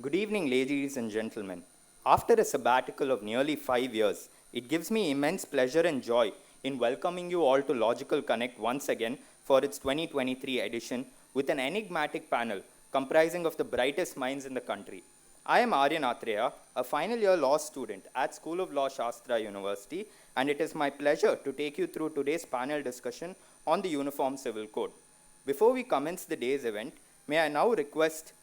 Good evening, ladies and gentlemen. After a sabbatical of nearly 5 years, it gives me immense pleasure and joy in welcoming you all to Logical Connect once again for its 2023 edition with an enigmatic panel comprising of the brightest minds in the country. I am Aryan Atreya, a final year law student at School of Law Sastra University, and it is my pleasure to take you through today's panel discussion on the Uniform Civil Code. Before we commence the day's event, may I now request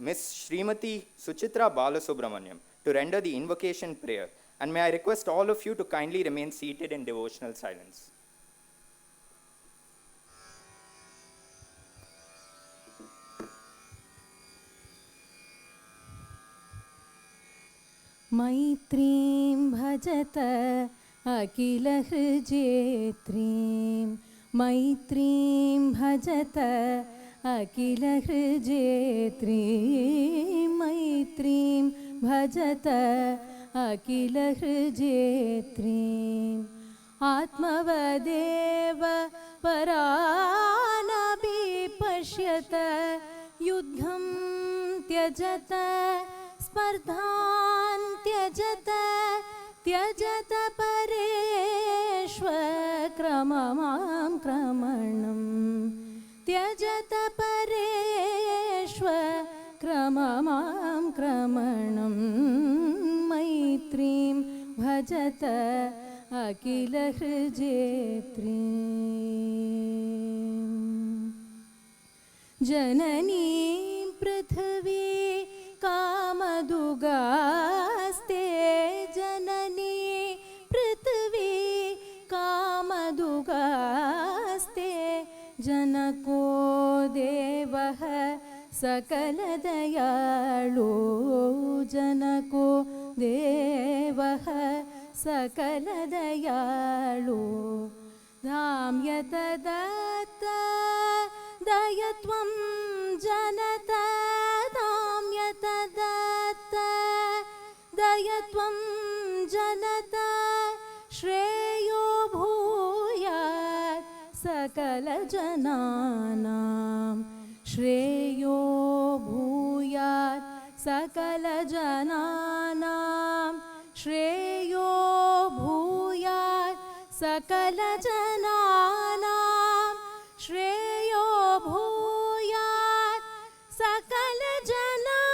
Ms. Srimati Suchitra Balasubramaniam to render the invocation prayer, and may I request all of you to kindly remain seated in devotional silence. मैत्रीं भजत अखिलहृजेत्रीं मैत्रीं भजत अखिलहृजेत्रीं मैत्रीं भजत अखिलहृजेत्रीम् आत्मवदेव परानपि पश्यत युद्धं त्यजत स्पर्धां त्यजत त्यजत परेष्वक्रममां क्रमणं त्यजत परेष्वक्रममां क्रमणं मैत्रीं भजत अखिलहृजेत्रीं जननी पृथिवी कामदुगास्ते जननी पृथिवी कामदुगास्ते जनको देवः सकलदयाळु जनको देवः सकलदयाळु धाम्यत दत्त दयत्वं जनत धाम्यत दत्त दयत्वं जनत श्रेयो भूयात् सकलजनानां श्रेयो भूयात् सकलजनानां श्रेयो भूयात् सकलजनानां श्रेयो भूयात् सकलजनानाम्.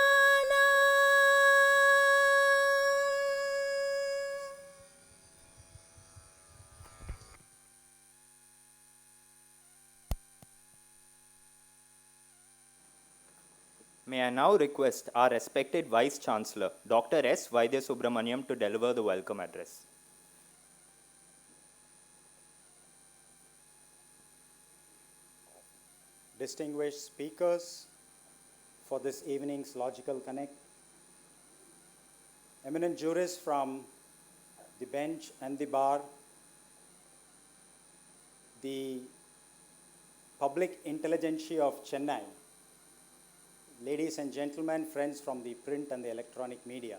May I now request our respected Vice Chancellor, Dr. S. Vaidya Subramaniam, to deliver the welcome address. Distinguished speakers for this evening's Logical Connect, eminent jurists from the bench and the bar, the public intelligentsia of Chennai, ladies and gentlemen, friends from the print and the electronic media.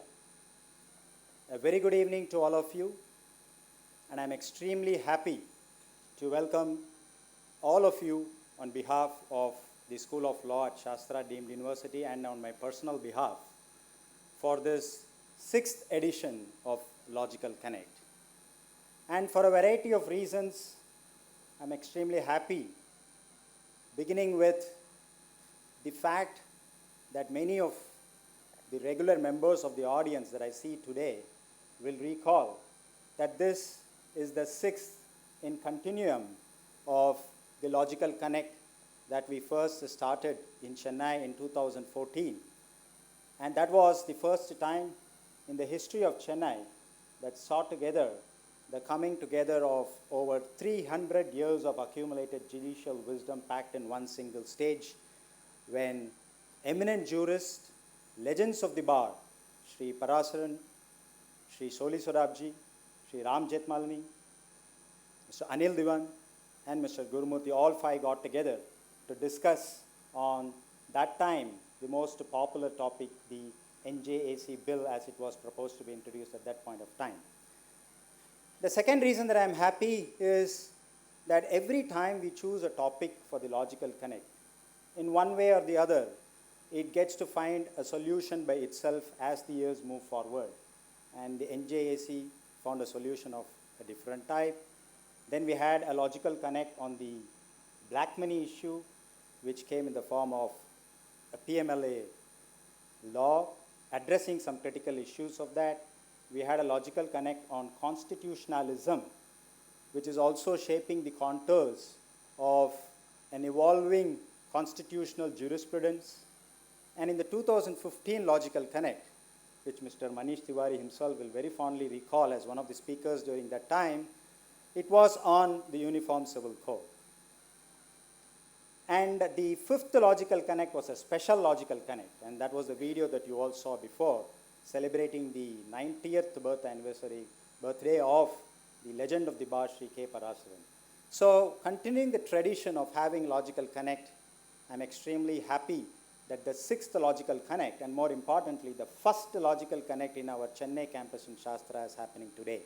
A very good evening to all of you, and I'm extremely happy to welcome all of you on behalf of the School of Law at Sastra Deemed University and on my personal behalf for this 6th edition of Logical Connect. And for a variety of reasons, I'm extremely happy, beginning with the fact that many of the regular members of the audience that I see today will recall that this is the 6th in continuum of the Logical Connect that we first started in Chennai in 2014. And that was the first time in the history of Chennai that saw together the coming together of over 300 years of accumulated judicial wisdom packed in one single stage, when eminent jurists, legends of the bar, Shri Parasaran, Shri Soli Sorabji, Shri Ram Jetmalani, Mr. Anil Diwan, and Mr. Gurumurthy, all 5 got together to discuss on that time the most popular topic, the NJAC bill as it was proposed to be introduced at that point of time. The second reason that I'm happy is that every time we choose a topic for the Logical Connect, in one way or the other, it gets to find a solution by itself as the years move forward. And the NJAC found a solution of a different type. Then we had a logical connect on the black money issue, which came in the form of a PMLA law addressing some critical issues of that. We had a logical connect on constitutionalism, which is also shaping the contours of an evolving constitutional jurisprudence. And in the 2015 logical connect, which Mr. Manish Tiwari himself will very fondly recall as one of the speakers during that time, it was on the Uniform Civil Code. And the fifth logical connect was a special logical connect, and that was the video that you all saw before, celebrating the 90th birthday of the legend of the bar, Sri K. Parasuran. So, continuing the tradition of having logical connect, I'm extremely happy that the sixth logical connect, and more importantly, the first logical connect in our Chennai campus in Sastra is happening today.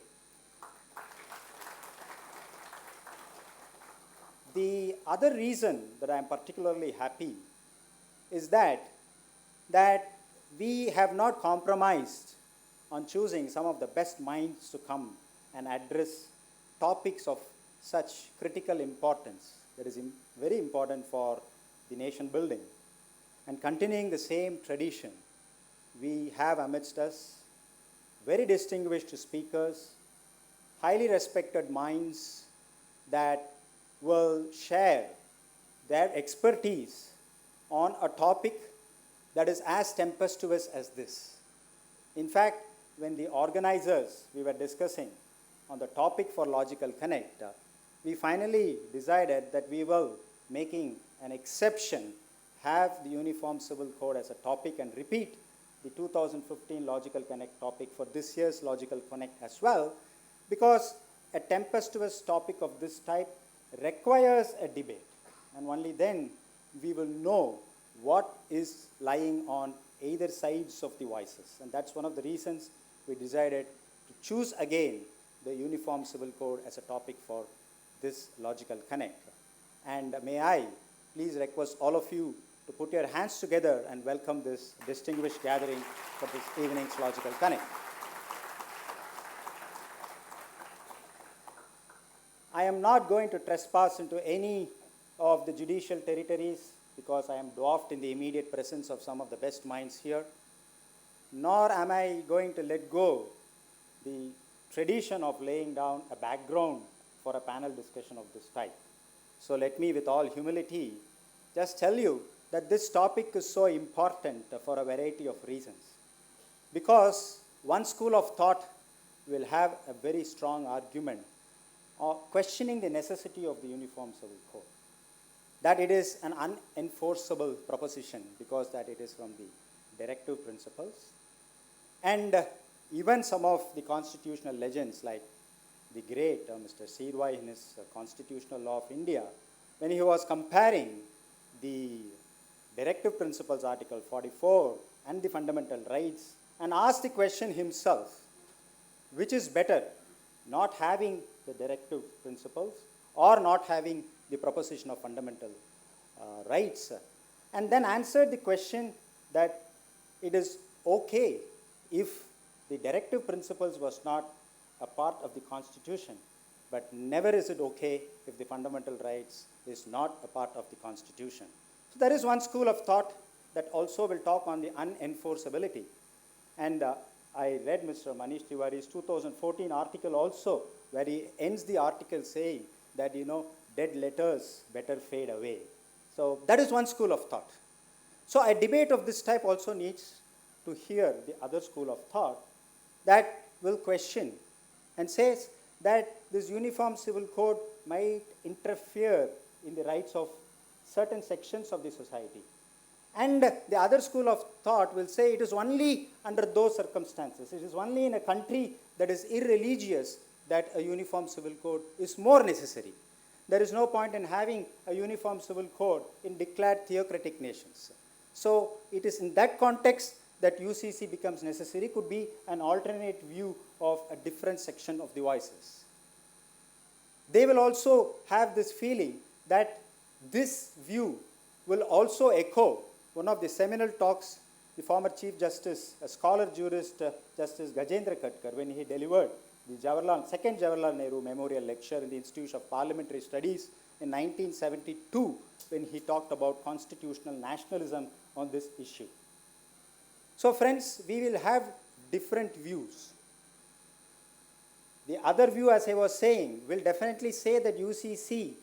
The other reason that I'm particularly happy is that we have not compromised on choosing some of the best minds to come and address topics of such critical importance that is very important for the nation building. And continuing the same tradition, we have amidst us very distinguished speakers, highly respected minds that will share their expertise on a topic that is as tempestuous as this. In fact, when the organizers, we were discussing on the topic for Logical Connect, we finally decided that we will, making an exception, have the Uniform Civil Code as a topic and repeat the 2015 Logical Connect topic for this year's Logical Connect as well, because a tempestuous topic of this type requires a debate, and only then we will know what is lying on either sides of the voices. And that's one of the reasons we decided to choose again the Uniform Civil Code as a topic for this Logical Connect. And may I please request all of you to put your hands together and welcome this distinguished gathering for this evening's Logical Connect. I am not going to trespass into any of the judicial territories because I am dwarfed in the immediate presence of some of the best minds here, nor am I going to let go the tradition of laying down a background for a panel discussion of this type. So let me, with all humility, just tell you that this topic is so important for a variety of reasons. Because one school of thought will have a very strong argument questioning the necessity of the Uniform Civil Code, that it is an unenforceable proposition because that it is from the directive principles. And even some of the constitutional legends like the great Mr. Sirwai in his Constitutional Law of India, when he was comparing the directive principles Article 44 and the fundamental rights, and asked the question himself, which is better, not having the directive principles or not having the proposition of fundamental rights, and then answered the question that it is okay if the directive principles was not a part of the Constitution, but never is it okay if the fundamental rights is not a part of the Constitution. So there is one school of thought that also will talk on the unenforceability. And I read Mr. Manish Tiwari's 2014 article also, where he ends the article saying that, dead letters better fade away. So that is one school of thought. So a debate of this type also needs to hear the other school of thought that will question and says that this Uniform Civil Code might interfere in the rights of certain sections of the society. And the other school of thought will say it is only under those circumstances, it is only in a country that is irreligious that a Uniform Civil Code is more necessary. There is no point in having a Uniform Civil Code in declared theocratic nations. So it is in that context that UCC becomes necessary, could be an alternate view of a different section of the voices. They will also have this feeling that this view will also echo one of the seminal talks, the former Chief Justice, a scholar jurist, Justice Gajendra Khatkar, when he delivered the second Jawaharlal Nehru Memorial Lecture in the Institute of Parliamentary Studies in 1972, when he talked about constitutional nationalism on this issue. So friends, we will have different views. The other view, as I was saying, will definitely say that UCC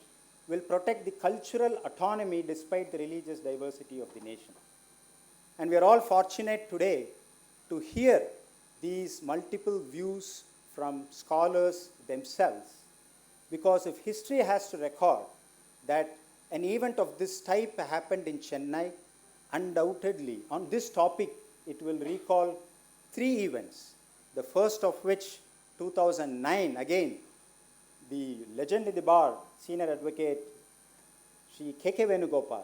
will protect the cultural autonomy despite the religious diversity of the nation. And we are all fortunate today to hear these multiple views from scholars themselves, because if history has to record that an event of this type happened in Chennai, undoubtedly on this topic it will recall 3 events. The first of which, 2009, again, the legend in the bar, senior advocate Shri K.K. Venugopal,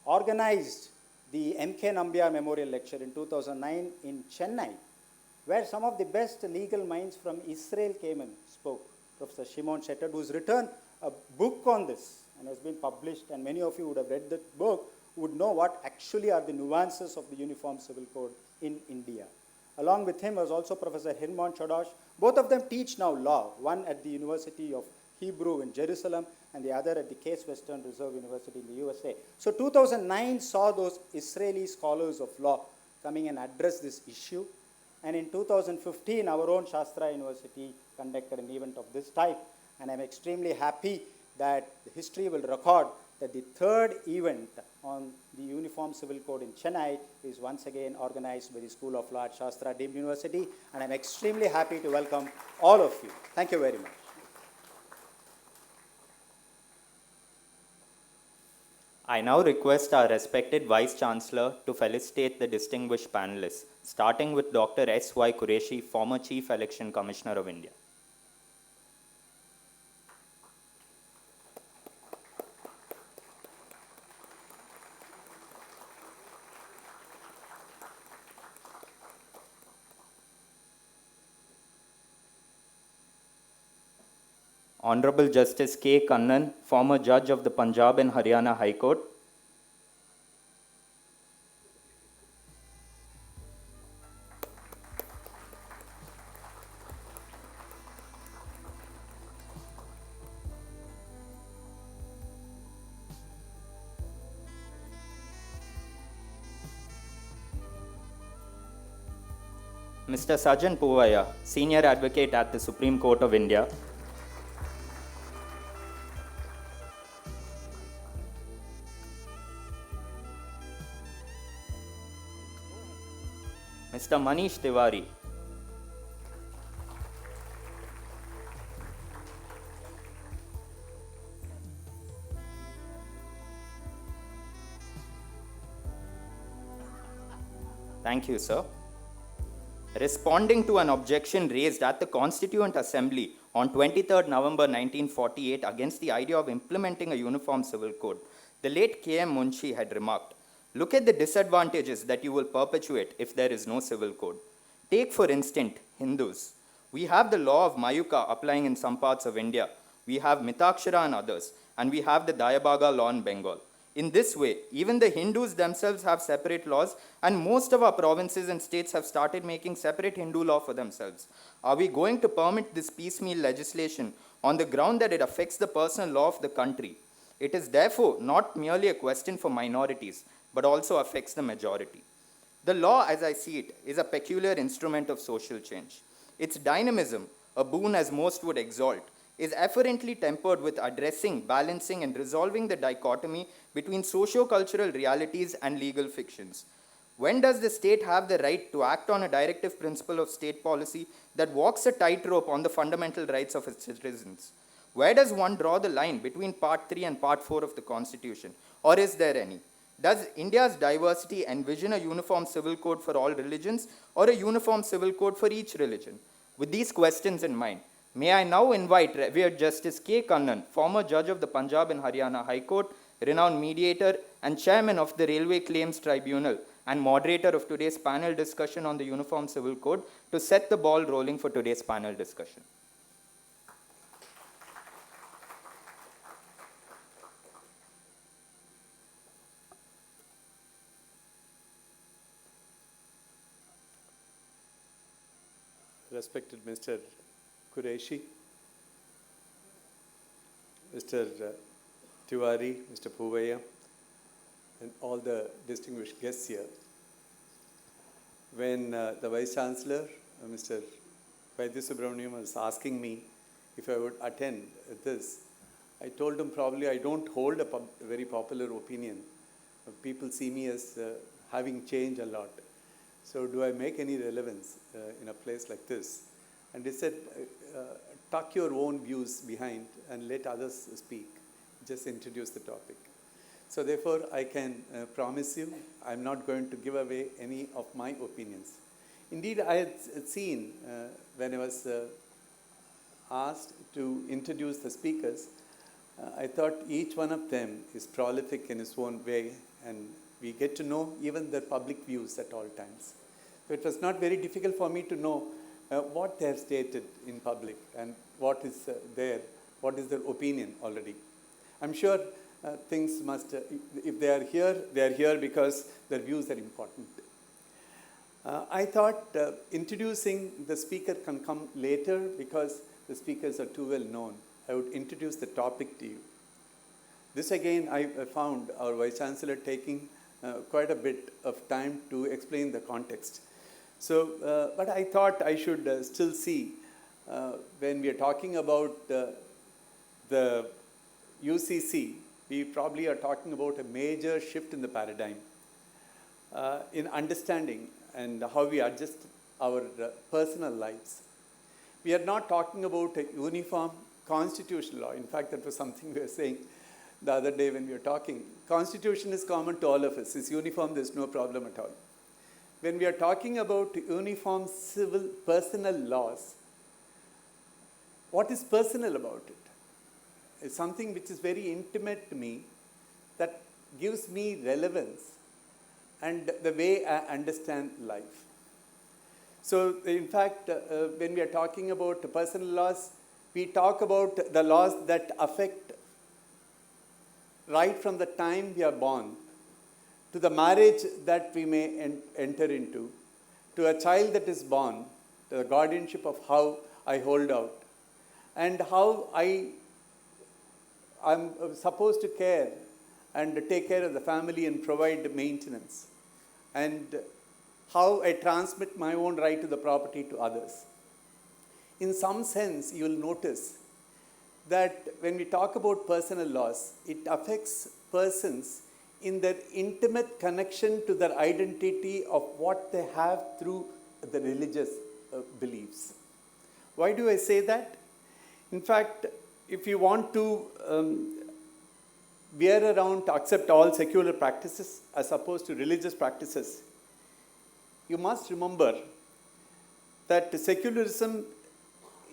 organized the M.K. Nambiar Memorial Lecture in 2009 in Chennai, where some of the best legal minds from Israel came and spoke. Professor Shimon Shettard, who's written a book on this and has been published, and many of you would have read that book, would know what actually are the nuances of the Uniform Civil Code in India. Along with him was also Professor Hirmon Chodosh. Both of them teach now law, one at the University of Hebrew in Jerusalem and the other at the Case Western Reserve University in the USA. So 2009 saw those Israeli scholars of law coming and address this issue. And in 2015, our own Sastra University conducted an event of this type. And I'm extremely happy that history will record that the third event on the Uniform Civil Code in Chennai is once again organized by the School of Law at Shastra Deemed University. And I'm extremely happy to welcome all of you. Thank you very much. I now request our respected Vice Chancellor to felicitate the distinguished panelists, starting with Dr. S.Y. Qureshi, former Chief Election Commissioner of India. Honorable Justice K. Kannan, former Judge of the Punjab and Haryana High Court. Mr. Sajan Puvaya, Senior Advocate at the Supreme Court of India. Mr. Manish Tiwari. Thank you, sir. Responding to an objection raised at the Constituent Assembly on 23rd November 1948 against the idea of implementing a uniform civil code, the late K.M. Munshi had remarked, "Look at the disadvantages that you will perpetuate if there is no civil code. Take, for instance, Hindus. We have the law of Mayuka applying in some parts of India. We have Mitakshara and others, and we have the Dayabaga law in Bengal. In this way, even the Hindus themselves have separate laws, and most of our provinces and states have started making separate Hindu law for themselves. Are we going to permit this piecemeal legislation on the ground that it affects the personal law of the country? It is therefore not merely a question for minorities, but also affects the majority. The law, as I see it, is a peculiar instrument of social change. Its dynamism, a boon as most would exalt, is efferently tempered with addressing, balancing, and resolving the dichotomy between socio-cultural realities and legal fictions. When does the state have the right to act on a directive principle of state policy that walks a tightrope on the fundamental rights of its citizens? Where does one draw the line between Part 3 and Part 4 of the Constitution? Or is there any? Does India's diversity envision a uniform civil code for all religions or a uniform civil code for each religion? With these questions in mind, may I now invite Revered Justice K. Kannan, former Judge of the Punjab and Haryana High Court, renowned mediator and chairman of the Railway Claims Tribunal and moderator of today's panel discussion on the Uniform Civil Code, to set the ball rolling for today's panel discussion. respected Mr. Qureshi, Mr. Tiwari, Mr. Puvaya, and all the distinguished guests here. When the Vice Chancellor, Mr. Vaidya Subramaniam, was asking me if I would attend this, I told him probably I don't hold a very popular opinion. People see me as having changed a lot. So do I make any relevance in a place like this? And he said, tuck your own views behind and let others speak. Just introduce the topic. So therefore, I can promise you, I'm not going to give away any of my opinions. Indeed, I had seen when I was asked to introduce the speakers, I thought each one of them is prolific in his own way, and we get to know even their public views at all times. So it was not very difficult for me to know what they have stated in public and what is what is their opinion already. I'm sure things must, if they are here because their views are important. I thought introducing the speaker can come later because the speakers are too well known. I would introduce the topic to you. This again, I found our Vice Chancellor taking quite a bit of time to explain the context. So, but I thought I should still see when we are talking about the UCC, we probably are talking about a major shift in the paradigm in understanding and how we adjust our personal lives. We are not talking about a uniform constitutional law. In fact, that was something we were saying the other day when we were talking. Constitution is common to all of us. It's uniform, there's no problem at all. When we are talking about uniform civil personal laws, what is personal about it? It's something which is very intimate to me, that gives me relevance and the way I understand life. So, in fact, when we are talking about personal laws, we talk about the laws that affect right from the time we are born to the marriage that we may enter into, to a child that is born, to the guardianship of how I hold out, and how I'm supposed to care and take care of the family and provide maintenance, and how I transmit my own right to the property to others. In some sense, you will notice that when we talk about personal laws, it affects persons in their intimate connection to their identity of what they have through the religious beliefs. Why do I say that? In fact, if you want to veer around to accept all secular practices as opposed to religious practices, you must remember that secularism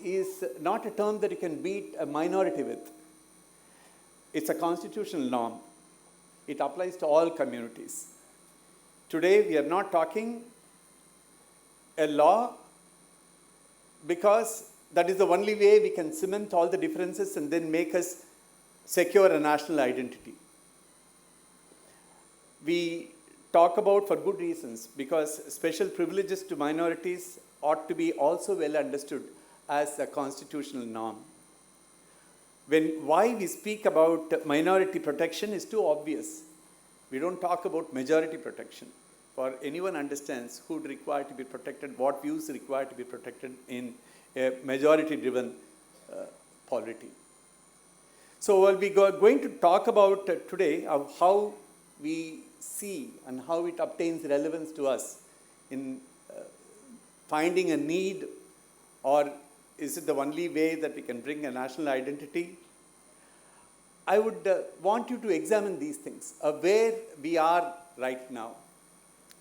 is not a term that you can beat a minority with. It's a constitutional norm. It applies to all communities. Today, we are not talking a law because that is the only way we can cement all the differences and then make us secure a national identity. We talk about for good reasons, because special privileges to minorities ought to be also well understood as a constitutional norm. Why we speak about minority protection is too obvious. We don't talk about majority protection. For anyone understands who would require to be protected, what views require to be protected in a majority-driven polity. So we'll be going to talk about today of how we see and how it obtains relevance to us in finding a need, or is it the only way that we can bring a national identity? I would want you to examine these things, where we are right now.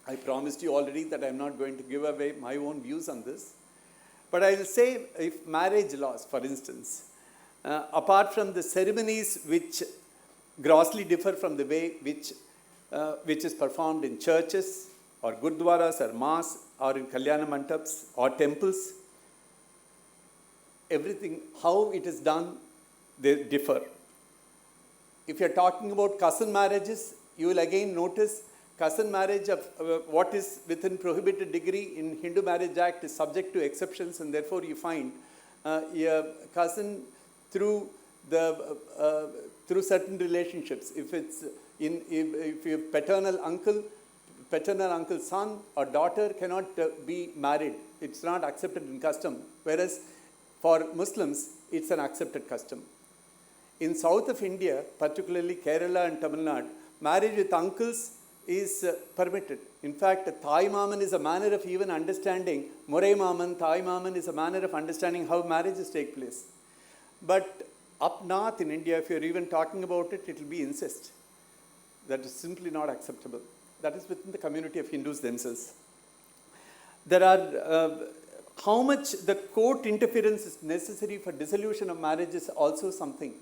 I promised you already that I'm not going to give away my own views on this. But I will say, if marriage laws, for instance, apart from the ceremonies which grossly differ from the way which is performed in churches or gurdwaras or mosques or in kalyana mandaps or temples, everything, how it is done, they differ. If you're talking about cousin marriages, you will again notice cousin marriage of what is within prohibited degree in Hindu Marriage Act is subject to exceptions, and therefore you find a cousin through the through certain relationships. If it's if your paternal uncle's son or daughter cannot be married, it's not accepted in custom. Whereas for Muslims, it's an accepted custom. In south of India, particularly Kerala and Tamil Nadu, marriage with uncles is permitted. In fact, Thai Maman is a manner of even understanding. Murai Maman, Thai Maman is a manner of understanding how marriages take place. But up north in India, if you're even talking about it, it will be incest. That is simply not acceptable. That is within the community of Hindus themselves. There are how much the court interference is necessary for dissolution of marriage is also something.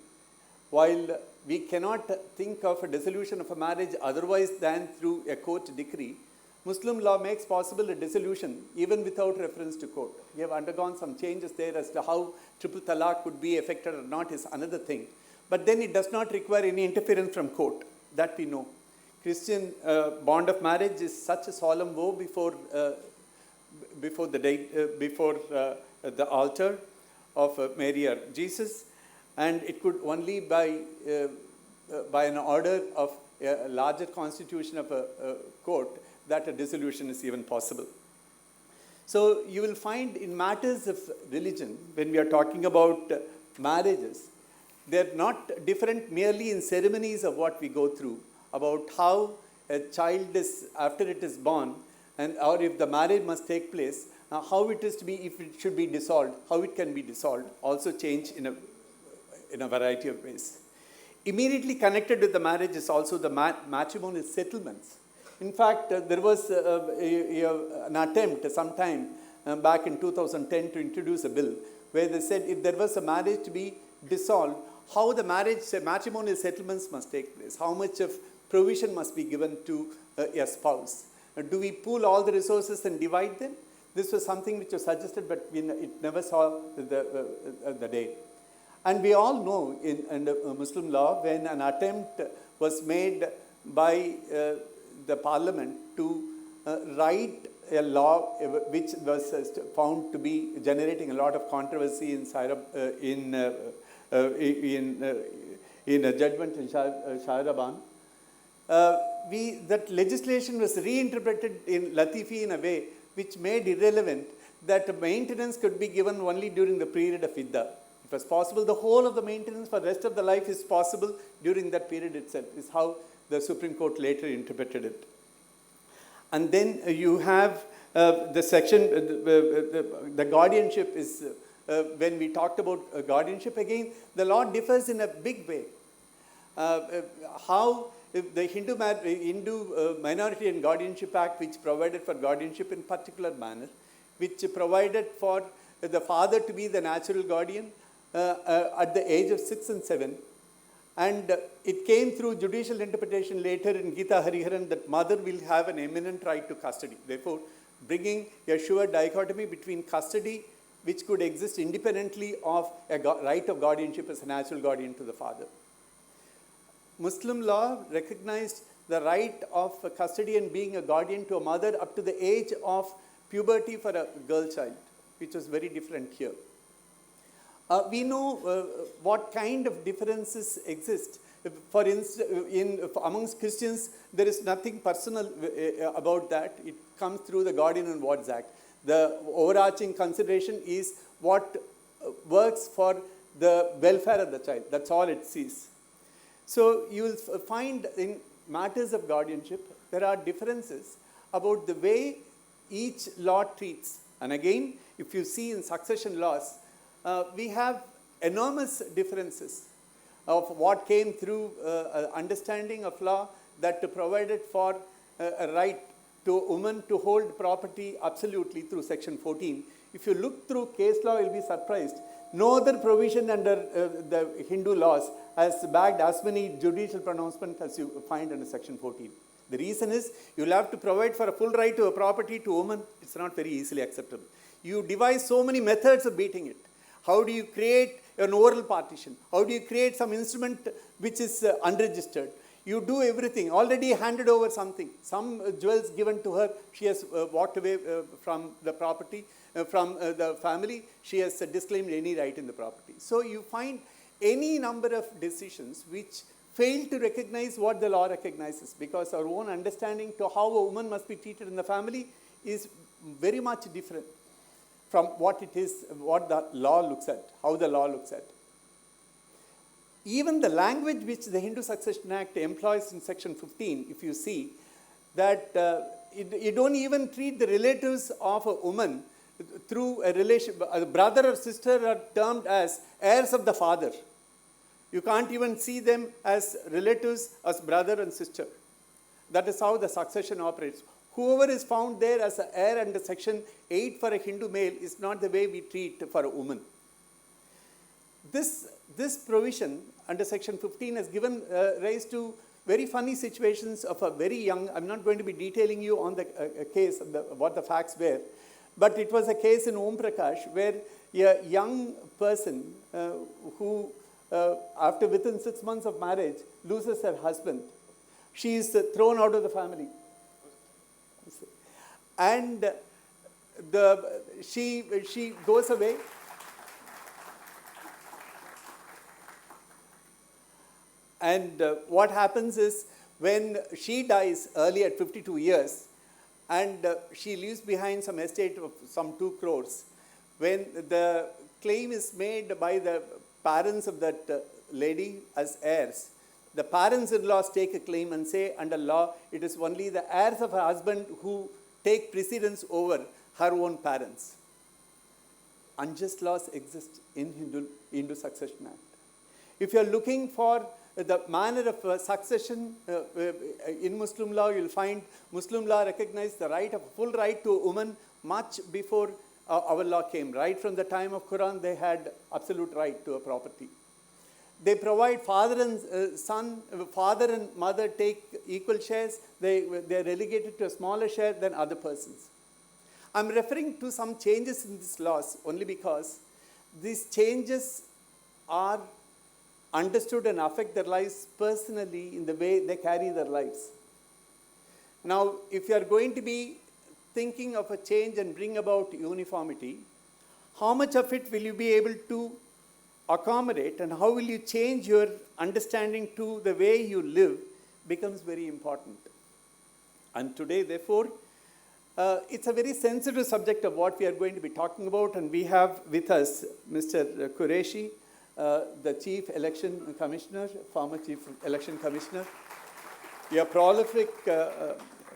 While we cannot think of a dissolution of a marriage otherwise than through a court decree, Muslim law makes possible a dissolution even without reference to court. We have undergone some changes there as to how triple talaq could be effected or not is another thing. But then it does not require any interference from court, that we know. Christian bond of marriage is such a solemn vow before the altar of Mary or Jesus, and it could only by an order of a larger constitution of a court that a dissolution is even possible. So you will find in matters of religion, when we are talking about marriages, they're not different merely in ceremonies of what we go through, about how a child is, after it is born, and or if the marriage must take place, how it is to be, if it should be dissolved, how it can be dissolved, also change in a variety of ways. Immediately connected with the marriage is also the matrimonial settlements. In fact, there was an attempt sometime back in 2010 to introduce a bill where they said if there was a marriage to be dissolved, how the matrimonial settlements must take place, how much of provision must be given to a spouse. Do we pool all the resources and divide them? This was something which was suggested, but it never saw the day. And we all know in Muslim law, when an attempt was made by the parliament to write a law which was found to be generating a lot of controversy in a judgment in Shahraban, that legislation was reinterpreted in Latifi in a way which made irrelevant that maintenance could be given only during the period of iddah. It was possible the whole of the maintenance for the rest of the life is possible during that period itself, is how the Supreme Court later interpreted it. And then you have the section, the guardianship is, when we talked about guardianship again, the law differs in a big way. How the Hindu Minority and Guardianship Act, which provided for guardianship in particular manner, which provided for the father to be the natural guardian at the age of 6 and 7. And it came through judicial interpretation later in Gita Hariharan that mother will have an eminent right to custody. Therefore, bringing a sure dichotomy between custody, which could exist independently of a right of guardianship as a natural guardian to the father. Muslim law recognized the right of custody and being a guardian to a mother up to the age of puberty for a girl child, which was very different here. We know what kind of differences exist. For instance, amongst Christians, there is nothing personal about that. It comes through the Guardian and Wards Act. The overarching consideration is what works for the welfare of the child. That's all it sees. So you will find in matters of guardianship, there are differences about the way each law treats. And again, if you see in succession laws, we have enormous differences of what came through understanding of law that provided for a right to women to hold property absolutely through section 14. If you look through case law, you'll be surprised. No other provision under the Hindu laws has bagged as many judicial pronouncements as you find under section 14. The reason is you'll have to provide for a full right to a property to women. It's not very easily acceptable. You devise so many methods of beating it. How do you create an oral partition? How do you create some instrument which is unregistered? You do everything. Already handed over something. Some jewels given to her. She has walked away from the property, from the family. She has disclaimed any right in the property. So you find any number of decisions which fail to recognize what the law recognizes, because our own understanding to how a woman must be treated in the family is very much different from what it is, what the law looks at, how the law looks at. Even the language which the Hindu Succession Act employs in section 15, if you see, that you don't even treat the relatives of a woman through a relation, a brother or sister are termed as heirs of the father. You can't even see them as relatives, as brother and sister. That is how the succession operates. Whoever is found there as an heir under section 8 for a Hindu male is not the way we treat for a woman. This provision under section 15 has given rise to very funny situations of a very young, I'm not going to be detailing you on the case, what the facts were, but it was a case in Om Prakash where a young person who within 6 months of marriage loses her husband. She is thrown out of the family. And she goes away. And what happens is, when she dies early at 52 years, and she leaves behind some estate of some 2 crores, when the claim is made by the parents of that lady as heirs, the parents-in-laws take a claim and say, under law, it is only the heirs of her husband who take precedence over her own parents. Unjust laws exist in Hindu Succession Act. If you are looking for the manner of succession in Muslim law, you will find Muslim law recognize the right of full right to a woman much before our law came. Right from the time of Quran, they had absolute right to a property. They provide father and son, father and mother take equal shares. They are relegated to a smaller share than other persons. I'm referring to some changes in these laws only because these changes are understood and affect their lives personally in the way they carry their lives. Now, if you are going to be thinking of a change and bring about uniformity, how much of it will you be able to accommodate, and how will you change your understanding to the way you live becomes very important. And today, therefore, it's a very sensitive subject of what we are going to be talking about, and we have with us Mr. Qureshi, the Chief Election Commissioner, former Chief Election Commissioner. You are prolific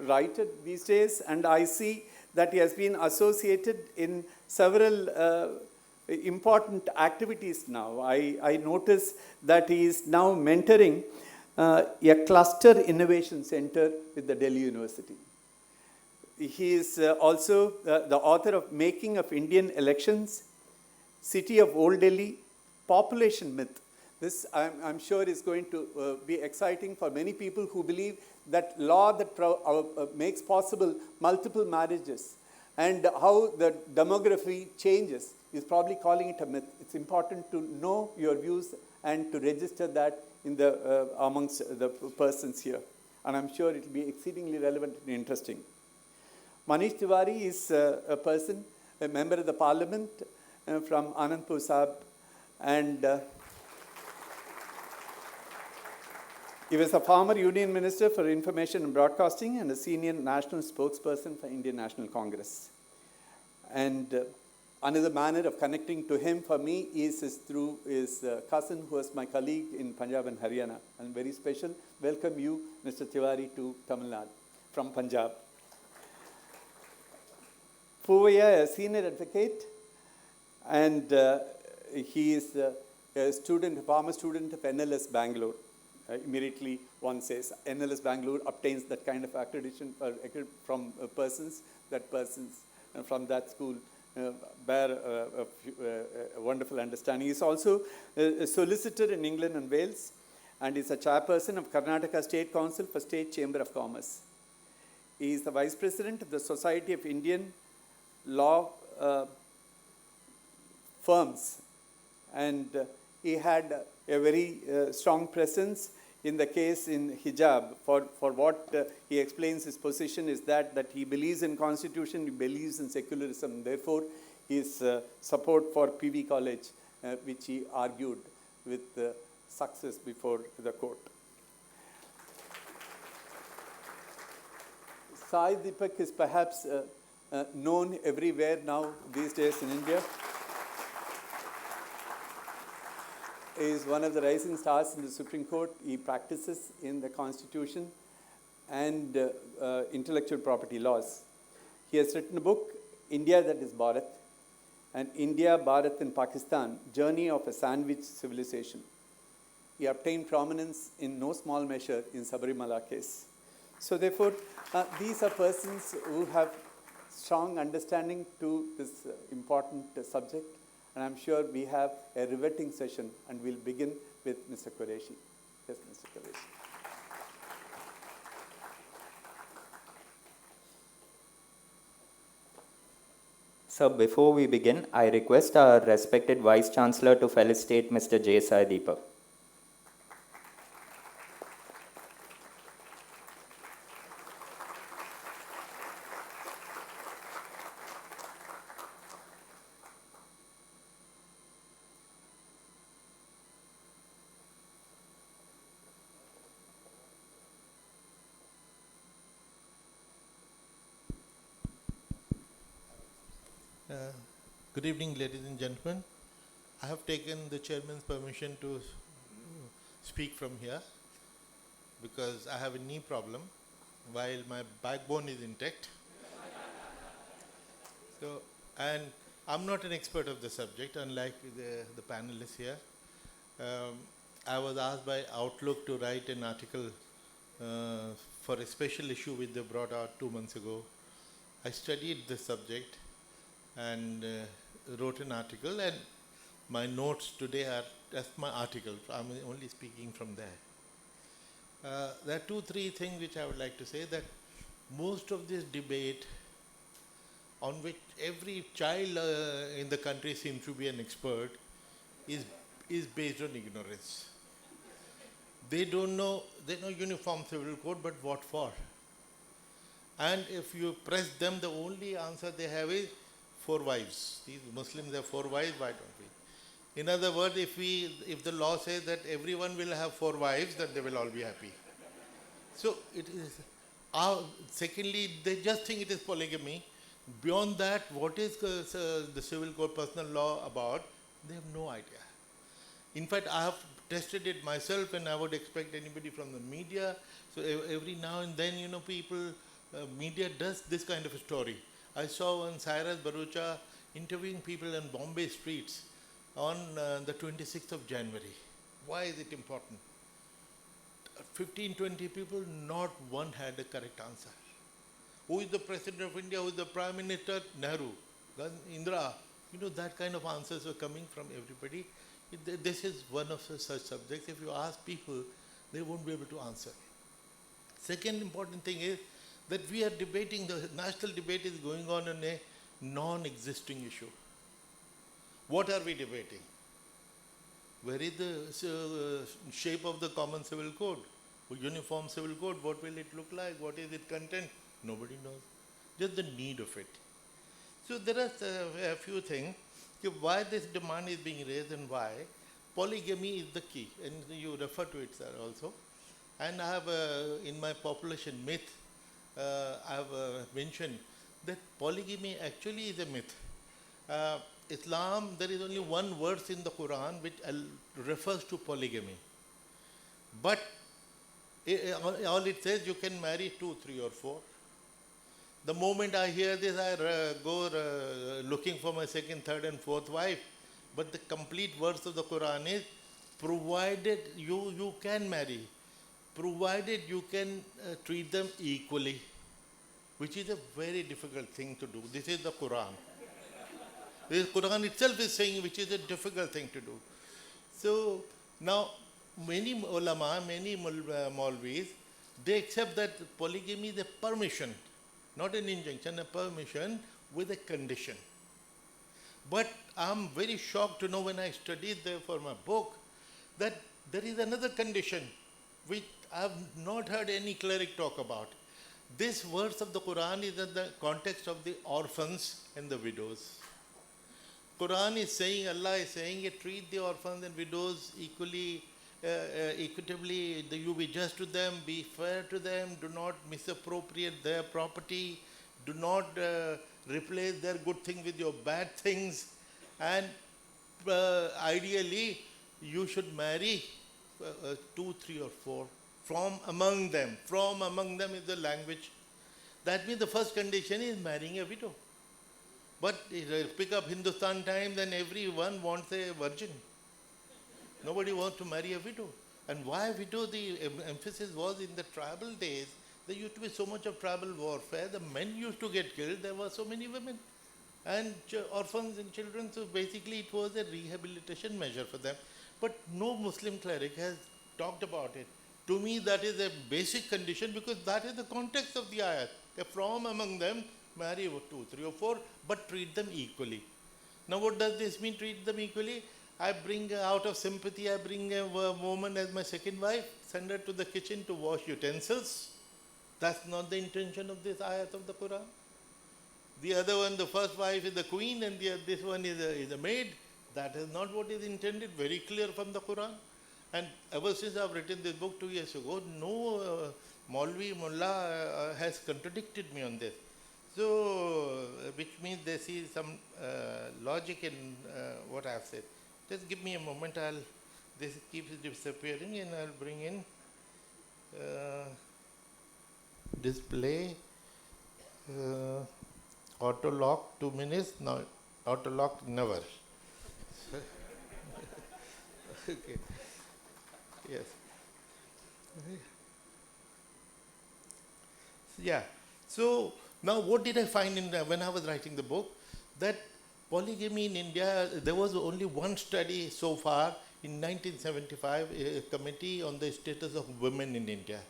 writer these days, and I see that he has been associated in several important activities now. I notice that he is now mentoring a cluster innovation center with the Delhi University. He is also the author of Making of Indian Elections, City of Old Delhi, Population Myth. This, I'm sure, is going to be exciting for many people who believe that law that makes possible multiple marriages and how the demography changes is probably calling it a myth. It's important to know your views and to register that in the amongst the persons here. And I'm sure it will be exceedingly relevant and interesting. Manish Tiwari is a person, a member of the parliament from Anandpur Sahib, and he was a former Union Minister for Information and Broadcasting and a senior national spokesperson for Indian National Congress. And another manner of connecting to him for me is through his cousin, who was my colleague in Punjab and Haryana. And very special, welcome you, Mr. Tiwari, to Tamil Nadu from Punjab. Puvaya, a senior advocate, and he is a student, a former student of NLS Bangalore. Immediately one says NLS Bangalore obtains that kind of accreditation from persons from that school bear a wonderful understanding. He is also a solicitor in England and Wales, and is a chairperson of Karnataka State Council for State Chamber of Commerce. He is the vice president of the Society of Indian Law Firms, and he had a very strong presence in the case in hijab, for what he explains his position is that he believes in constitution, he believes in secularism. Therefore, his support for PV College, which he argued with success before the court. Sai Deepak is perhaps known everywhere now these days in India. He is one of the rising stars in the Supreme Court. He practices in the Constitution and intellectual property laws. He has written a book, India That Is Bharat, and India, Bharat and Pakistan, Journey of a Sandwich Civilization. He obtained prominence in no small measure in Sabarimala case. So therefore, these are persons who have strong understanding to this important subject. And I'm sure we have a riveting session, and we'll begin with Mr. Qureshi. Yes, Mr. Qureshi. So before we begin, I request our respected Vice Chancellor to felicitate Mr. J. Sai Deepak. Good evening, ladies and gentlemen. I have taken the chairman's permission to speak from here because I have a knee problem while my backbone is intact. And I'm not an expert of the subject, unlike the panelists here. I was asked by Outlook to write an article for a special issue which they brought out 2 months ago. I studied the subject and wrote an article, and my notes today are just my article. I'm only speaking from there. There are 2-3 things which I would like to say. That most of this debate, on which every child in the country seems to be an expert, is based on ignorance. They don't know, they know uniform civil code, but what for? And if you press them, the only answer they have is 4 wives. These Muslims have 4 wives, why don't we? In other words, if the law says that everyone will have 4 wives, then they will all be happy. So it is. Secondly, they just think it is polygamy. Beyond that, what is the civil code personal law about? They have no idea. In fact, I have tested it myself, and I would expect anybody from the media. So every now and then, people, media does this kind of a story. I saw one Cyrus Barucha interviewing people on Bombay streets on the 26th of January. Why is it important? 15-20 people, not one had a correct answer. Who is the President of India? Who is the Prime Minister? Nehru. Indira. That kind of answers were coming from everybody. This is one of such subjects. If you ask people, they won't be able to answer. Second important thing is that we are debating, the national debate is going on a non-existing issue. What are we debating? Where is the shape of the common civil code? Uniform civil code, what will it look like? What is its content? Nobody knows. Just the need of it. So there are a few things. Why this demand is being raised and why. Polygamy is the key. And you refer to it, sir, also. And I have, in my population myth, I have mentioned that polygamy actually is a myth. Islam, there is only one verse in the Quran which refers to polygamy. But all it says, you can marry 2, 3 or 4. The moment I hear this, I go looking for my 2nd, 3rd and 4th wife. But the complete verse of the Quran is, provided you can marry, provided you can treat them equally, which is a very difficult thing to do. This is the Quran. The Quran itself is saying which is a difficult thing to do. So now many ulama, many Maulvis, they accept that polygamy is a permission, not an injunction, a permission with a condition. But I'm very shocked to know when I studied there for my book that there is another condition. which I have not heard any cleric talk about. This verse of the Quran is in the context of the orphans and the widows. Quran is saying, Allah is saying, treat the orphans and widows equally, equitably. You be just to them, be fair to them, do not misappropriate their property, do not replace their good things with your bad things, and ideally you should marry 2, 3 or 4 from among them. From among them is the language. That means the first condition is marrying a widow. But pick up Hindustan Times and everyone wants a virgin. Nobody wants to marry a widow. And why widow? The emphasis was in the tribal days, there used to be so much of tribal warfare. The men used to get killed. There were so many women. And orphans and children, so basically it was a rehabilitation measure for them. But no Muslim cleric has talked about it. To me, that is a basic condition because that is the context of the ayat. From among them, marry 2, 3 or 4, but treat them equally. Now what does this mean, treat them equally? I bring, out of sympathy, I bring a woman as my second wife, send her to the kitchen to wash utensils. That's not the intention of this ayat of the Quran. The other one, the first wife is the queen and this one is a maid. That is not what is intended, very clear from the Quran. And ever since I've written this book 2 years ago, no Maulvi Mullah has contradicted me on this. So, which means they see some logic in what I've said. Just give me a moment, this keeps disappearing and I'll bring in display, auto lock 2 minutes, now auto lock never. Okay. Yes. Yeah. So now what did I find when I was writing the book? That polygamy in India, there was only one study so far in 1975, a committee on the status of women in India.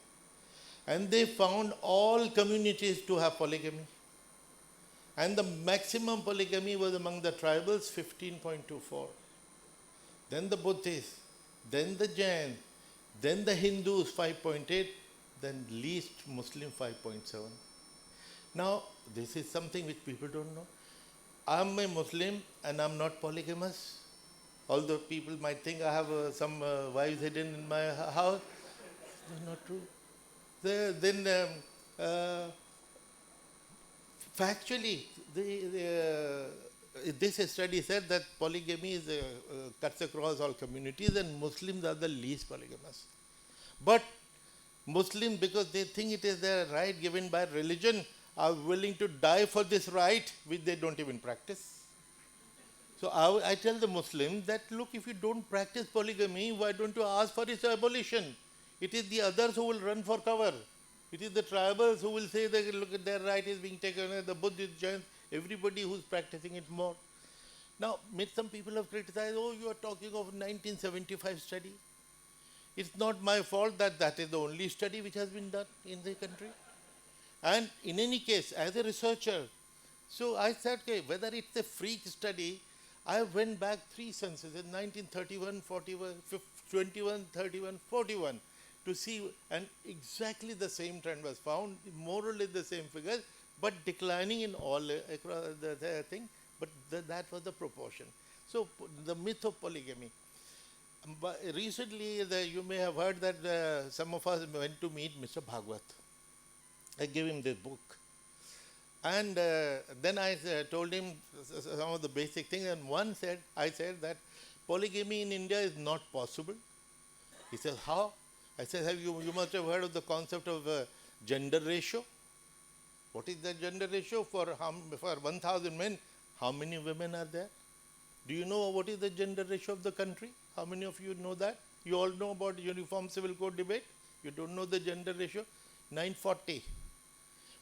And they found all communities to have polygamy. And the maximum polygamy was among the tribals, 15.24. Then the Buddhists, then the Jains, then the Hindus, 5.8, then least Muslim, 5.7. Now, this is something which people don't know. I'm a Muslim and I'm not polygamous. Although people might think I have some wives hidden in my house. That's not true. Factually, this study said that polygamy cuts across all communities and Muslims are the least polygamous. But Muslims, because they think it is their right given by religion, are willing to die for this right, which they don't even practice. So I tell the Muslims that, look, if you don't practice polygamy, why don't you ask for its abolition? It is the others who will run for cover. It is the tribals who will say that, look, their right is being taken away, the Buddhists, Jains, everybody who's practicing it more. Now, some people have criticized, oh, you are talking of 1975 study. It's not my fault that that is the only study which has been done in the country. And in any case, as a researcher, so I said, okay, whether it's a freak study, I went back 3 censuses in 1931, 41, 21, 31, 41 to see, and exactly the same trend was found, more or less the same figures, but declining in all across the thing, but that was the proportion. So the myth of polygamy. But recently, you may have heard that some of us went to meet Mr. Bhagwat. I gave him this book. And then I told him some of the basic things, and I said that polygamy in India is not possible. He says, how? I said, you must have heard of the concept of gender ratio. What is the gender ratio? For 1,000 men, how many women are there? Do you know what is the gender ratio of the country? How many of you know that? You all know about Uniform Civil Code debate. You don't know the gender ratio? 940,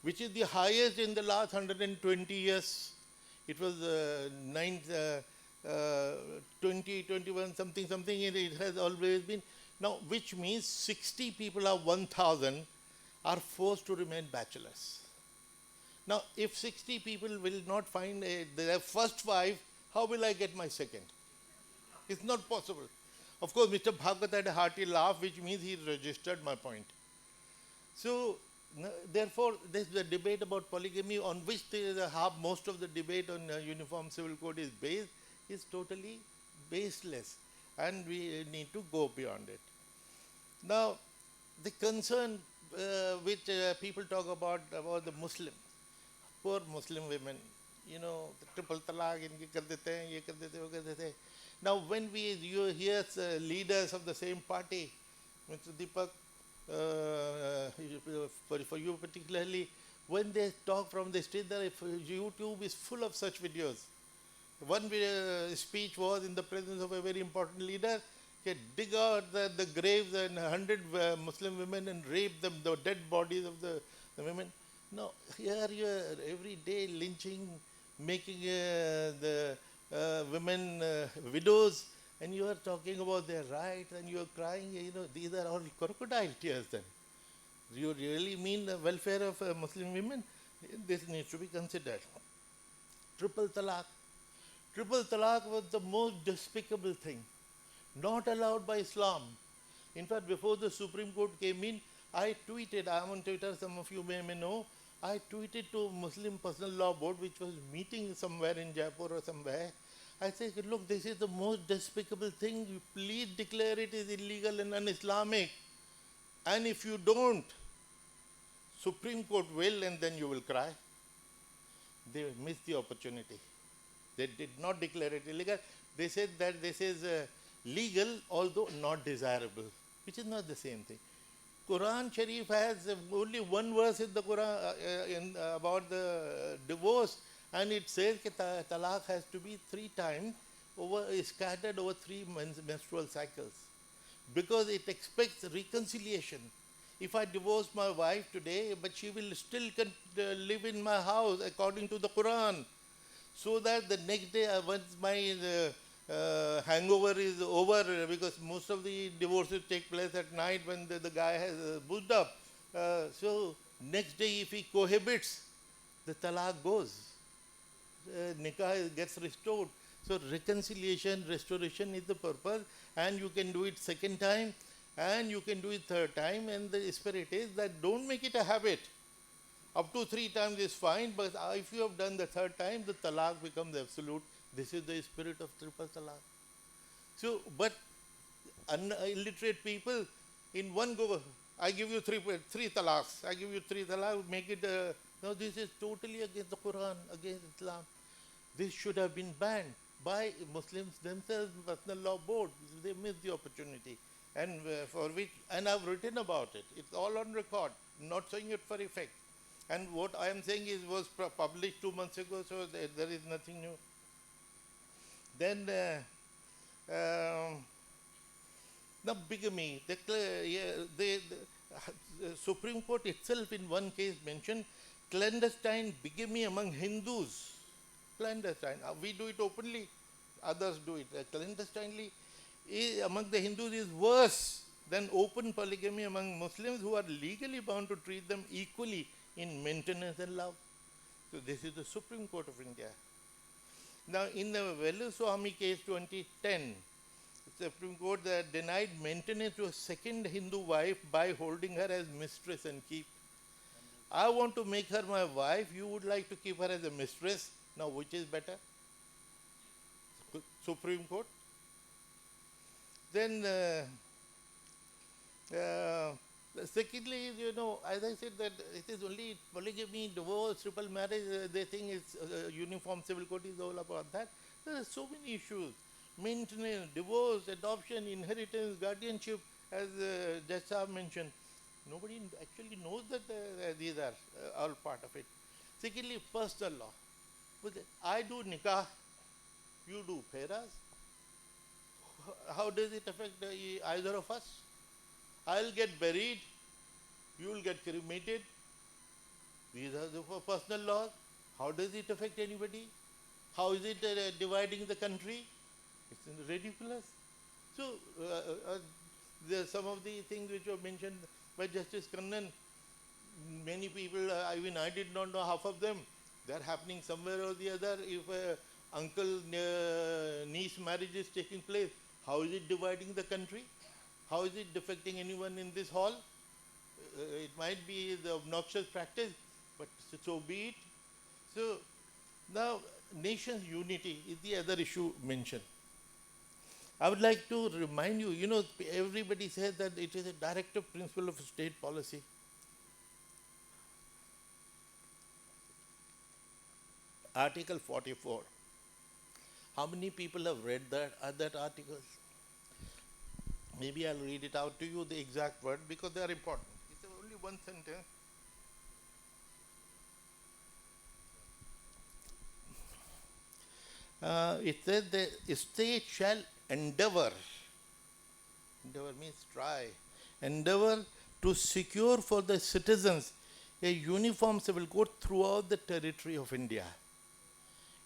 which is the highest in the last 120 years. It was 20, 21, something, it has always been. Now, which means 60 people out of 1,000 are forced to remain bachelors. Now, if 60 people will not find their first wife, how will I get my second? It's not possible. Of course, Mr. Bhagavat had a hearty laugh, which means he registered my point. So, therefore, this the debate about polygamy, on which most of the debate on uniform civil code is based, is totally baseless, and we need to go beyond it. Now, the concern which people talk about the Muslims, poor Muslim women, the triple talaq, इनके कर देते हैं, ये कर देते हैं, वो कर देते हैं. Now, when you hear leaders of the same party, Mr. Deepak, for you particularly, when they talk from the street, YouTube is full of such videos. One speech was in the presence of a very important leader. He dig out the graves and 100 Muslim women and rape them, the dead bodies of the women. No, here you are every day lynching, making the women widows, and you are talking about their rights, and you are crying. These are all crocodile tears. Then, do you really mean the welfare of Muslim women? This needs to be considered. Triple talaq. Triple talaq was the most despicable thing, not allowed by Islam. In fact, before the Supreme Court came in, I tweeted, I am on Twitter, some of you may know, I tweeted to Muslim Personal Law Board, which was meeting somewhere in Jaipur or somewhere. I said, look, this is the most despicable thing. You please declare it is illegal and un-Islamic. And if you don't, Supreme Court will, and then you will cry. They missed the opportunity. They did not declare it illegal. They said that this is legal, although not desirable, which is not the same thing. Quran Sharif has only one verse in the Quran about the divorce, and it says that talaq has to be 3 times scattered over 3 menstrual cycles, because it expects reconciliation. If I divorce my wife today, but she will still live in my house according to the Quran, so that the next day, once my hangover is over, because most of the divorces take place at night when the guy has boozed up. So next day, if he cohabits, the talaq goes. Nikah gets restored. So reconciliation, restoration is the purpose, and you can do it 2nd time, and you can do it 3rd time, and the spirit is that don't make it a habit. Up to 3 times is fine, but if you have done the 3rd time, the talaq becomes absolute. This is the spirit of triple talaq. So, but illiterate people, in one go, I give you three talaqs, I give you 3 talaqs, make it, no, this is totally against the Quran, against Islam. This should have been banned by Muslims themselves, Personal Law Board. They missed the opportunity, and for which, and I've written about it. It's all on record, not saying it for effect. And what I am saying was published 2 months ago, so there is nothing new. Then, now bigamy. The Supreme Court itself in one case mentioned clandestine bigamy among Hindus. Clandestine. We do it openly, others do it clandestinely. Among the Hindus is worse than open polygamy among Muslims, who are legally bound to treat them equally in maintenance and love. So this is the Supreme Court of India. Now, in the Veluswamy case 2010, the Supreme Court denied maintenance to a 2nd Hindu wife by holding her as mistress and keep. I want to make her my wife, you would like to keep her as a mistress. Now, which is better? Supreme Court. Then, secondly, as I said, that it is only polygamy, divorce, triple marriage, they think it's uniform civil code is all about that. There are so many issues. Maintenance, divorce, adoption, inheritance, guardianship, as Judge Saab mentioned. Nobody actually knows that these are all part of it. Secondly, personal law. I do nikah, you do pheras. How does it affect either of us? I'll get buried, you will get cremated. These are the personal laws. How does it affect anybody? How is it dividing the country? It's ridiculous. So, there are some of the things which were mentioned by Justice Kannan. Many people, even I did not know half of them. They are happening somewhere or the other. If uncle-niece marriage is taking place, How is it dividing the country? How is it affecting anyone in this hall? It might be the obnoxious practice, but so be it. So now nation's unity is the other issue mentioned. I would like to remind you, everybody says that it is a directive principle of state policy. Article 44. How many people have read that article? Maybe I'll read it out to you, the exact word, because they are important. It's only one sentence. It says the state shall endeavor means try, endeavor to secure for the citizens a uniform civil code throughout the territory of India.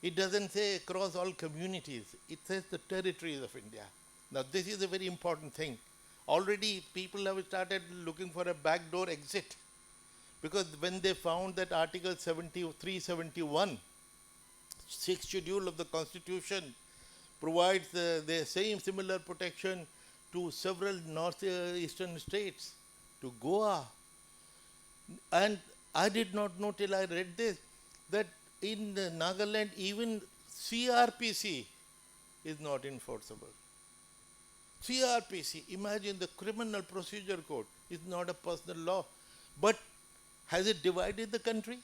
It doesn't say across all communities, it says the territories of India. Now this is a very important thing. Already people have started looking for a backdoor exit, because when they found that Article 371, sixth schedule of the Constitution, provides the same similar protection to several northeastern states, to Goa. And I did not know till I read this, that in Nagaland even CRPC is not enforceable. CRPC, imagine, the Criminal Procedure Code is not a personal law. But has it divided the country?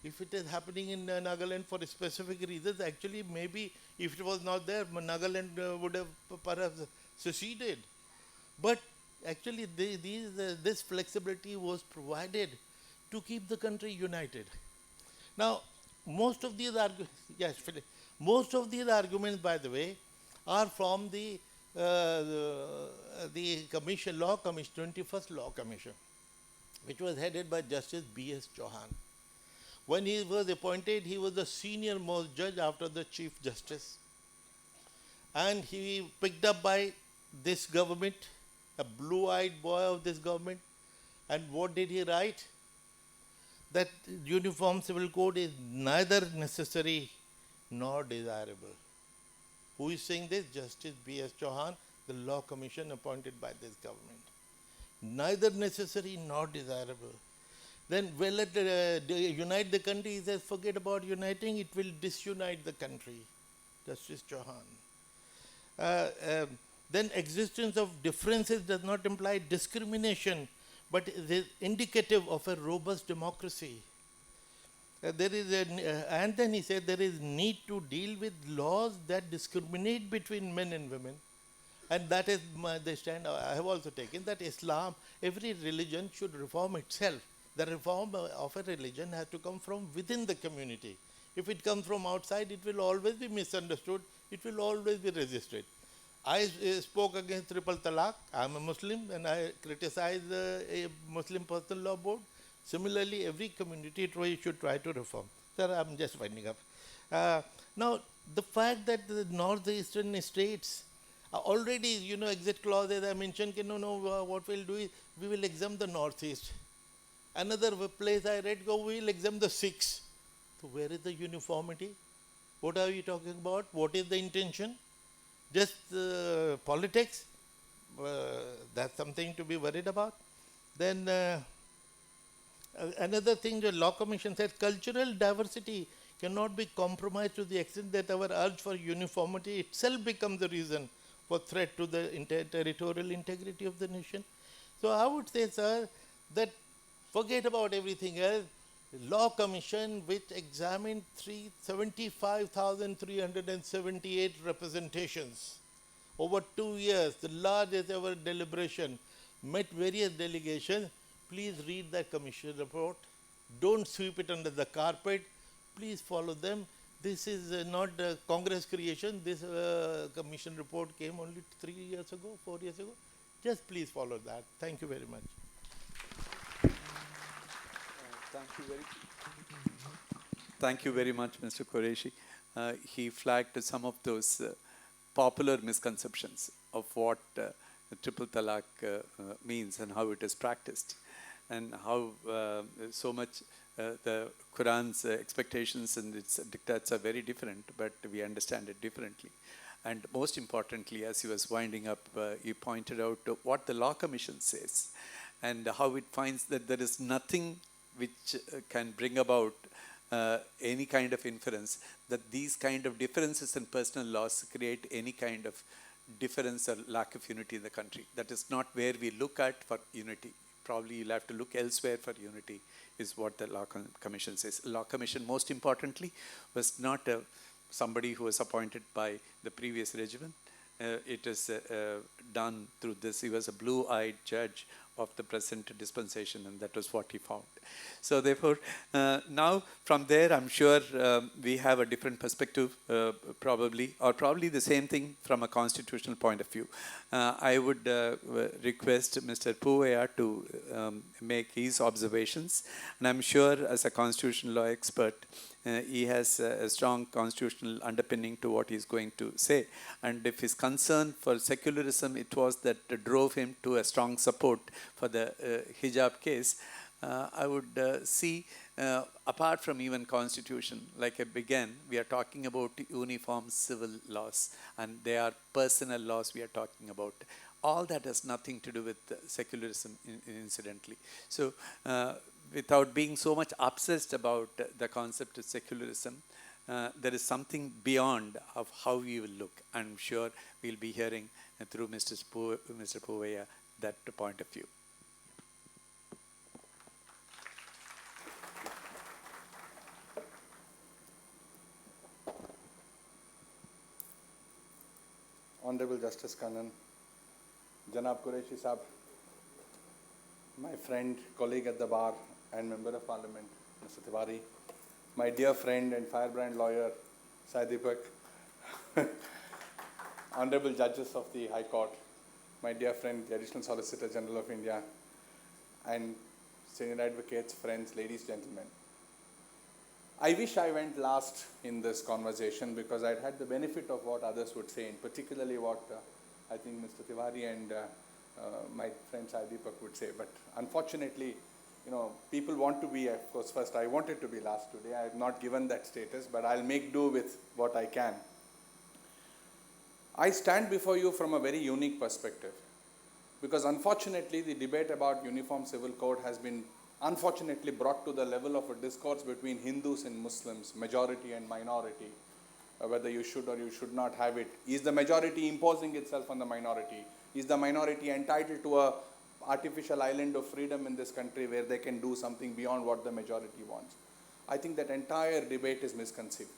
If it is happening in Nagaland for specific reasons, actually maybe if it was not there, Nagaland would have perhaps seceded. But actually this flexibility was provided to keep the country united. Now, most of these arguments, yes, Philip, most of these arguments, by the way, are from the commission, Law Commission, 21st Law Commission, which was headed by Justice B.S. Chauhan. When he was appointed, he was the senior most judge after the Chief Justice. And he picked up by this government, a blue-eyed boy of this government. And what did he write? That uniform civil code is neither necessary nor desirable. Who is saying this? Justice B.S. Chauhan, the Law Commission appointed by this government. Neither necessary nor desirable. Then, well, unite the country, he says, forget about uniting, it will disunite the country. Justice Chauhan. Then existence of differences does not imply discrimination, but it is indicative of a robust democracy. And then he said there is need to deal with laws that discriminate between men and women. And that is the stand I have also taken, that Islam, every religion should reform itself. The reform of a religion has to come from within the community. If it comes from outside, it will always be misunderstood. It will always be resisted. I spoke against triple talaq. I am a Muslim and I criticize a Muslim personal law board. Similarly, every community should try to reform. Sir, I am just winding up. Now, the fact that the northeastern states already, exit clause, as I mentioned, what we'll do is we will exempt the northeast. Another place I read, we will exempt the Sikhs. So where is the uniformity? What are you talking about? What is the intention? Just politics? That's something to be worried about. Then another thing the Law Commission said, cultural diversity cannot be compromised to the extent that our urge for uniformity itself becomes the reason for threat to the territorial integrity of the nation. So I would say, sir, that forget about everything else. Law Commission, which examined 75,378 representations over 2 years, the largest ever deliberation, met various delegations. Please read that commission report. Don't sweep it under the carpet. Please follow them. This is not Congress creation. This commission report came only 3 years ago, 4 years ago. Just please follow that. Thank you very much. Thank you very much, Mr. Qureshi. He flagged some of those popular misconceptions of what triple talaq means and how it is practiced, and how so much the Quran's expectations and its dictats are very different, but we understand it differently. And most importantly, as he was winding up, he pointed out what the Law Commission says and how it finds that there is nothing which can bring about any kind of inference that these kind of differences in personal laws create any kind of difference or lack of unity in the country. That is not where we look at for unity. Probably you'll have to look elsewhere for unity, is what the Law Commission says. Law Commission, most importantly, was not somebody who was appointed by the previous regime. It is done through this. He was a blue-eyed judge of the present dispensation, and that was what he found. So therefore, now from there, I'm sure we have a different perspective, probably the same thing from a constitutional point of view. I would request Mr. Puvaya to make his observations, and I'm sure as a constitutional law expert, he has a strong constitutional underpinning to what he's going to say. And if his concern for secularism, it was that drove him to a strong support for the hijab case, I would see, apart from even constitution, like I began, we are talking about uniform civil laws, and they are personal laws we are talking about. All that has nothing to do with secularism, incidentally. So, without being so much obsessed about the concept of secularism, there is something beyond of how we will look. I'm sure we'll be hearing through Mr. Puvaya that point of view. Honorable Justice Kannan, Janab Qureshi Sahab, my friend, colleague at the bar and Member of Parliament, Mr. Tiwari, my dear friend and firebrand lawyer, Sai Deepak, Honorable Judges of the High Court, my dear friend, the Additional Solicitor General of India, and senior advocates, friends, ladies, gentlemen. I wish I went last in this conversation because I'd had the benefit of what others would say, and particularly what I think Mr. Tiwari and my friend Sai Deepak would say. But unfortunately, people want to be, of course, first. I wanted to be last today. I have not given that status, but I'll make do with what I can. I stand before you from a very unique perspective because unfortunately the debate about Uniform Civil Code has been unfortunately brought to the level of a discourse between Hindus and Muslims, majority and minority, whether you should or you should not have it. Is the majority imposing itself on the minority? Is the minority entitled to a artificial island of freedom in this country where they can do something beyond what the majority wants? I think that entire debate is misconceived.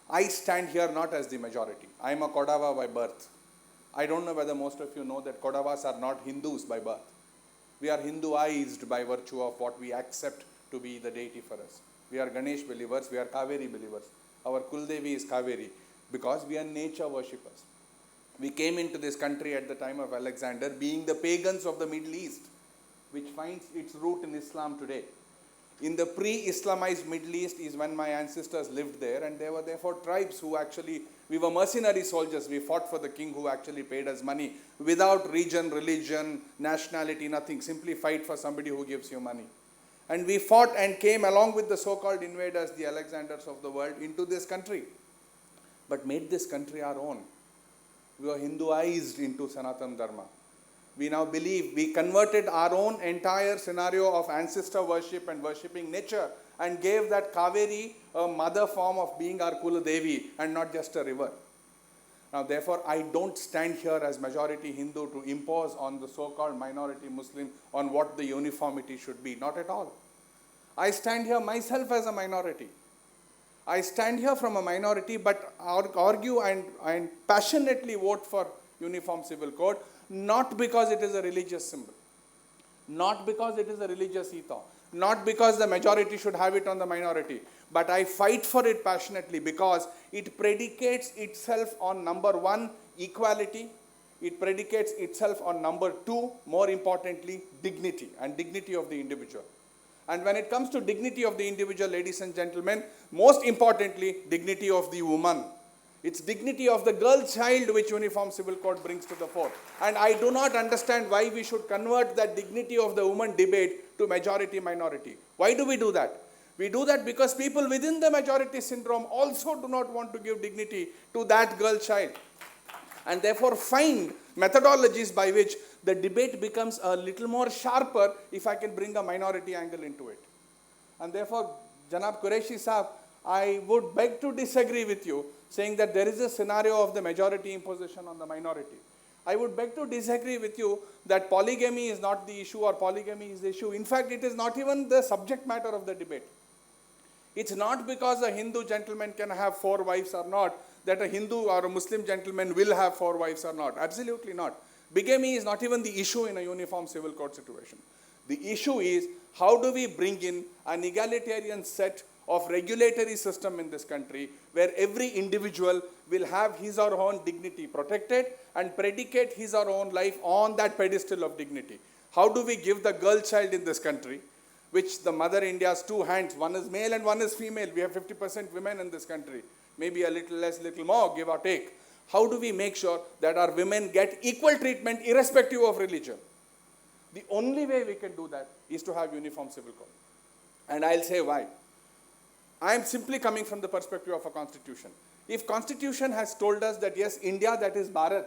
I stand here not as the majority. I am a Kodava by birth. I don't know whether most of you know that Kodavas are not Hindus by birth. We are Hinduized by virtue of what we accept to be the deity for us. We are Ganesh believers, we are Kaveri believers. Our Kuldevi is Kaveri because we are nature worshippers. We came into this country at the time of Alexander being the pagans of the Middle East, which finds its root in Islam today. In the pre-Islamized Middle East is when my ancestors lived there, and there were therefore tribes who actually, we were mercenary soldiers. We fought for the king who actually paid us money without region, religion, nationality, nothing. Simply fight for somebody who gives you money. And we fought and came along with the so-called invaders, the Alexanders of the world, into this country, but made this country our own. We were Hinduized into Sanatana Dharma. We now believe we converted our own entire scenario of ancestor worship and worshipping nature and gave that Kaveri a mother form of being our Kula Devi and not just a river. Now therefore I don't stand here as majority Hindu to impose on the so-called minority Muslim on what the uniformity should be. Not at all. I stand here myself as a minority. I stand here from a minority but argue and passionately vote for Uniform Civil Code, not because it is a religious symbol, not because it is a religious ethos, not because the majority should have it on the minority, but I fight for it passionately because it predicates itself on number one, equality. It predicates itself on number two, more importantly, dignity and dignity of the individual. And when it comes to dignity of the individual, ladies and gentlemen, most importantly, dignity of the woman. It's dignity of the girl child which Uniform Civil Code brings to the fore. And I do not understand why we should convert that dignity of the woman debate to majority-minority. Why do we do that? We do that because people within the majority syndrome also do not want to give dignity to that girl child. and therefore find methodologies by which the debate becomes a little more sharper if I can bring a minority angle into it. And therefore, Janab Qureshi Saab, I would beg to disagree with you, saying that there is a scenario of the majority imposition on the minority. I would beg to disagree with you that polygamy is not the issue or polygamy is the issue. In fact, it is not even the subject matter of the debate. It's not because a Hindu gentleman can have 4 wives or not, that a Hindu or a Muslim gentleman will have 4 wives or not. Absolutely not. Bigamy is not even the issue in a uniform civil code situation. The issue is, how do we bring in an egalitarian set of regulatory system in this country where every individual will have his or her own dignity protected and predicate his or her own life on that pedestal of dignity. How do we give the girl child in this country, which the Mother India's 2 hands, one is male and one is female. We have 50% women in this country, maybe a little less, little more, give or take. How do we make sure that our women get equal treatment irrespective of religion? The only way we can do that is to have uniform civil code. And I'll say why. I am simply coming from the perspective of a constitution. If constitution has told us that yes, India that is Bharat,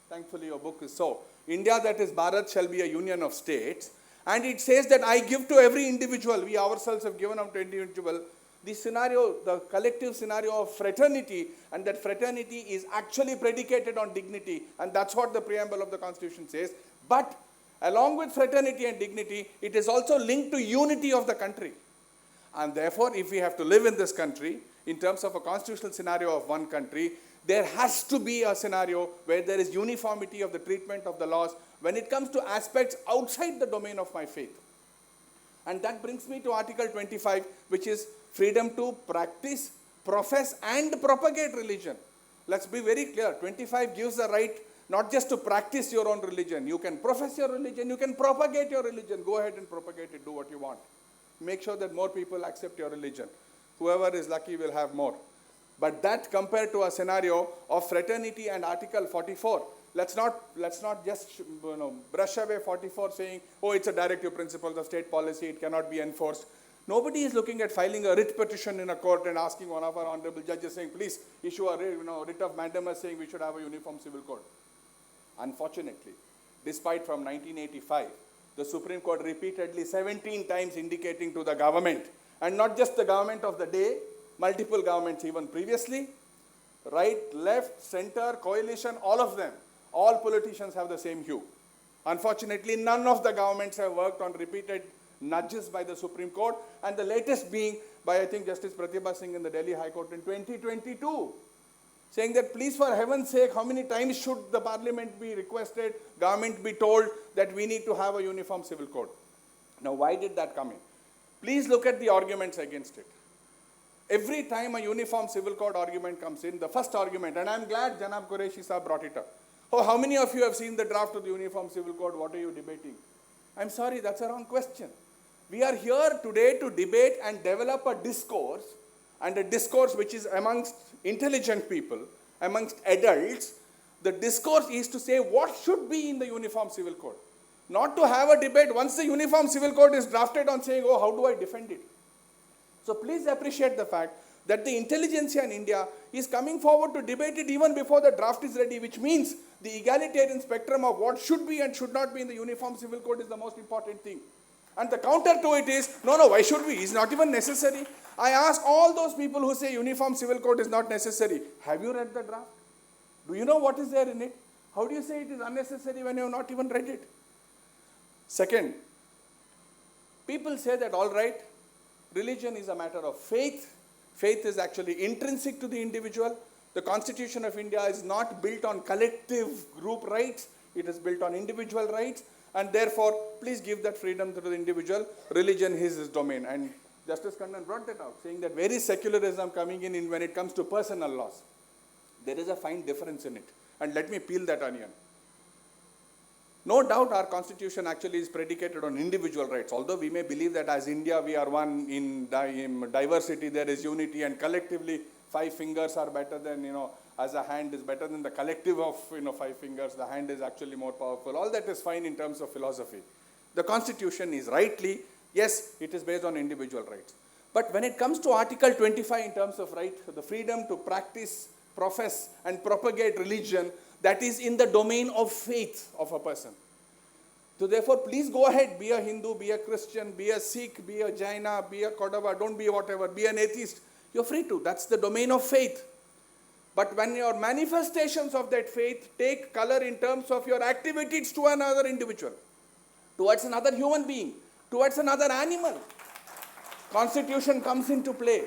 thankfully your book is so, India that is Bharat shall be a union of states, and it says that I give to every individual, we ourselves have given up to individual, the scenario, the collective scenario of fraternity, and that fraternity is actually predicated on dignity, and that's what the preamble of the constitution says. But along with fraternity and dignity, it is also linked to unity of the country. And therefore, if we have to live in this country, in terms of a constitutional scenario of one country, there has to be a scenario where there is uniformity of the treatment of the laws when it comes to aspects outside the domain of my faith. And that brings me to Article 25, which is freedom to practice, profess, and propagate religion. Let's be very clear. 25 gives the right not just to practice your own religion. You can profess your religion, you can propagate your religion. Go ahead and propagate it, do what you want. Make sure that more people accept your religion. Whoever is lucky will have more. But that compared to a scenario of fraternity and Article 44, let's not just brush away 44 saying, oh, it's a directive principle of state policy, it cannot be enforced. Nobody is looking at filing a writ petition in a court and asking one of our honorable judges saying, please issue a writ of mandamus saying we should have a uniform civil code. Unfortunately, despite from 1985, the Supreme Court repeatedly 17 times indicating to the government, and not just the government of the day, multiple governments even previously, right, left, center, coalition, all of them, all politicians have the same hue. Unfortunately, none of the governments have worked on repeated nudges by the Supreme Court, and the latest being by, I think, Justice Pratibha Singh in the Delhi High Court in 2022, saying that please, for heaven's sake, how many times should the parliament be requested, government be told that we need to have a uniform civil code? Now, why did that come in? Please look at the arguments against it. Every time a uniform civil code argument comes in, the first argument, and I'm glad Janab Qureshi Saab brought it up. Oh, how many of you have seen the draft of the uniform civil code? What are you debating? I'm sorry, that's a wrong question. We are here today to debate and develop a discourse, and a discourse which is amongst intelligent people, amongst adults. The discourse is to say what should be in the uniform civil code. Not to have a debate once the uniform civil code is drafted on saying, oh, how do I defend it? So please appreciate the fact that the intelligentsia in India is coming forward to debate it even before the draft is ready, which means the egalitarian spectrum of what should be and should not be in the uniform civil code is the most important thing. And the counter to it is, no, why should we? It's not even necessary. I ask all those people who say uniform civil code is not necessary, have you read the draft? Do you know what is there in it? How do you say it is unnecessary when you have not even read it? Second, people say that, all right, religion is a matter of faith. Faith is actually intrinsic to the individual. The Constitution of India is not built on collective group rights. It is built on individual rights. And therefore, please give that freedom to the individual. Religion is his domain. And Justice Kannan brought that out, saying that where is secularism coming in when it comes to personal laws? There is a fine difference in it. And let me peel that onion. No doubt our constitution actually is predicated on individual rights. Although we may believe that as India we are one, in diversity there is unity, and collectively 5 fingers are better than, as a hand is better than the collective of 5 fingers, the hand is actually more powerful. All that is fine in terms of philosophy. The constitution is rightly, yes, it is based on individual rights. But when it comes to Article 25 in terms of right, the freedom to practice, profess and propagate religion, that is in the domain of faith of a person. So therefore, please go ahead, be a Hindu, be a Christian, be a Sikh, be a Jaina, be a Kodava, don't be whatever, be an atheist. You're free to. That's the domain of faith. But when your manifestations of that faith take color in terms of your activities to another individual, towards another human being, towards another animal, Constitution comes into play.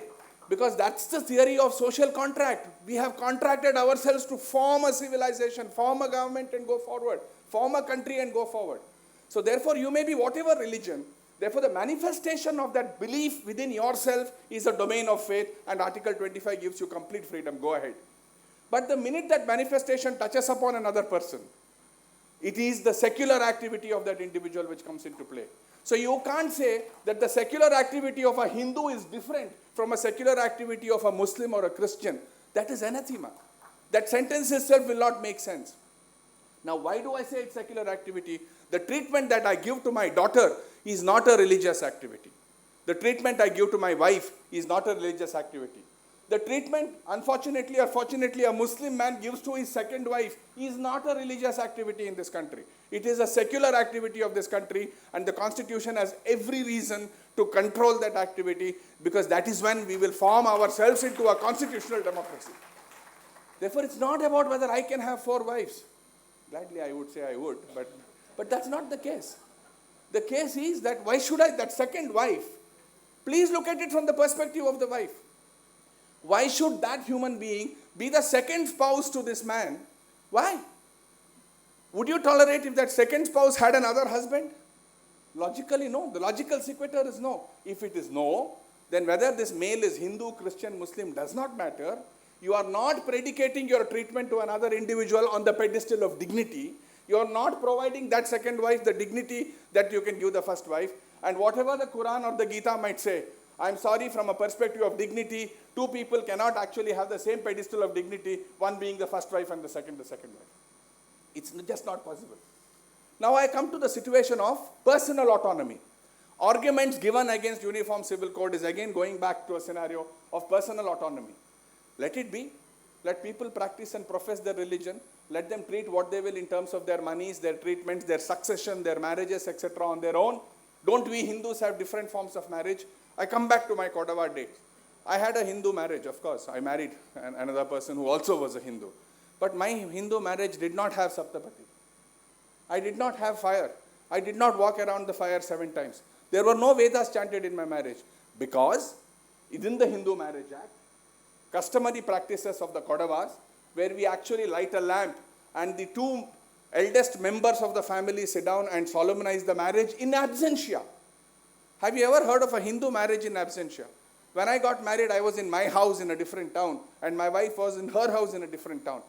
Because that's the theory of social contract. We have contracted ourselves to form a civilization, form a government and go forward, form a country and go forward. So therefore, you may be whatever religion, therefore the manifestation of that belief within yourself is a domain of faith, and Article 25 gives you complete freedom. Go ahead. But the minute that manifestation touches upon another person, it is the secular activity of that individual which comes into play. So you can't say that the secular activity of a Hindu is different from a secular activity of a Muslim or a Christian. That is anathema. That sentence itself will not make sense. Now, why do I say it's secular activity? The treatment that I give to my daughter is not a religious activity. The treatment I give to my wife is not a religious activity. The treatment, unfortunately or fortunately, a Muslim man gives to his second wife is not a religious activity in this country. It is a secular activity of this country, and the Constitution has every reason to control that activity, because that is when we will form ourselves into a constitutional democracy. Therefore, it's not about whether I can have 4 wives. Gladly, I would say I would, but that's not the case. The case is that why should I, that second wife, please look at it from the perspective of the wife. Why should that human being be the second spouse to this man? Why? Would you tolerate if that second spouse had another husband? Logically, no. The logical sequitur is no. If it is no, then whether this male is Hindu, Christian, Muslim does not matter. You are not predicating your treatment to another individual on the pedestal of dignity. You are not providing that second wife the dignity that you can give the first wife. And whatever the Quran or the Gita might say, I'm sorry, from a perspective of dignity, 2 people cannot actually have the same pedestal of dignity, one being the first wife and the second wife. It's just not possible. Now I come to the situation of personal autonomy. Arguments given against Uniform Civil Code is again going back to a scenario of personal autonomy. Let it be. Let people practice and profess their religion. Let them treat what they will in terms of their monies, their treatments, their succession, their marriages, etc. on their own. Don't we Hindus have different forms of marriage? I come back to my Kodava days. I had a Hindu marriage, of course. I married another person who also was a Hindu. But my Hindu marriage did not have Saptapati. I did not have fire. I did not walk around the fire 7 times. There were no Vedas chanted in my marriage, because within the Hindu Marriage Act, customary practices of the Kodavas, where we actually light a lamp and the 2 eldest members of the family sit down and solemnize the marriage in absentia. Have you ever heard of a Hindu marriage in absentia? When I got married, I was in my house in a different town, and my wife was in her house in a different town.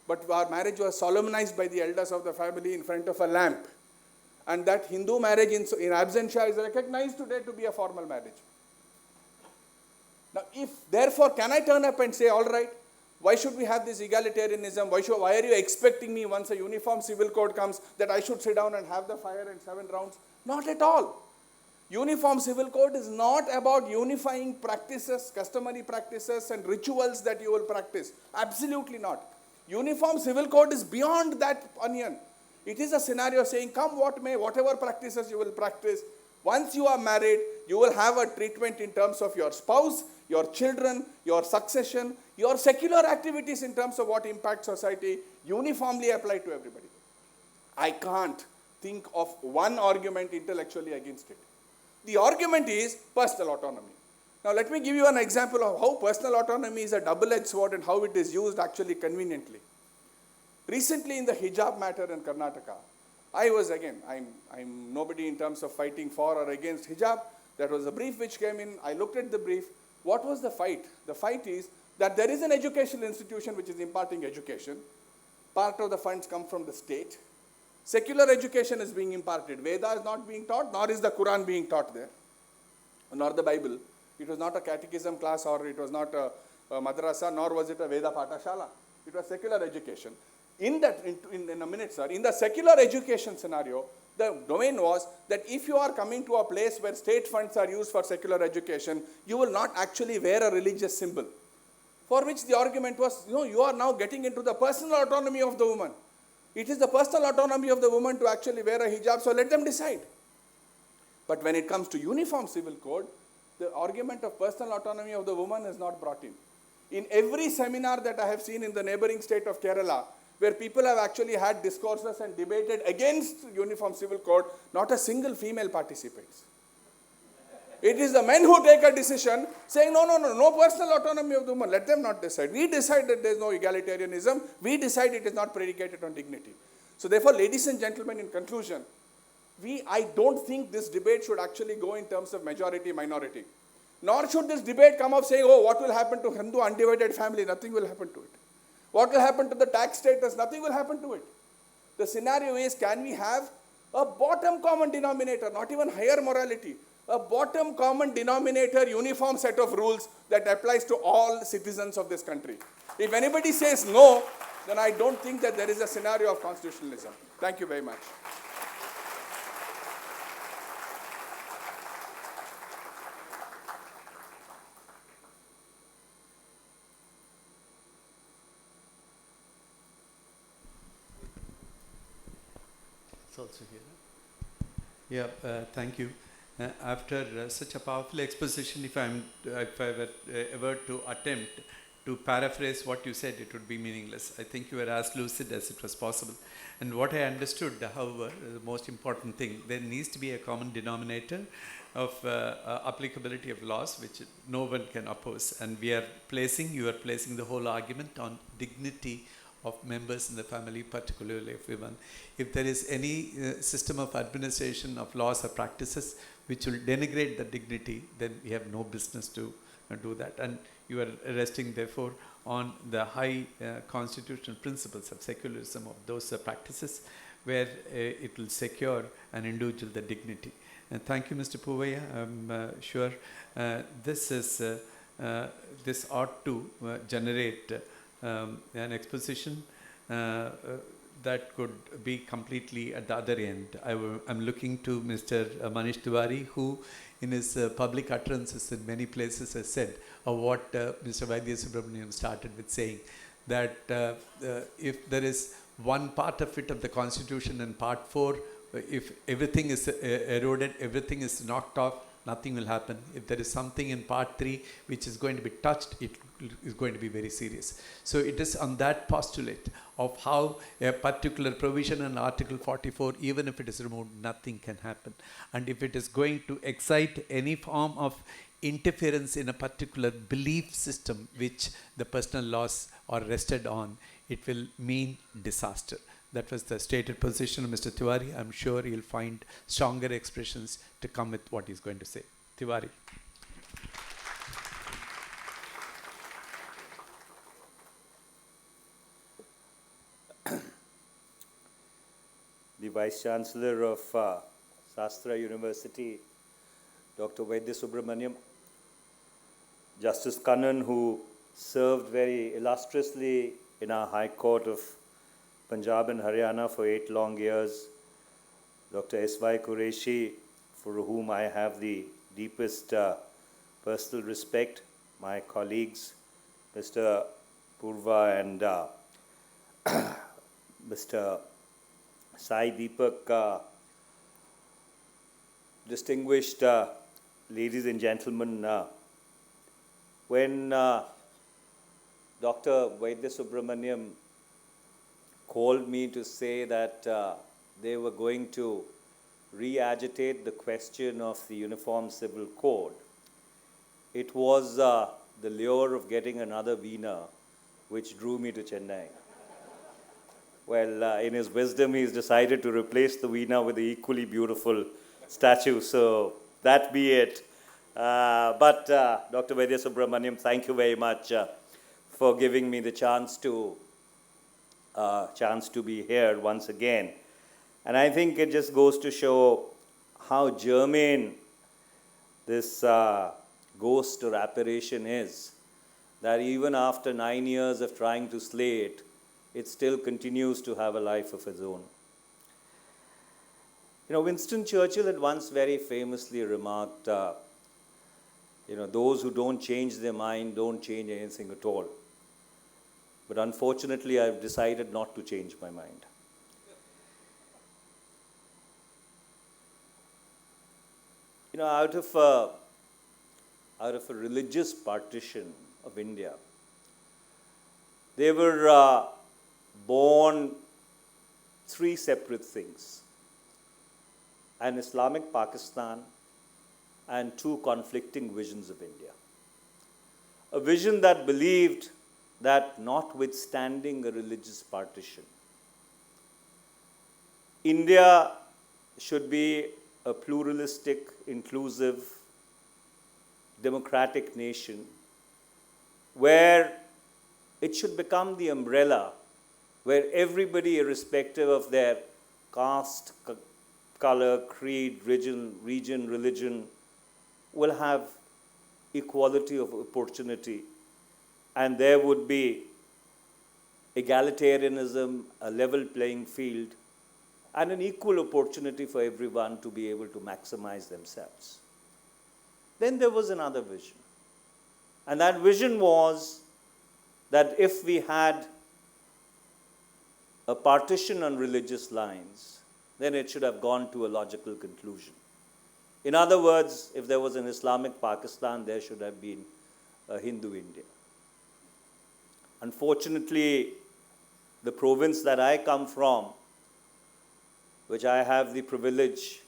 But our marriage was solemnized by the elders of the family in front of a lamp. And that Hindu marriage in absentia is recognized today to be a formal marriage. Now, therefore, can I turn up and say, all right, why should we have this egalitarianism? Why are you expecting me, once a Uniform Civil Code comes, that I should sit down and have the fire in 7 rounds? Not at all. Uniform Civil Code is not about unifying practices, customary practices and rituals that you will practice. Absolutely not. Uniform Civil Code is beyond that onion. It is a scenario saying, come what may, whatever practices you will practice, once you are married, you will have a treatment in terms of your spouse, your children, your succession, your secular activities in terms of what impacts society, uniformly applied to everybody. I can't think of one argument intellectually against it. The argument is personal autonomy. Now let me give you an example of how personal autonomy is a double-edged sword and how it is used actually conveniently. Recently in the hijab matter in Karnataka, I'm nobody in terms of fighting for or against hijab. There was a brief which came in. I looked at the brief. What was the fight? The fight is that there is an educational institution which is imparting education. Part of the funds come from the state. Secular education is being imparted. Veda is not being taught, nor is the Quran being taught there, nor the Bible. It was not a catechism class, or it was not a madrasa, nor was it a Veda Patashala. It was secular education. In a minute, sir, in the secular education scenario, the domain was that if you are coming to a place where state funds are used for secular education, you will not actually wear a religious symbol. for which the argument was, you are now getting into the personal autonomy of the woman. It is the personal autonomy of the woman to actually wear a hijab, so let them decide. But when it comes to uniform civil code, the argument of personal autonomy of the woman is not brought in. In every seminar that I have seen in the neighboring state of Kerala, where people have actually had discourses and debated against uniform civil code, not a single female participates. It is the men who take a decision saying, no personal autonomy of the woman, let them not decide. We decide that there is no egalitarianism, we decide it is not predicated on dignity. So therefore, ladies and gentlemen, in conclusion, I don't think this debate should actually go in terms of majority-minority. Nor should this debate come up saying, what will happen to Hindu undivided family? Nothing will happen to it. What will happen to the tax status? Nothing will happen to it. The scenario is, can we have a bottom common denominator, not even higher morality, a bottom common denominator uniform set of rules that applies to all citizens of this country? If anybody says no, then I don't think that there is a scenario of constitutionalism. Thank you very much. It's also here. Yeah, thank you. After such a powerful exposition, if I were ever to attempt to paraphrase what you said, it would be meaningless. I think you were as lucid as it was possible. And what I understood, however, the most important thing, there needs to be a common denominator of applicability of laws which no one can oppose. And you are placing the whole argument on dignity of members in the family, particularly of women. If there is any system of administration of laws or practices which will denigrate the dignity, then we have no business to do that. And you are resting, therefore, on the high constitutional principles of secularism of those practices where it will secure an individual the dignity. And thank you, Mr. Puvaya. I'm sure this ought to generate an exposition that could be completely at the other end. I'm looking to Mr. Manish Tiwari, who in his public utterances in many places has said what Mr. Vaidya Subramaniam started with saying, that if there is one part of it of the Constitution and part 4, if everything is eroded, everything is knocked off, nothing will happen. If there is something in part 3 which is going to be touched, it is going to be very serious. So it is on that postulate of how a particular provision in Article 44, even if it is removed, nothing can happen. And if it is going to excite any form of interference in a particular belief system which the personal laws are rested on, it will mean disaster. That was the stated position of Mr. Tiwari. I'm sure he'll find stronger expressions to come with what he's going to say. Tiwari. The Vice Chancellor of Sastra University, Dr. Vaidya Subramaniam, Justice Kannan, who served very illustriously in our High Court of Punjab and Haryana for 8 long years, Dr. S.Y. Qureshi, for whom I have the deepest personal respect, my colleagues, Mr. Purva and Mr. Sai Deepak, distinguished ladies and gentlemen, when Dr. Vaidya Subramaniam called me to say that they were going to re-agitate the question of the Uniform Civil Code, it was the lure of getting another Veena which drew me to Chennai. Well, in his wisdom, he's decided to replace the Veena with the equally beautiful statue, so that be it. But Dr. Vaidya Subramaniam, thank you very much for giving me the chance to be here once again. And I think it just goes to show how germane this ghost or apparition is, that even after 9 years of trying to slay it, it still continues to have a life of its own. You know, Winston Churchill had once very famously remarked, those who don't change their mind don't change anything at all. But unfortunately, I've decided not to change my mind. You know, out of a religious partition of India, they were born three separate things: an Islamic Pakistan and two conflicting visions of India. A vision that believed that notwithstanding a religious partition, India should be a pluralistic, inclusive, democratic nation where it should become the umbrella where everybody, irrespective of their caste, color, creed, region, religion, will have equality of opportunity, and there would be egalitarianism, a level playing field, and an equal opportunity for everyone to be able to maximize themselves. Then there was another vision. And that vision was that if we had a partition on religious lines, then it should have gone to a logical conclusion. In other words, if there was an Islamic Pakistan, there should have been a Hindu India. Unfortunately, the province that I come from, which I have the privilege,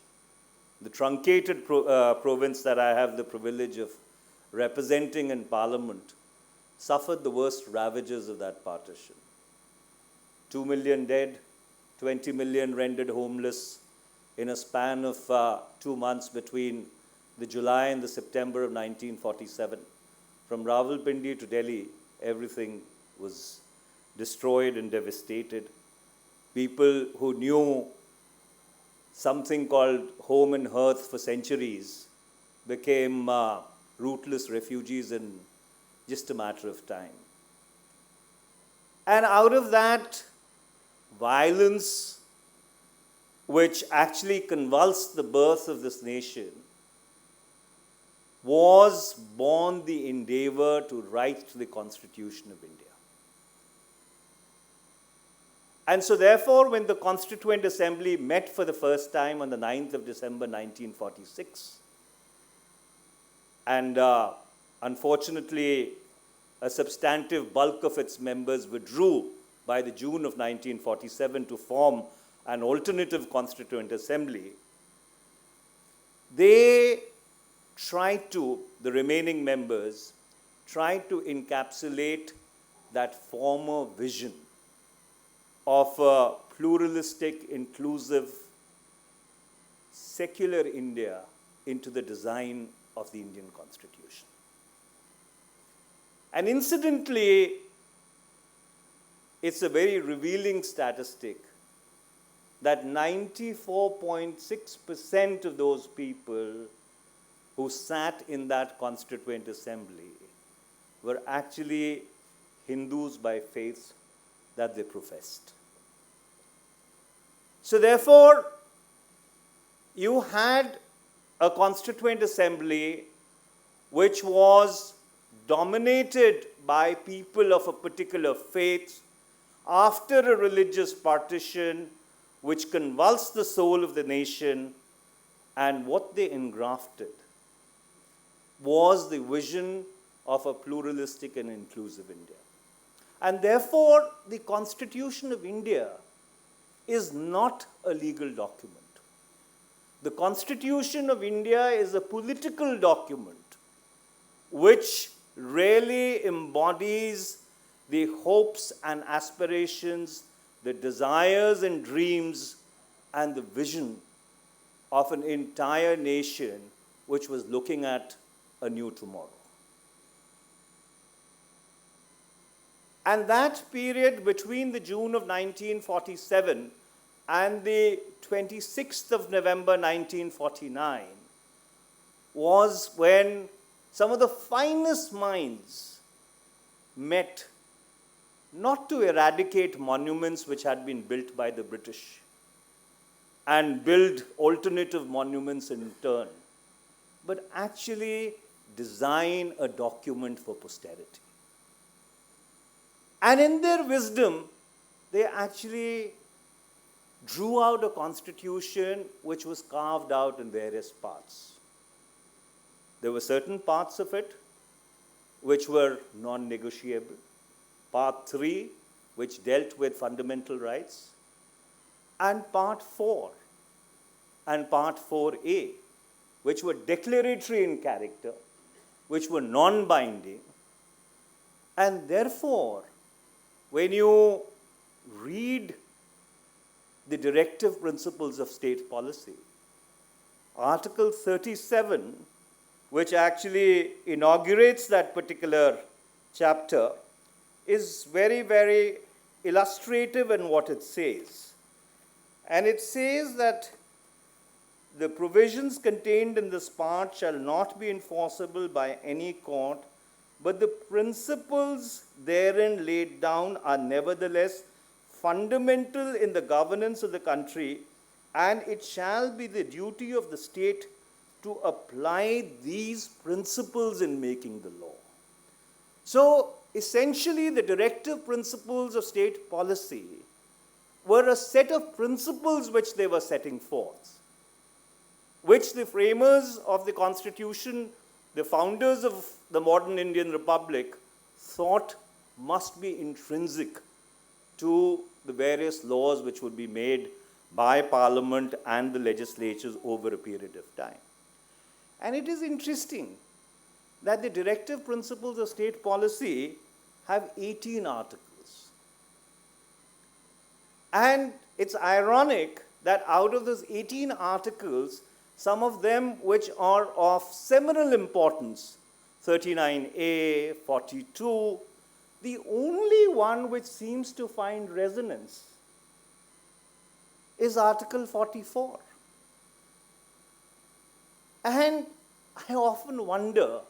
the truncated province that I have the privilege of representing in Parliament, suffered the worst ravages of that partition. 2 million dead, 20 million rendered homeless in a span of 2 months between the July and the September of 1947. From Rawalpindi to Delhi, everything was destroyed and devastated. People who knew something called home and hearth for centuries became rootless refugees in just a matter of time. And out of that violence, which actually convulsed the birth of this nation, was born the endeavor to write the Constitution of India. And so therefore, when the Constituent Assembly met for the first time on the 9th of December 1946, and unfortunately a substantive bulk of its members withdrew by the June of 1947 to form an alternative Constituent Assembly, they tried to, the remaining members, tried to encapsulate that former vision of a pluralistic, inclusive, secular India into the design of the Indian Constitution. And incidentally, it's a very revealing statistic that 94.6% of those people who sat in that Constituent Assembly were actually Hindus by faith that they professed. So therefore, you had a Constituent Assembly which was dominated by people of a particular faith after a religious partition which convulsed the soul of the nation, and what they engrafted was the vision of a pluralistic and inclusive India. And therefore, the Constitution of India is not a legal document. The Constitution of India is a political document which really embodies the hopes and aspirations, the desires and dreams, and the vision of an entire nation which was looking at a new tomorrow. And that period between the June of 1947 and the 26th of November 1949 was when some of the finest minds met, not to eradicate monuments which had been built by the British and build alternative monuments in turn, but actually design a document for posterity. And in their wisdom, they actually drew out a constitution which was carved out in various parts. There were certain parts of it which were non-negotiable. Part 3, which dealt with fundamental rights, and Part 4 and Part 4A, which were declaratory in character, which were non-binding. And therefore, when you read the directive principles of state policy, Article 37, which actually inaugurates that particular chapter, is very, very illustrative in what it says. And it says that the provisions contained in this part shall not be enforceable by any court, but the principles therein laid down are nevertheless fundamental in the governance of the country, and it shall be the duty of the state to apply these principles in making the law. So, essentially, the directive principles of state policy were a set of principles which they were setting forth, which the framers of the Constitution, the founders of the modern Indian Republic, thought must be intrinsic to the various laws which would be made by Parliament and the legislatures over a period of time. And it is interesting that the directive principles of state policy have 18 articles. And it's ironic that out of those 18 articles, some of them which are of seminal importance, 39A, 42, the only one which seems to find resonance is Article 44. And I often wonder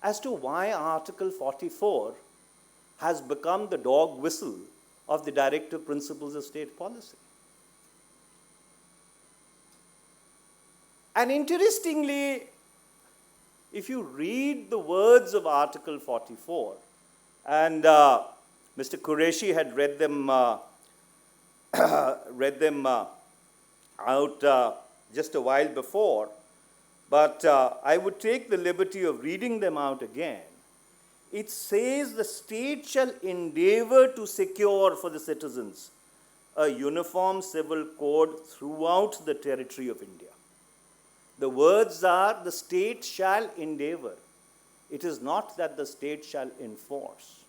as to why Article 44 has become the dog whistle of the directive principles of state policy. And interestingly, if you read the words of Article 44, and Mr. Qureshi had read them out just a while before, but I would take the liberty of reading them out again. It says the state shall endeavor to secure for the citizens a uniform civil code throughout the territory of India. The words are the state shall endeavor. It is not that the state shall enforce.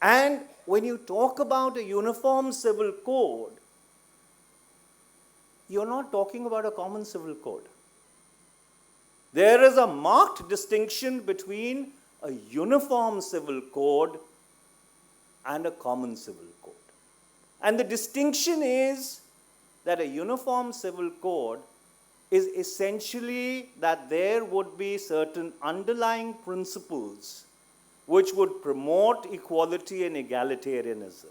And when you talk about a uniform civil code, you're not talking about a common civil code. There is a marked distinction between a uniform civil code and a common civil code. And the distinction is that a uniform civil code is essentially that there would be certain underlying principles which would promote equality and egalitarianism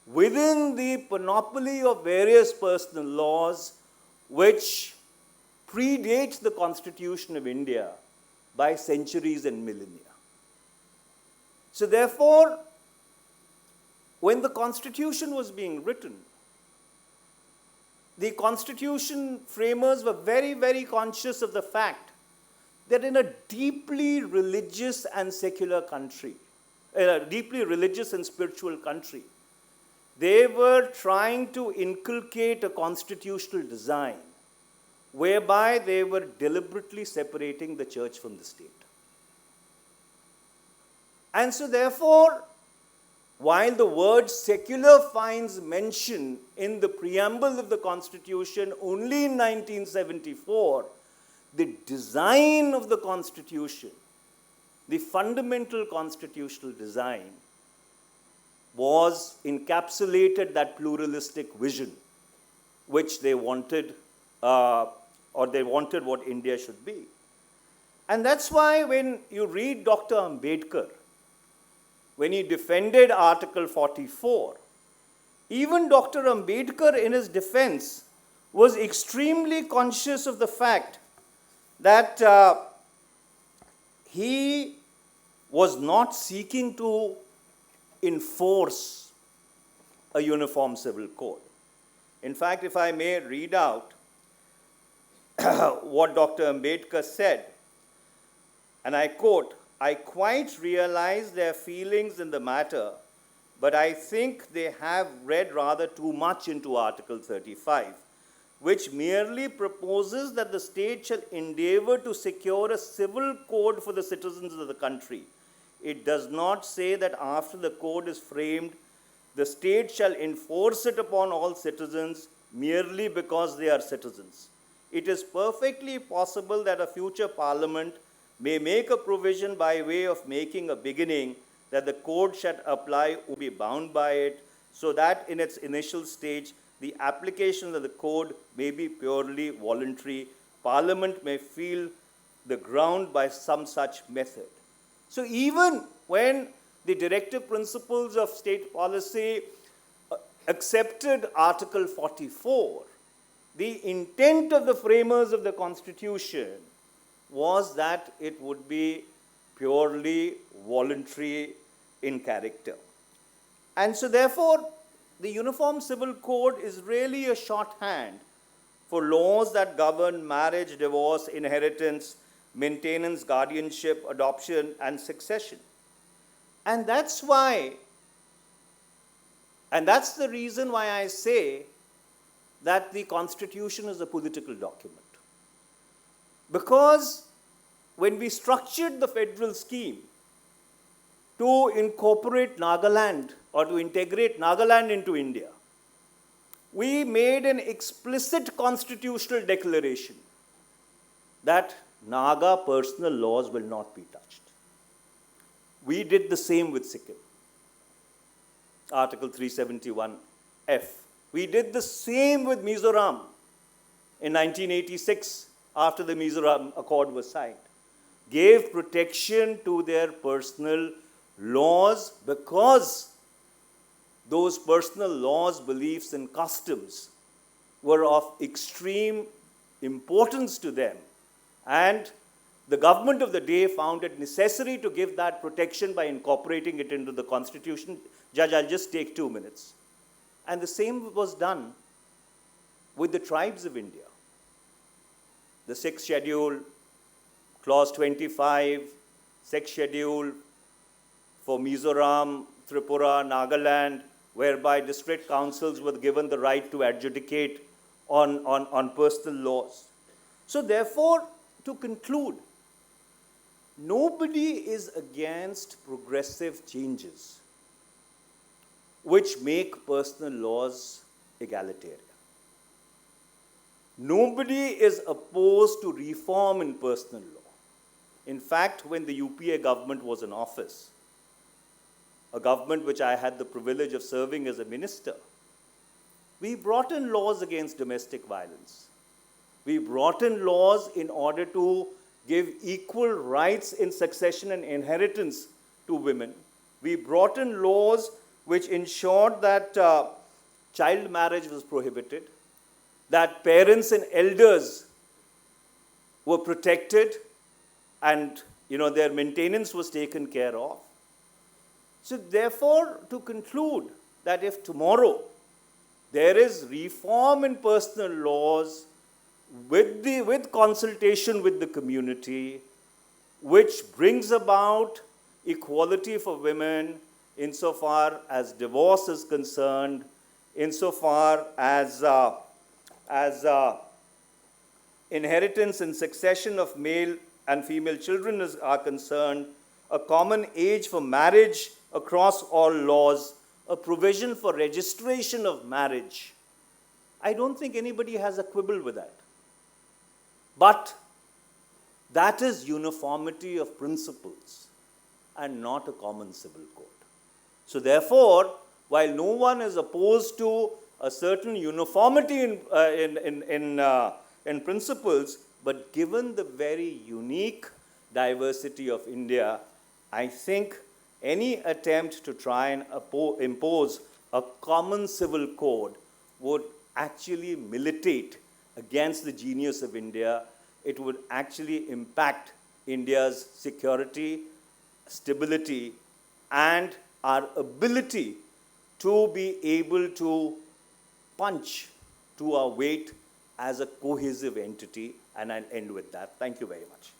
within the panoply of various personal laws which predate the Constitution of India by centuries and millennia. So therefore, when the Constitution was being written, the Constitution framers were very, very conscious of the fact that in a deeply religious and secular country, a deeply religious and spiritual country, they were trying to inculcate a constitutional design whereby they were deliberately separating the church from the state. And so therefore, while the word secular finds mention in the preamble of the Constitution only in 1974, the design of the Constitution, the fundamental constitutional design, was encapsulated that pluralistic vision which they wanted, or they wanted what India should be. And that's why when you read Dr. Ambedkar, when he defended Article 44, even Dr. Ambedkar in his defense was extremely conscious of the fact that he was not seeking to enforce a uniform civil code. In fact, if I may read out what Dr. Ambedkar said, and I quote, "I quite realize their feelings in the matter, but I think they have read rather too much into Article 35, which merely proposes that the state shall endeavor to secure a civil code for the citizens of the country. It does not say that after the code is framed, the state shall enforce it upon all citizens merely because they are citizens. It is perfectly possible that a future parliament may make a provision by way of making a beginning that the code shall apply or be bound by it, so that in its initial stage, the application of the code may be purely voluntary. Parliament may feel the ground by some such method." So even when the directive principles of state policy accepted Article 44, the intent of the framers of the Constitution was that it would be purely voluntary in character. And so therefore, the Uniform Civil Code is really a shorthand for laws that govern marriage, divorce, inheritance, maintenance, guardianship, adoption, and succession. And that's why, and that's the reason why I say that the Constitution is a political document. Because when we structured the federal scheme to incorporate Nagaland or to integrate Nagaland into India, we made an explicit constitutional declaration that Naga personal laws will not be touched. We did the same with Sikkim, Article 371F. We did the same with Mizoram in 1986 after the Mizoram Accord was signed. Gave protection to their personal laws because those personal laws, beliefs, and customs were of extreme importance to them. And the government of the day found it necessary to give that protection by incorporating it into the Constitution. Judge, I'll just take 2 minutes. And the same was done with the tribes of India. The 6th schedule, Clause 25, 6th schedule for Mizoram, Tripura, Nagaland, whereby district councils were given the right to adjudicate on personal laws. So therefore, to conclude, nobody is against progressive changes which make personal laws egalitarian. Nobody is opposed to reform in personal law. In fact, when the UPA government was in office, a government which I had the privilege of serving as a minister, we brought in laws against domestic violence. We brought in laws in order to give equal rights in succession and inheritance to women. We brought in laws which ensured that child marriage was prohibited, that parents and elders were protected, and their maintenance was taken care of. So therefore, to conclude that if tomorrow there is reform in personal laws with consultation with the community, which brings about equality for women insofar as divorce is concerned, insofar as inheritance and succession of male and female children are concerned, a common age for marriage across all laws, a provision for registration of marriage, I don't think anybody has a quibble with that. But that is uniformity of principles and not a common civil code. So therefore, while no one is opposed to a certain uniformity in principles, but given the very unique diversity of India, I think any attempt to try and impose a common civil code would actually militate against the genius of India. It would actually impact India's security stability, and our ability to be able to punch to our weight as a cohesive entity. And I'll end with that. Thank you very much.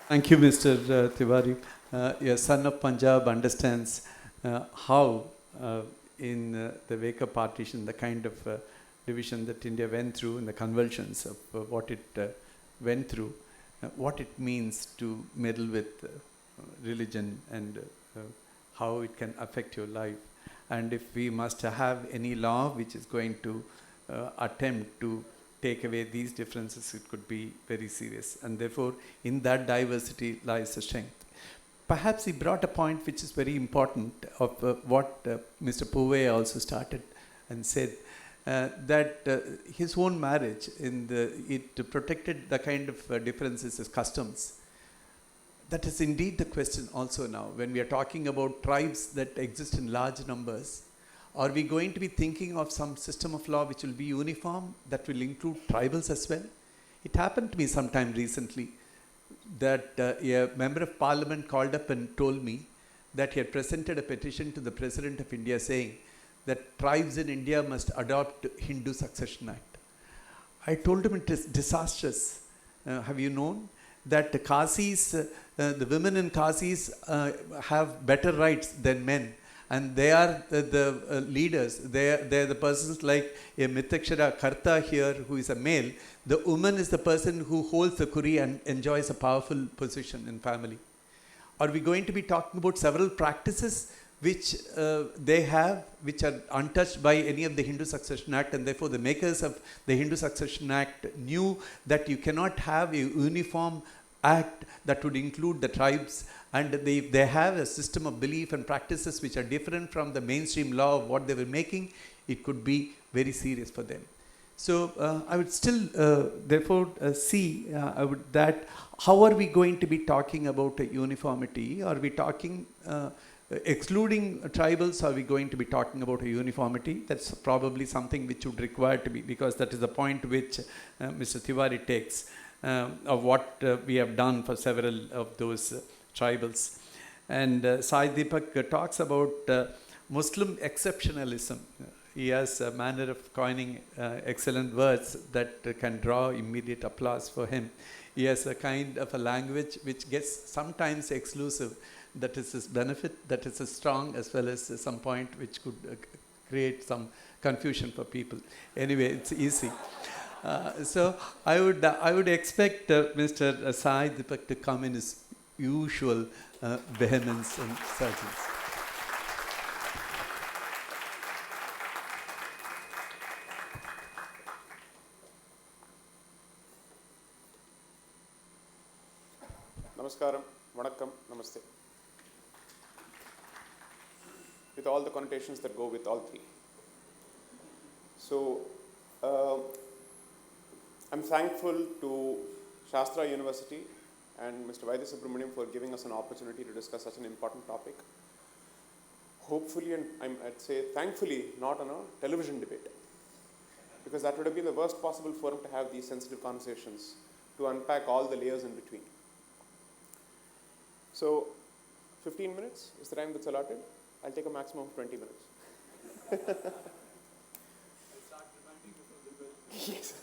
Thank you, Mr. Tiwari. Your son of Punjab understands how, in the wake of partition, the kind of division that India went through and the convulsions of what it went through, what it means to meddle with religion and how it can affect your life. And if we must have any law which is going to attempt to take away these differences, it could be very serious. And therefore, in that diversity lies the strength. Perhaps he brought a point which is very important of what Mr. Povey also started and said, that his own marriage, it protected the kind of differences as customs. That is indeed the question also now. When we are talking about tribes that exist in large numbers, are we going to be thinking of some system of law which will be uniform, that will include tribals as well? It happened to me sometime recently that a member of parliament called up and told me that he had presented a petition to the President of India saying that tribes in India must adopt Hindu Succession Act. I told him it is disastrous. Have you known that the Kasis, the women in Kasis have better rights than men? And they are the leaders. They're the persons like a Mitakshara Karta here, who is a male. The woman is the person who holds the kuri and enjoys a powerful position in family. Are we going to be talking about several practices which they have, which are untouched by any of the Hindu Succession Act, and therefore the makers of the Hindu Succession Act knew that you cannot have a uniform act that would include the tribes, and they have a system of belief and practices which are different from the mainstream law of what they were making, it could be very serious for them. So I would still therefore see that how are we going to be talking about a uniformity? Are we talking excluding tribals? Are we going to be talking about a uniformity? That's probably something which would require to be, because that is the point which Mr. Tiwari takes of what we have done for several of those tribals. And Sai Deepak talks about Muslim exceptionalism. He has a manner of coining excellent words that can draw immediate applause for him. He has a kind of a language which gets sometimes exclusive. That is his benefit, that is his strong, as well as some point which could create some confusion for people. Anyway, it's easy. So I would expect Mr. Sai Deepak to come in his usual vehemence and surgence. Namaskaram, Vanakkam, Namaste. With all the connotations that go with all three. So, I'm thankful to Sastra University and Mr. Vaidya Subramaniam for giving us an opportunity to discuss such an important topic. Hopefully, and I'd say thankfully, not on a television debate, because that would have been the worst possible forum to have these sensitive conversations, to unpack all the layers in between. So, 15 minutes is the time that's allotted. I'll take a maximum of 20 minutes. I'll start reminding you from the bell. Yes.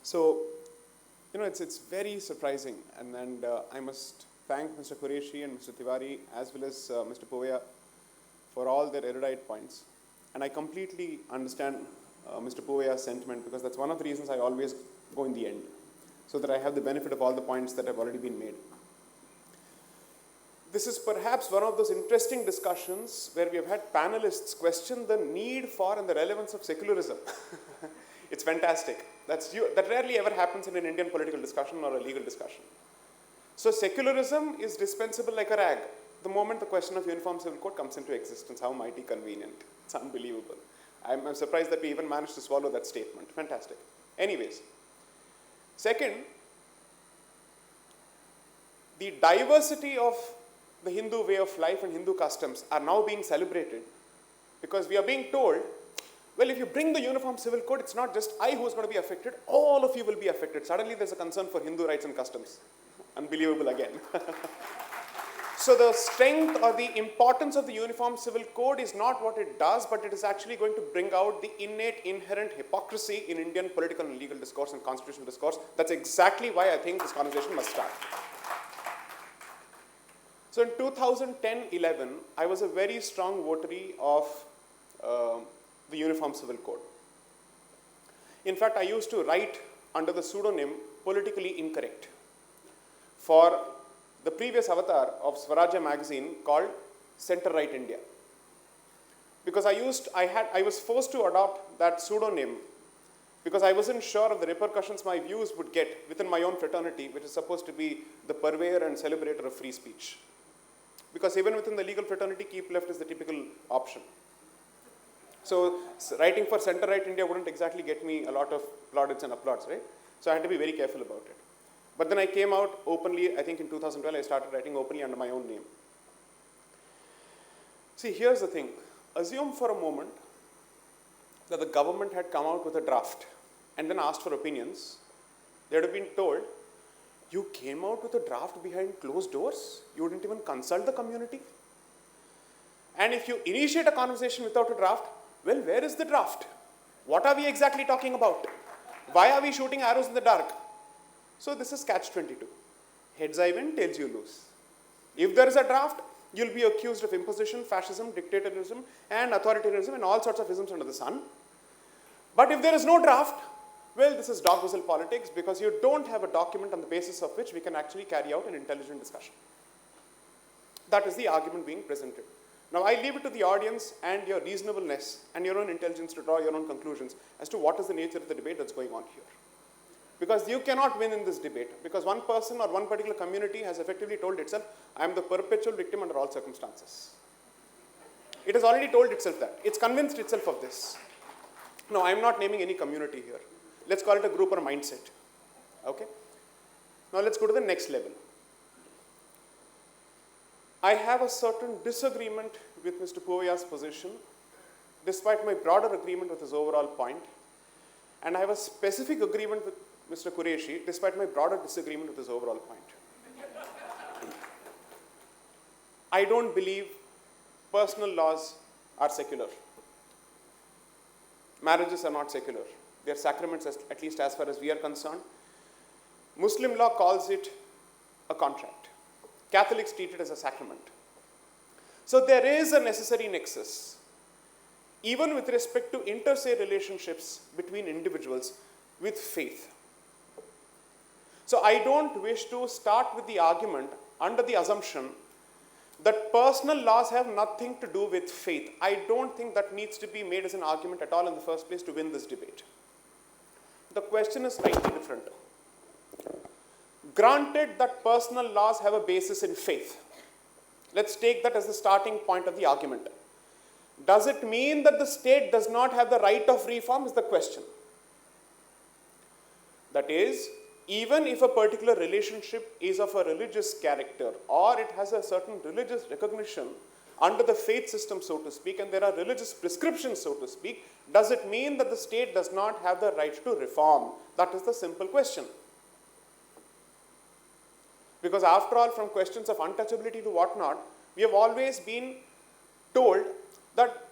So, you know, it's very surprising, and I must thank Mr. Qureshi and Mr. Tiwari as well as Mr. Povey for all their erudite points. And I completely understand Mr. Povey's sentiment, because that's one of the reasons I always go in the end, so that I have the benefit of all the points that have already been made. This is perhaps one of those interesting discussions where we have had panelists question the need for and the relevance of secularism. It's fantastic. That rarely ever happens in an Indian political discussion or a legal discussion. So secularism is dispensable like a rag the moment the question of uniform civil code comes into existence. How mighty convenient. It's unbelievable. I'm surprised that we even managed to swallow that statement. Fantastic. Anyways. Second, the diversity of the Hindu way of life and Hindu customs are now being celebrated, because we are being told Well, if you bring the Uniform Civil Code, it's not just I who's going to be affected, all of you will be affected. Suddenly there's a concern for Hindu rights and customs. Unbelievable again. So the strength or the importance of the Uniform Civil Code is not what it does, but it is actually going to bring out the innate, inherent hypocrisy in Indian political and legal discourse and constitutional discourse. That's exactly why I think this conversation must start. So in 2010-11, I was a very strong votary of the Uniform Civil Code. In fact, I used to write under the pseudonym Politically Incorrect for the previous avatar of Swarajya magazine called Center Right India. Because I was forced to adopt that pseudonym because I wasn't sure of the repercussions my views would get within my own fraternity, which is supposed to be the purveyor and celebrator of free speech. Because even within the legal fraternity, keep left is the typical option. So writing for Center Right India wouldn't exactly get me a lot of plaudits and applause, right? So I had to be very careful about it. But then I came out openly, I think in 2012, I started writing openly under my own name. See, here's the thing. Assume for a moment that the government had come out with a draft and then asked for opinions. They would have been told, you came out with a draft behind closed doors? You didn't even consult the community? And if you initiate a conversation without a draft, well, where is the draft? What are we exactly talking about? Why are we shooting arrows in the dark? So this is catch-22. Heads I win, tails you lose. If there is a draft, you'll be accused of imposition, fascism, dictatorship, and authoritarianism, and all sorts of isms under the sun. But if there is no draft, well, this is dog whistle politics because you don't have a document on the basis of which we can actually carry out an intelligent discussion. That is the argument being presented. Now, I leave it to the audience and your reasonableness and your own intelligence to draw your own conclusions as to what is the nature of the debate that's going on here. Because you cannot win in this debate, because one person or one particular community has effectively told itself, I am the perpetual victim under all circumstances. It has already told itself that. It's convinced itself of this. No, I am not naming any community here. Let's call it a group or a mindset. Okay? Now let's go to the next level. I have a certain disagreement with Mr. Poya's position, despite my broader agreement with his overall point. And I have a specific agreement with Mr. Qureshi, despite my broader disagreement with his overall point. I don't believe personal laws are secular. Marriages are not secular. They are sacraments, at least as far as we are concerned. Muslim law calls it a contract. Catholics treat it as a sacrament. So there is a necessary nexus, even with respect to inter-se relationships between individuals with faith. So I don't wish to start with the argument under the assumption that personal laws have nothing to do with faith. I don't think that needs to be made as an argument at all in the first place to win this debate. The question is slightly different. Granted that personal laws have a basis in faith. Let's take that as the starting point of the argument. Does it mean that the state does not have the right of reform is the question. That is, even if a particular relationship is of a religious character or it has a certain religious recognition under the faith system, so to speak, and there are religious prescriptions, so to speak, does it mean that the state does not have the right to reform? That is the simple question. Because after all, from questions of untouchability to whatnot, we have always been told that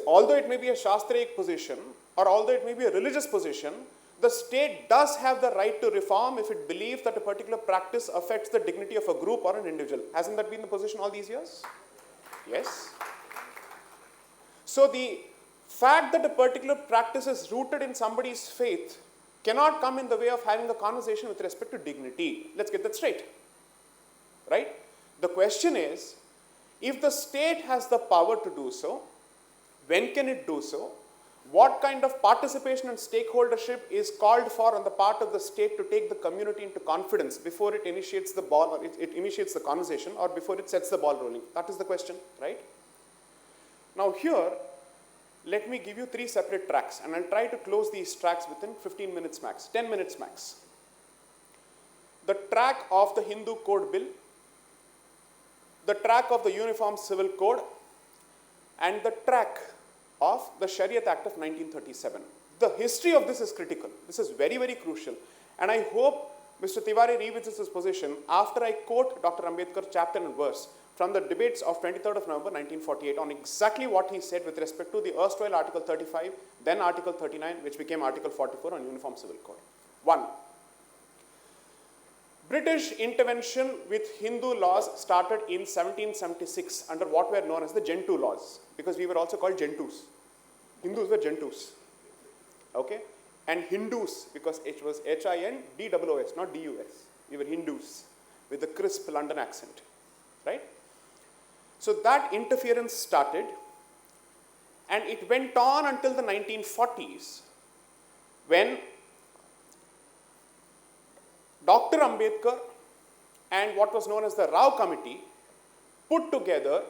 although it may be a Shastric position or although it may be a religious position, the state does have the right to reform if it believes that a particular practice affects the dignity of a group or an individual. Hasn't that been the position all these years? Yes. So the fact that a particular practice is rooted in somebody's faith cannot come in the way of having a conversation with respect to dignity. Let's get that straight. Right? The question is, if the state has the power to do so, when can it do so? What kind of participation and stakeholdership is called for on the part of the state to take the community into confidence before it initiates the ball, or it initiates the conversation, or before it sets the ball rolling? That is the question, right? Now here, let me give you 3 separate tracks, and I'll try to close these tracks within 15 minutes max, 10 minutes max. The track of the Hindu Code Bill, the track of the Uniform Civil Code, and the track of the Shariat Act of 1937. The history of this is critical. This is very, very crucial. And I hope Mr. Tiwari revisits his position after I quote Dr. Ambedkar chapter and verse from the debates of 23rd of November 1948 on exactly what he said with respect to the erstwhile Article 35, then Article 39, which became Article 44 on Uniform Civil Code. 1. British intervention with Hindu laws started in 1776 under what were known as the Gentoo laws, because we were also called Gentoos. Hindus were Gentoos. Okay? And Hindus, because it was H-I-N-D-O-O-S, not D-U-S. We were Hindus with the crisp London accent. Right? So that interference started, and it went on until the 1940s, when Dr. Ambedkar and what was known as the Rao Committee put together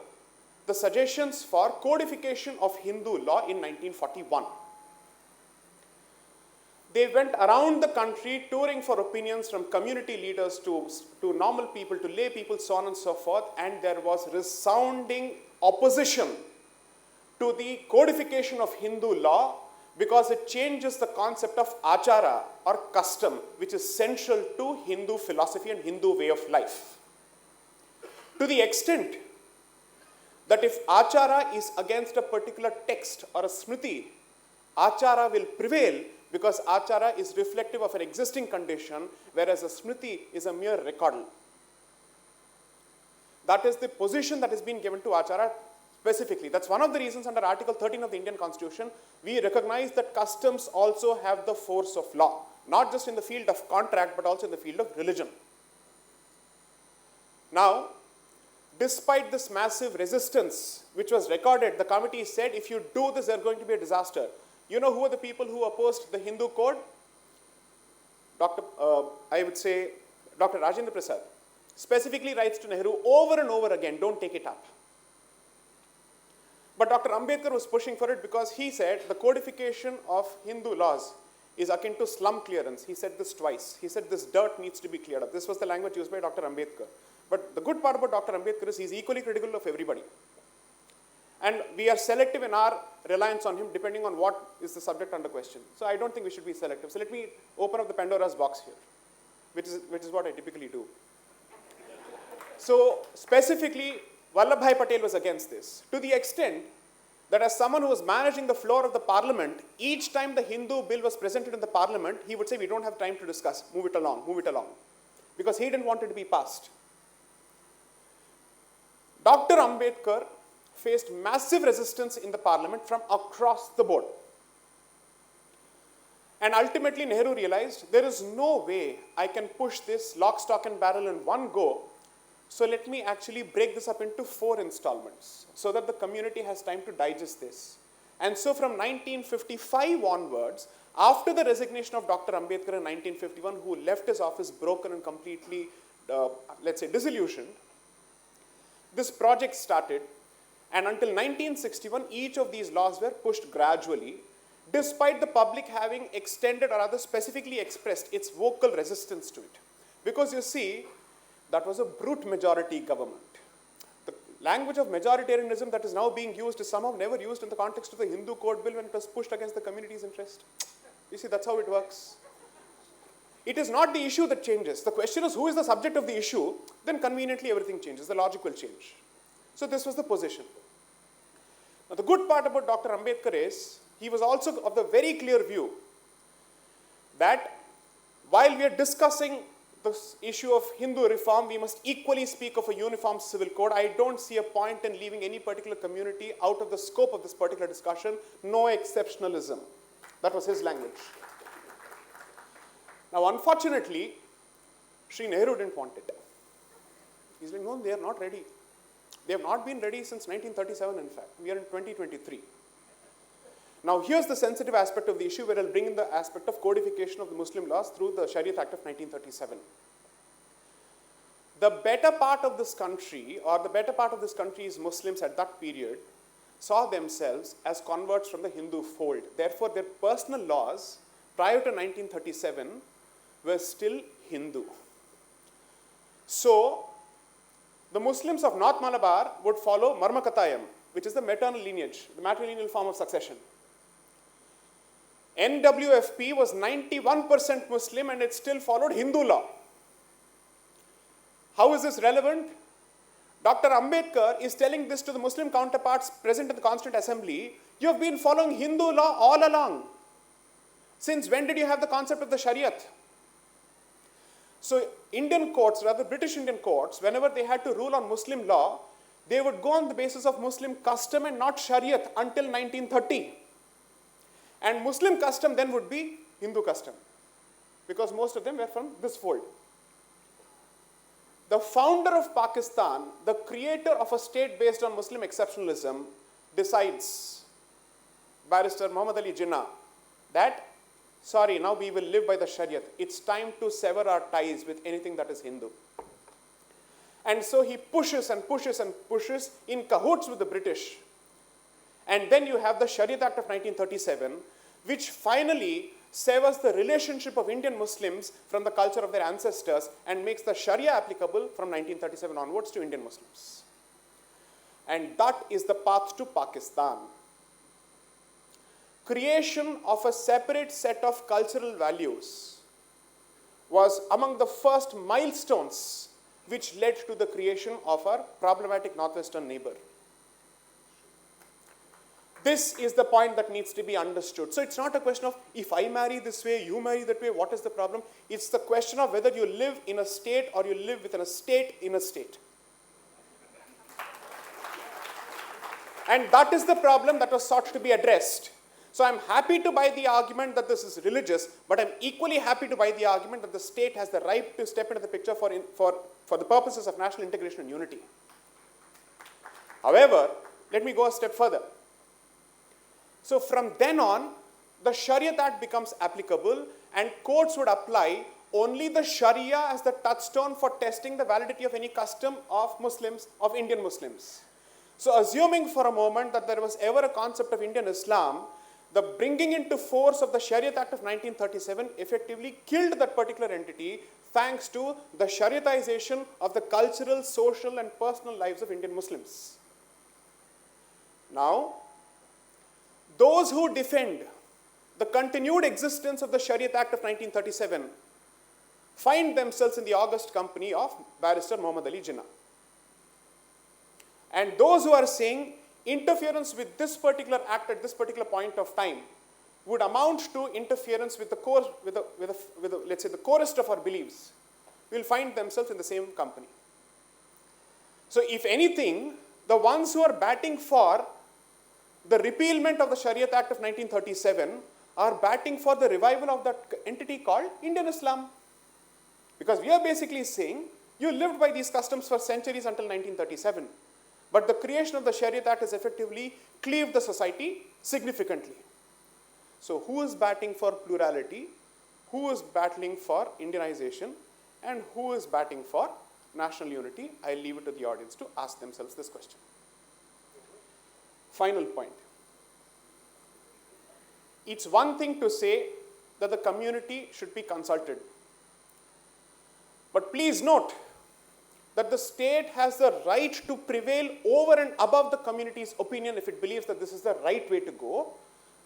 the suggestions for codification of Hindu law in 1941. They went around the country touring for opinions from community leaders to normal people, to lay people, so on and so forth, and there was resounding opposition to the codification of Hindu law because it changes the concept of achara or custom, which is central to Hindu philosophy and Hindu way of life. To the extent that if achara is against a particular text or a smriti, achara will prevail because achara is reflective of an existing condition, whereas a smriti is a mere recordal. That is the position that has been given to achara specifically. That's one of the reasons under Article 13 of the Indian Constitution, we recognize that customs also have the force of law, not just in the field of contract, but also in the field of religion. Now, despite this massive resistance, which was recorded, the committee said, if you do this, there's going to be a disaster. You know who are the people who opposed the Hindu code? I would say Dr. Rajendra Prasad specifically writes to Nehru over and over again, don't take it up. But Dr. Ambedkar was pushing for it because he said the codification of Hindu laws is akin to slum clearance. He said this twice. He said this dirt needs to be cleared up. This was the language used by Dr. Ambedkar. But the good part about Dr. Ambedkar is he's equally critical of everybody. And we are selective in our reliance on him depending on what is the subject under question. So I don't think we should be selective. So let me open up the Pandora's box here, which is what I typically do. So specifically, Vallabhbhai Patel was against this, to the extent that as someone who was managing the floor of the parliament, each time the Hindu bill was presented in the parliament, he would say, we don't have time to discuss, move it along, because he didn't want it to be passed. Dr. Ambedkar faced massive resistance in the parliament from across the board. And ultimately, Nehru realized there is no way I can push this lock, stock and barrel in one go. So let me actually break this up into 4 installments so that the community has time to digest this. And so from 1955 onwards, after the resignation of Dr. Ambedkar in 1951, who left his office broken and completely, let's say, disillusioned, this project started. And until 1961, each of these laws were pushed gradually, despite the public having extended or rather specifically expressed its vocal resistance to it. Because you see, that was a brute majority government. The language of majoritarianism that is now being used is somehow never used in the context of the Hindu code bill when it was pushed against the community's interest. You see, that's how it works. It is not the issue that changes. The question is who is the subject of the issue, then conveniently everything changes. The logic will change. So this was the position. Now the good part about Dr. Ambedkar is, he was also of the very clear view that while we are discussing this issue of Hindu reform, we must equally speak of a uniform civil code. I don't see a point in leaving any particular community out of the scope of this particular discussion. No exceptionalism. That was his language. Now, unfortunately, Sri Nehru didn't want it. He's like, no, they are not ready. They have not been ready since 1937, in fact. We are in 2023. Now, here's the sensitive aspect of the issue where I'll bring in the aspect of codification of the Muslim laws through the Shariat Act of 1937. The better part of this country, or the better part of this country's Muslims at that period, saw themselves as converts from the Hindu fold. Therefore, their personal laws prior to 1937 were still Hindu. So, the Muslims of North Malabar would follow Marmakatayam, which is the maternal lineage, the matrilineal form of succession. NWFP was 91% Muslim and it still followed Hindu law. How is this relevant? Dr. Ambedkar is telling this to the Muslim counterparts present in the Constituent Assembly. You have been following Hindu law all along. Since when did you have the concept of the Shariat? So Indian courts, rather British Indian courts, whenever they had to rule on Muslim law, they would go on the basis of Muslim custom and not Shariat until 1930. And Muslim custom then would be Hindu custom, because most of them were from this fold. The founder of Pakistan, the creator of a state based on Muslim exceptionalism, decides, Barrister Muhammad Ali Jinnah, that, sorry, now we will live by the Shariat. It's time to sever our ties with anything that is Hindu. And so he pushes and pushes and pushes in cahoots with the British. And then you have the Shariat Act of 1937, which finally severs the relationship of Indian Muslims from the culture of their ancestors and makes the Sharia applicable from 1937 onwards to Indian Muslims. And that is the path to Pakistan. Creation of a separate set of cultural values was among the first milestones which led to the creation of our problematic northwestern neighbor. This is the point that needs to be understood. So it's not a question of if I marry this way, you marry that way, what is the problem? It's the question of whether you live in a state or you live within a state in a state. And that is the problem that was sought to be addressed. So I'm happy to buy the argument that this is religious, but I'm equally happy to buy the argument that the state has the right to step into the picture for the purposes of national integration and unity. However, let me go a step further. So from then on, the Shariat Act becomes applicable and courts would apply only the Sharia as the touchstone for testing the validity of any custom of Muslims, of Indian Muslims. So assuming for a moment that there was ever a concept of Indian Islam, the bringing into force of the Shariat Act of 1937 effectively killed that particular entity thanks to the Shariatization of the cultural, social and personal lives of Indian Muslims. Now, those who defend the continued existence of the Shariat Act of 1937 find themselves in the august company of Barrister Muhammad Ali Jinnah. And those who are saying interference with this particular act at this particular point of time would amount to interference with the core, let's say the corest of our beliefs, will find themselves in the same company. So if anything, the ones who are batting for the repealment of the Shariat Act of 1937 are batting for the revival of that entity called Indian Islam. Because we are basically saying, you lived by these customs for centuries until 1937. But the creation of the Shariat Act has effectively cleaved the society significantly. So who is batting for plurality? Who is battling for Indianization? And who is batting for national unity? I'll leave it to the audience to ask themselves this question. Final point. It's one thing to say that the community should be consulted. But please note that the state has the right to prevail over and above the community's opinion if it believes that this is the right way to go.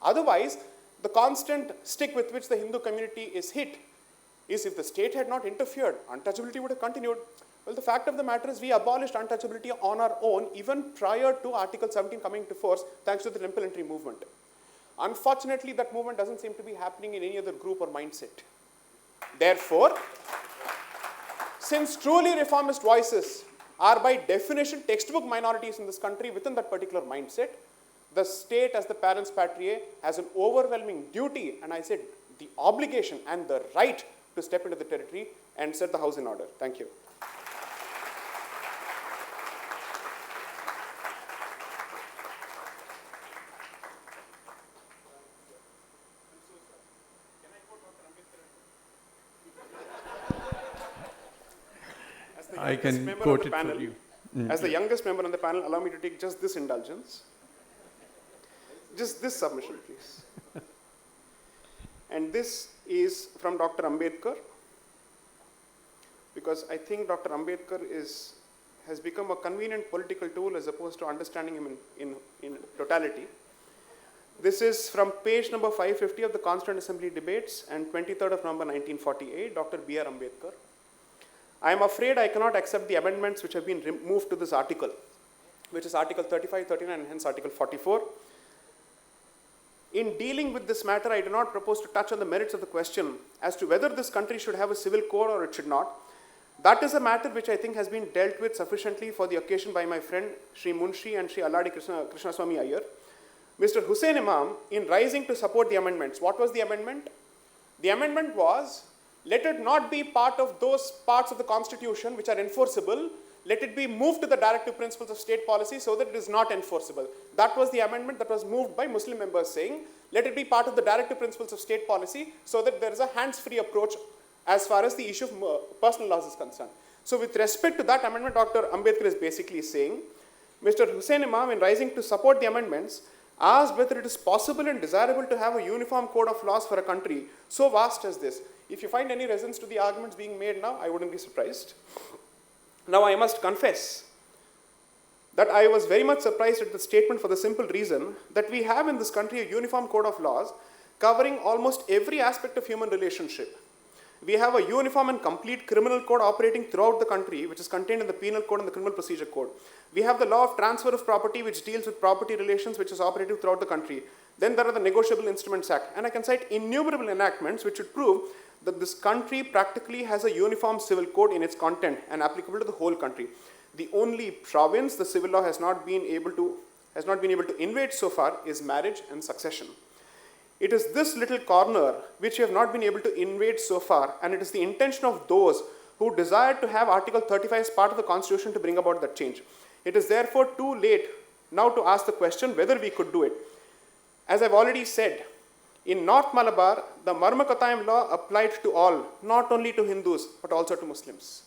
Otherwise, the constant stick with which the Hindu community is hit is if the state had not interfered, untouchability would have continued. Well, the fact of the matter is we abolished untouchability on our own even prior to Article 17 coming into force thanks to the Temple Entry movement. Unfortunately, that movement doesn't seem to be happening in any other group or mindset. Therefore, since truly reformist voices are by definition textbook minorities in this country within that particular mindset, the state as the parents patriae has an overwhelming duty, and I said the obligation and the right to step into the territory and set the house in order. Thank you. I can quote it for you. As the youngest member on the panel, allow me to take just this indulgence. Just this submission, please. And this is from Dr. Ambedkar, because I think Dr. Ambedkar is has become a convenient political tool as opposed to understanding him in totality. This is from page number 550 of the Constituent Assembly debates and 23rd of November 1948, Dr. B.R. Ambedkar. I am afraid I cannot accept the amendments which have been moved to this article, which is Article 35, 39, and hence Article 44. In dealing with this matter, I do not propose to touch on the merits of the question as to whether this country should have a civil code or it should not. That is a matter which I think has been dealt with sufficiently for the occasion by my friend Sri Munshi and Sri Alladi Krishnaswamy Iyer. Mr. Hussain Imam, in rising to support the amendments, what was the amendment? The amendment was, let it not be part of those parts of the Constitution which are enforceable. Let it be moved to the directive principles of state policy so that it is not enforceable. That was the amendment that was moved by Muslim members saying, let it be part of the directive principles of state policy so that there is a hands-free approach as far as the issue of personal laws is concerned. So with respect to that amendment, Dr. Ambedkar is basically saying, Mr. Hussain Imam, in rising to support the amendments, asked whether it is possible and desirable to have a uniform code of laws for a country so vast as this. If you find any resonance to the arguments being made now, I wouldn't be surprised. Now, I must confess that I was very much surprised at the statement for the simple reason that we have in this country a uniform code of laws covering almost every aspect of human relationship. We have a uniform and complete criminal code operating throughout the country, which is contained in the Penal Code and the Criminal Procedure Code. We have the law of transfer of property, which deals with property relations, which is operative throughout the country. Then there are the Negotiable Instruments Act. And I can cite innumerable enactments which would prove that this country practically has a uniform civil code in its content and applicable to the whole country. The only province the civil law has not been able to invade so far is marriage and succession. It is this little corner which we have not been able to invade so far, and it is the intention of those who desire to have Article 35 as part of the Constitution to bring about that change. It is therefore too late now to ask the question whether we could do it. As I've already said, in North Malabar, the Marmakatayam law applied to all, not only to Hindus, but also to Muslims.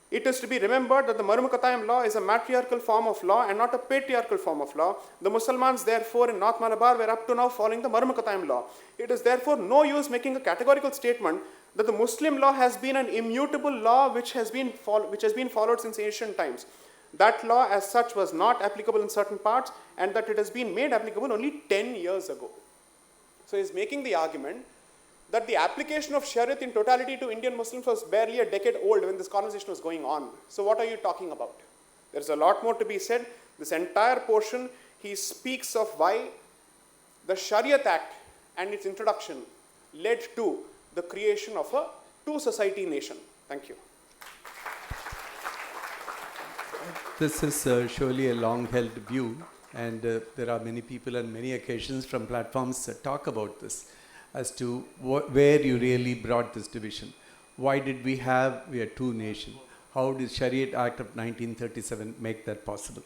It is to be remembered that the Marmakatayam law is a matriarchal form of law and not a patriarchal form of law. The Muslims, therefore, in North Malabar were up to now following the Marmakatayam law. It is therefore no use making a categorical statement that the Muslim law has been an immutable law which has been followed since ancient times. That law as such was not applicable in certain parts, and that it has been made applicable only 10 years ago. So he's making the argument that the application of Shariat in totality to Indian Muslims was barely a decade old when this conversation was going on. So what are you talking about? There's a lot more to be said. This entire portion, he speaks of why the Shariat Act and its introduction led to the creation of a two-society nation. Thank you. This is surely a long-held view, and there are many people on many occasions from platforms that talk about this as to where you really brought this division. Why did we are two nations? How did Shariat Act of 1937 make that possible?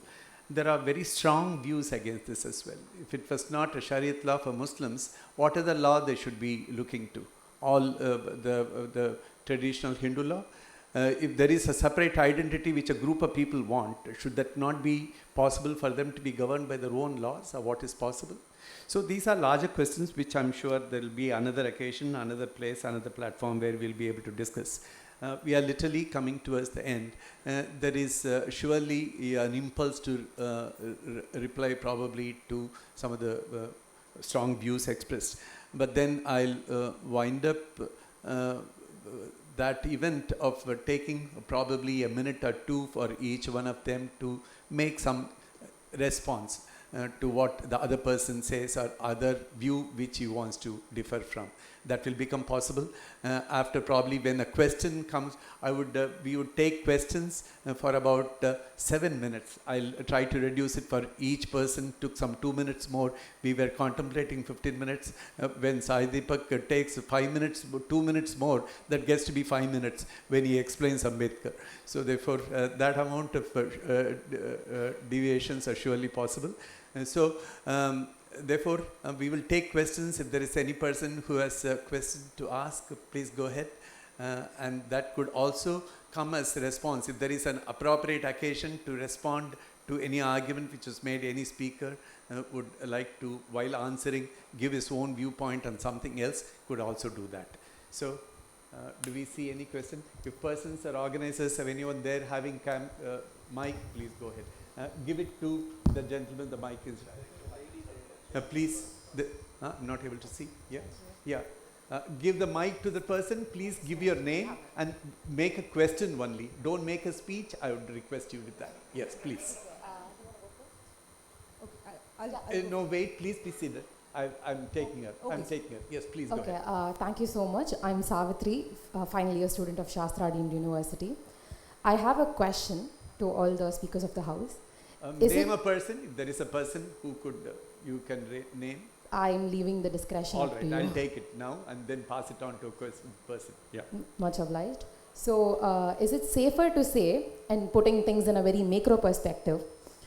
There are very strong views against this as well. If it was not a Shariat law for Muslims, what other law they should be looking to? All the traditional Hindu law? If there is a separate identity which a group of people want, should that not be possible for them to be governed by their own laws, or what is possible? So these are larger questions which I'm sure there will be another occasion, another place, another platform where we'll be able to discuss. We are literally coming towards the end. There is surely an impulse to reply probably to some of the strong views expressed. But then I'll wind up that event of taking probably a minute or two for each one of them to make some response to what the other person says or other view which he wants to differ from. That will become possible after probably when a question comes. We would take questions for about 7 minutes. I'll try to reduce it for each person. Took some 2 minutes more. We were contemplating 15 minutes. When Sai Deepak takes 5 minutes, 2 minutes more, that gets to be 5 minutes when he explains Ambedkar. So therefore, that amount of deviations are surely possible. So therefore, we will take questions. If there is any person who has a question to ask, please go ahead. And that could also come as a response. If there is an appropriate occasion to respond to any argument which was made, any speaker would like to, while answering, give his own viewpoint on something else, could also do that. So, do we see any question? If persons or organizers have anyone there having Mic, please go ahead. Give it to the gentleman. The mic is. Please. I'm not able to see. Yeah. Yeah. Give the mic to the person. Please give your name and make a question only. Don't make a speech. I would request you with that. Yes, please. No, wait. Please be seated. I'm taking her. Okay. I'm taking her. Yes, please go Okay, ahead. thank you so much. I'm Savitri, final year student of Shastra deemed University. I have a question to all the speakers of the house. Name a person. If there is a person who could, you can name. I'm leaving the discretion All up right, to you. I'll take it now and then pass it on to a person. Yeah. Much obliged. So, is it safer to say, and putting things in a very macro perspective,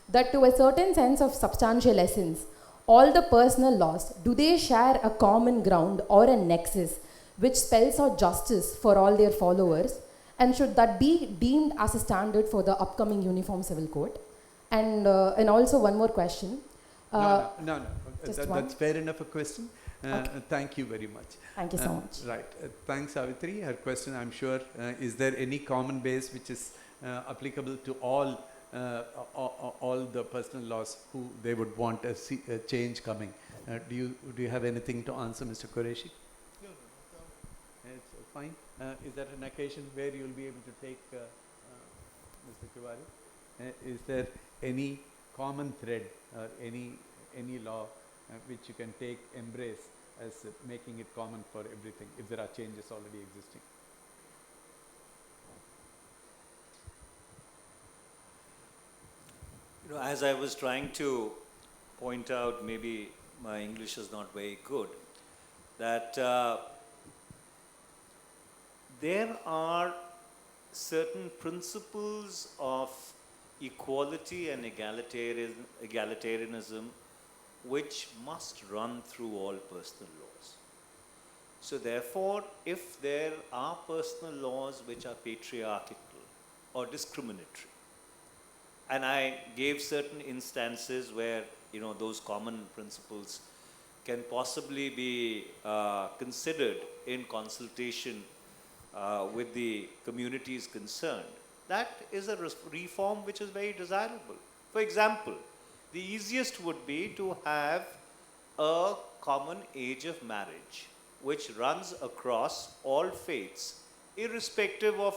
that to a certain sense of substantial essence, all the personal laws, do they share a common ground or a nexus which spells out justice for all their followers? And should that be deemed as a standard for the upcoming Uniform Civil Code? And also one more question. No. Just That's fair enough a question. Okay. Thank you very much. Thank you so much. Right. Thanks, Savitri. Her question, I'm sure, is there any common base which is applicable to all the personal laws who they would want a change coming? Do you have anything to answer, Mr. Qureshi? No. It's fine. Is that an occasion where you'll be able to take Mr. Tiwari? Is there any common thread or any law which you can embrace as making it common for everything if there are changes already existing? As I was trying to point out, maybe my English is not very good, that there are certain principles of equality and egalitarianism which must run through all personal laws. So therefore, if there are personal laws which are patriarchal or discriminatory, and I gave certain instances where those common principles can possibly be considered in consultation with the communities concerned, that is a reform which is very desirable. For example, the easiest would be to have a common age of marriage which runs across all faiths, irrespective of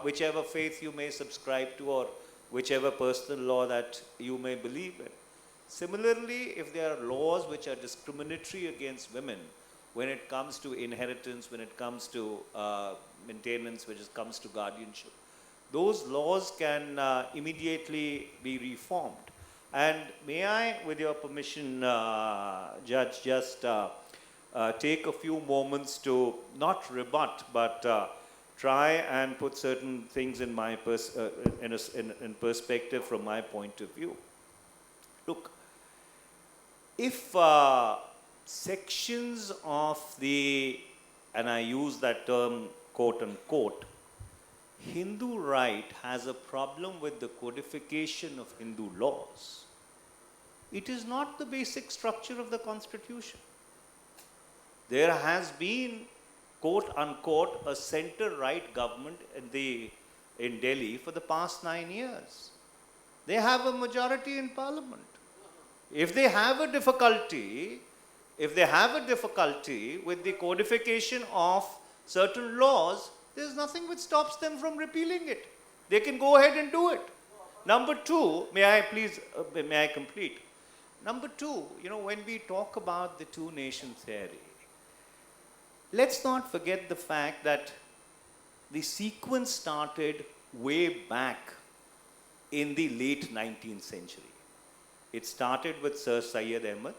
whichever faith you may subscribe to or whichever personal law that you may believe in. Similarly, if there are laws which are discriminatory against women when it comes to inheritance, when it comes to maintenance, when it comes to guardianship, those laws can immediately be reformed. And may I, with your permission, Judge, just take a few moments to not rebut, but try and put certain things in my in perspective from my point of view. Look, if sections of the, and I use that term quote unquote, Hindu right has a problem with the codification of Hindu laws, it is not the basic structure of the constitution. There has been, quote unquote, a center-right government in Delhi for the past 9 years. They have a majority in parliament. If they have a difficulty with the codification of certain laws, there's nothing which stops them from repealing it. They can go ahead and do it. Number two, may I complete? Number two, when we talk about the two-nation theory, let's not forget the fact that the sequence started way back in the late 19th century. It started with Sir Syed Ahmed.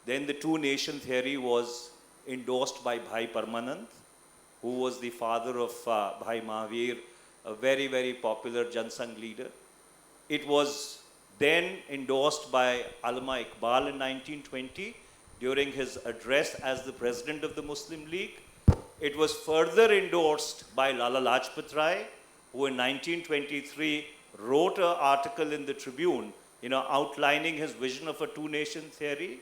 Then the two-nation theory was endorsed by Bhai Parmanand, who was the father of Bhai Mahavir, a very, very popular Jansangh leader. It was then endorsed by Allama Iqbal in 1920 during his address as the president of the Muslim League. It was further endorsed by Lala Lajpat Rai, who in 1923 wrote an article in the Tribune, outlining his vision of a two-nation theory.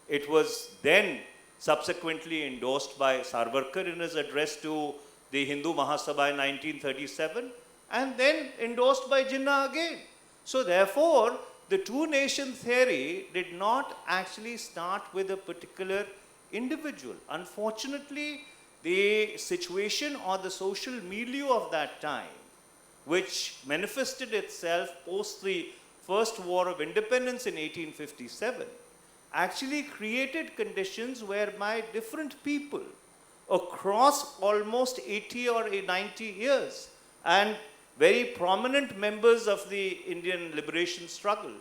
It was then subsequently endorsed by Sarvarkar in his address to the Hindu Mahasabha in 1937. and then endorsed by Jinnah again. So therefore, the two-nation theory did not actually start with a particular individual. Unfortunately, the situation or the social milieu of that time, which manifested itself post the First War of Independence in 1857, actually created conditions whereby different people across almost 80 or 90 years and very prominent members of the Indian liberation struggle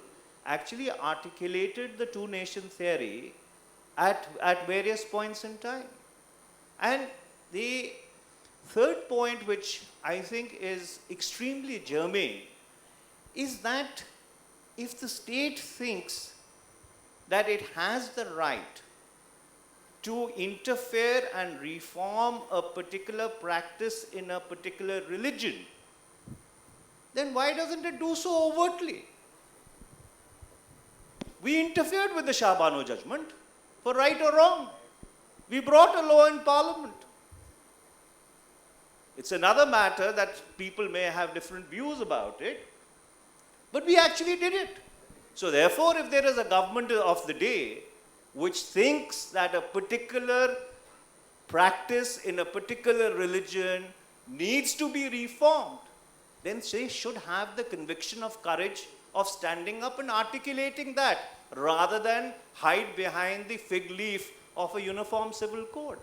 actually articulated the two-nation theory at various points in time. And the third point, which I think is extremely germane, is that if the state thinks that it has the right to interfere and reform a particular practice in a particular religion, then why doesn't it do so overtly? We interfered with the Shah Bano judgment, for right or wrong. We brought a law in Parliament. It's another matter that people may have different views about it, but we actually did it. So therefore, if there is a government of the day which thinks that a particular practice in a particular religion needs to be reformed, then they should have the conviction of courage of standing up and articulating that, rather than hide behind the fig leaf of a uniform civil code.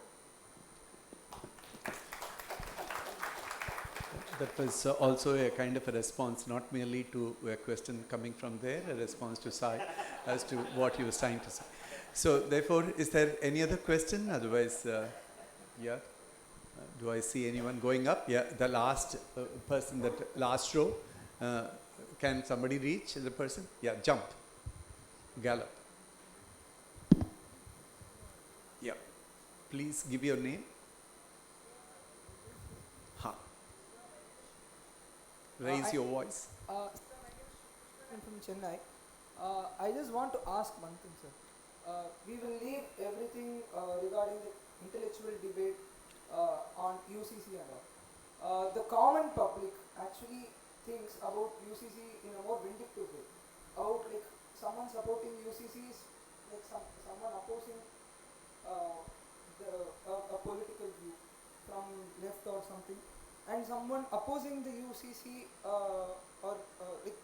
That was also a kind of a response, not merely to a question coming from there, a response to Sai as to what he was trying to say. So therefore, is there any other question? Otherwise, yeah. Do I see anyone going up? Yeah, the last person, that last row. Can somebody reach the person? Yeah, jump. Gallop. Yeah. Please give your name. Ha. Raise your voice. I'm from Chennai. I just want to ask one thing, sir. We will leave everything regarding the intellectual debate on UCC and all. The common public actually thinks about UCC in a more vindictive way. About like someone supporting UCC is like someone opposing a political view from left or something, and someone opposing the UCC or like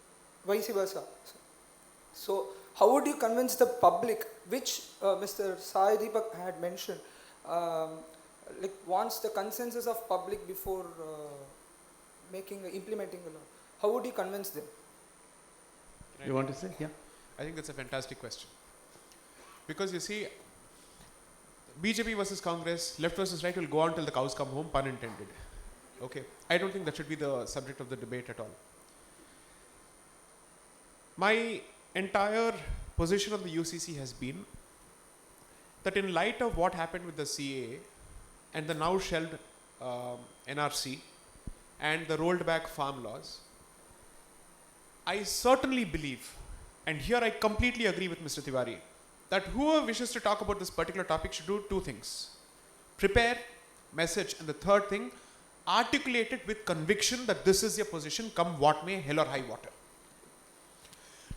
vice versa. So how would you convince the public, which Mr. Sai Deepak had mentioned, like wants the consensus of public before implementing the law? How would you convince them? You want to say? Yeah. I think that's a fantastic question. Because you see, BJP versus Congress, left versus right will go on till the cows come home, pun intended. Okay. I don't think that should be the subject of the debate at all. My entire position on the UCC has been that in light of what happened with the CAA and the now shelved NRC and the rolled back farm laws, I certainly believe, and here I completely agree with Mr. Tiwari, that whoever wishes to talk about this particular topic should do two things: prepare, message, and the third thing, articulate it with conviction that this is your position, come what may, hell or high water.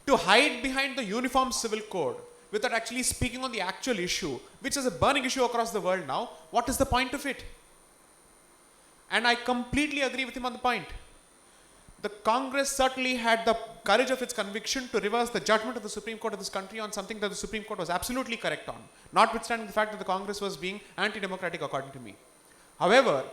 To hide behind the uniform civil code without actually speaking on the actual issue, which is a burning issue across the world now, what is the point of it? And I completely agree with him on the point. The Congress certainly had the courage of its conviction to reverse the judgment of the Supreme Court of this country on something that the Supreme Court was absolutely correct on, notwithstanding the fact that the Congress was being anti-democratic according to me. However,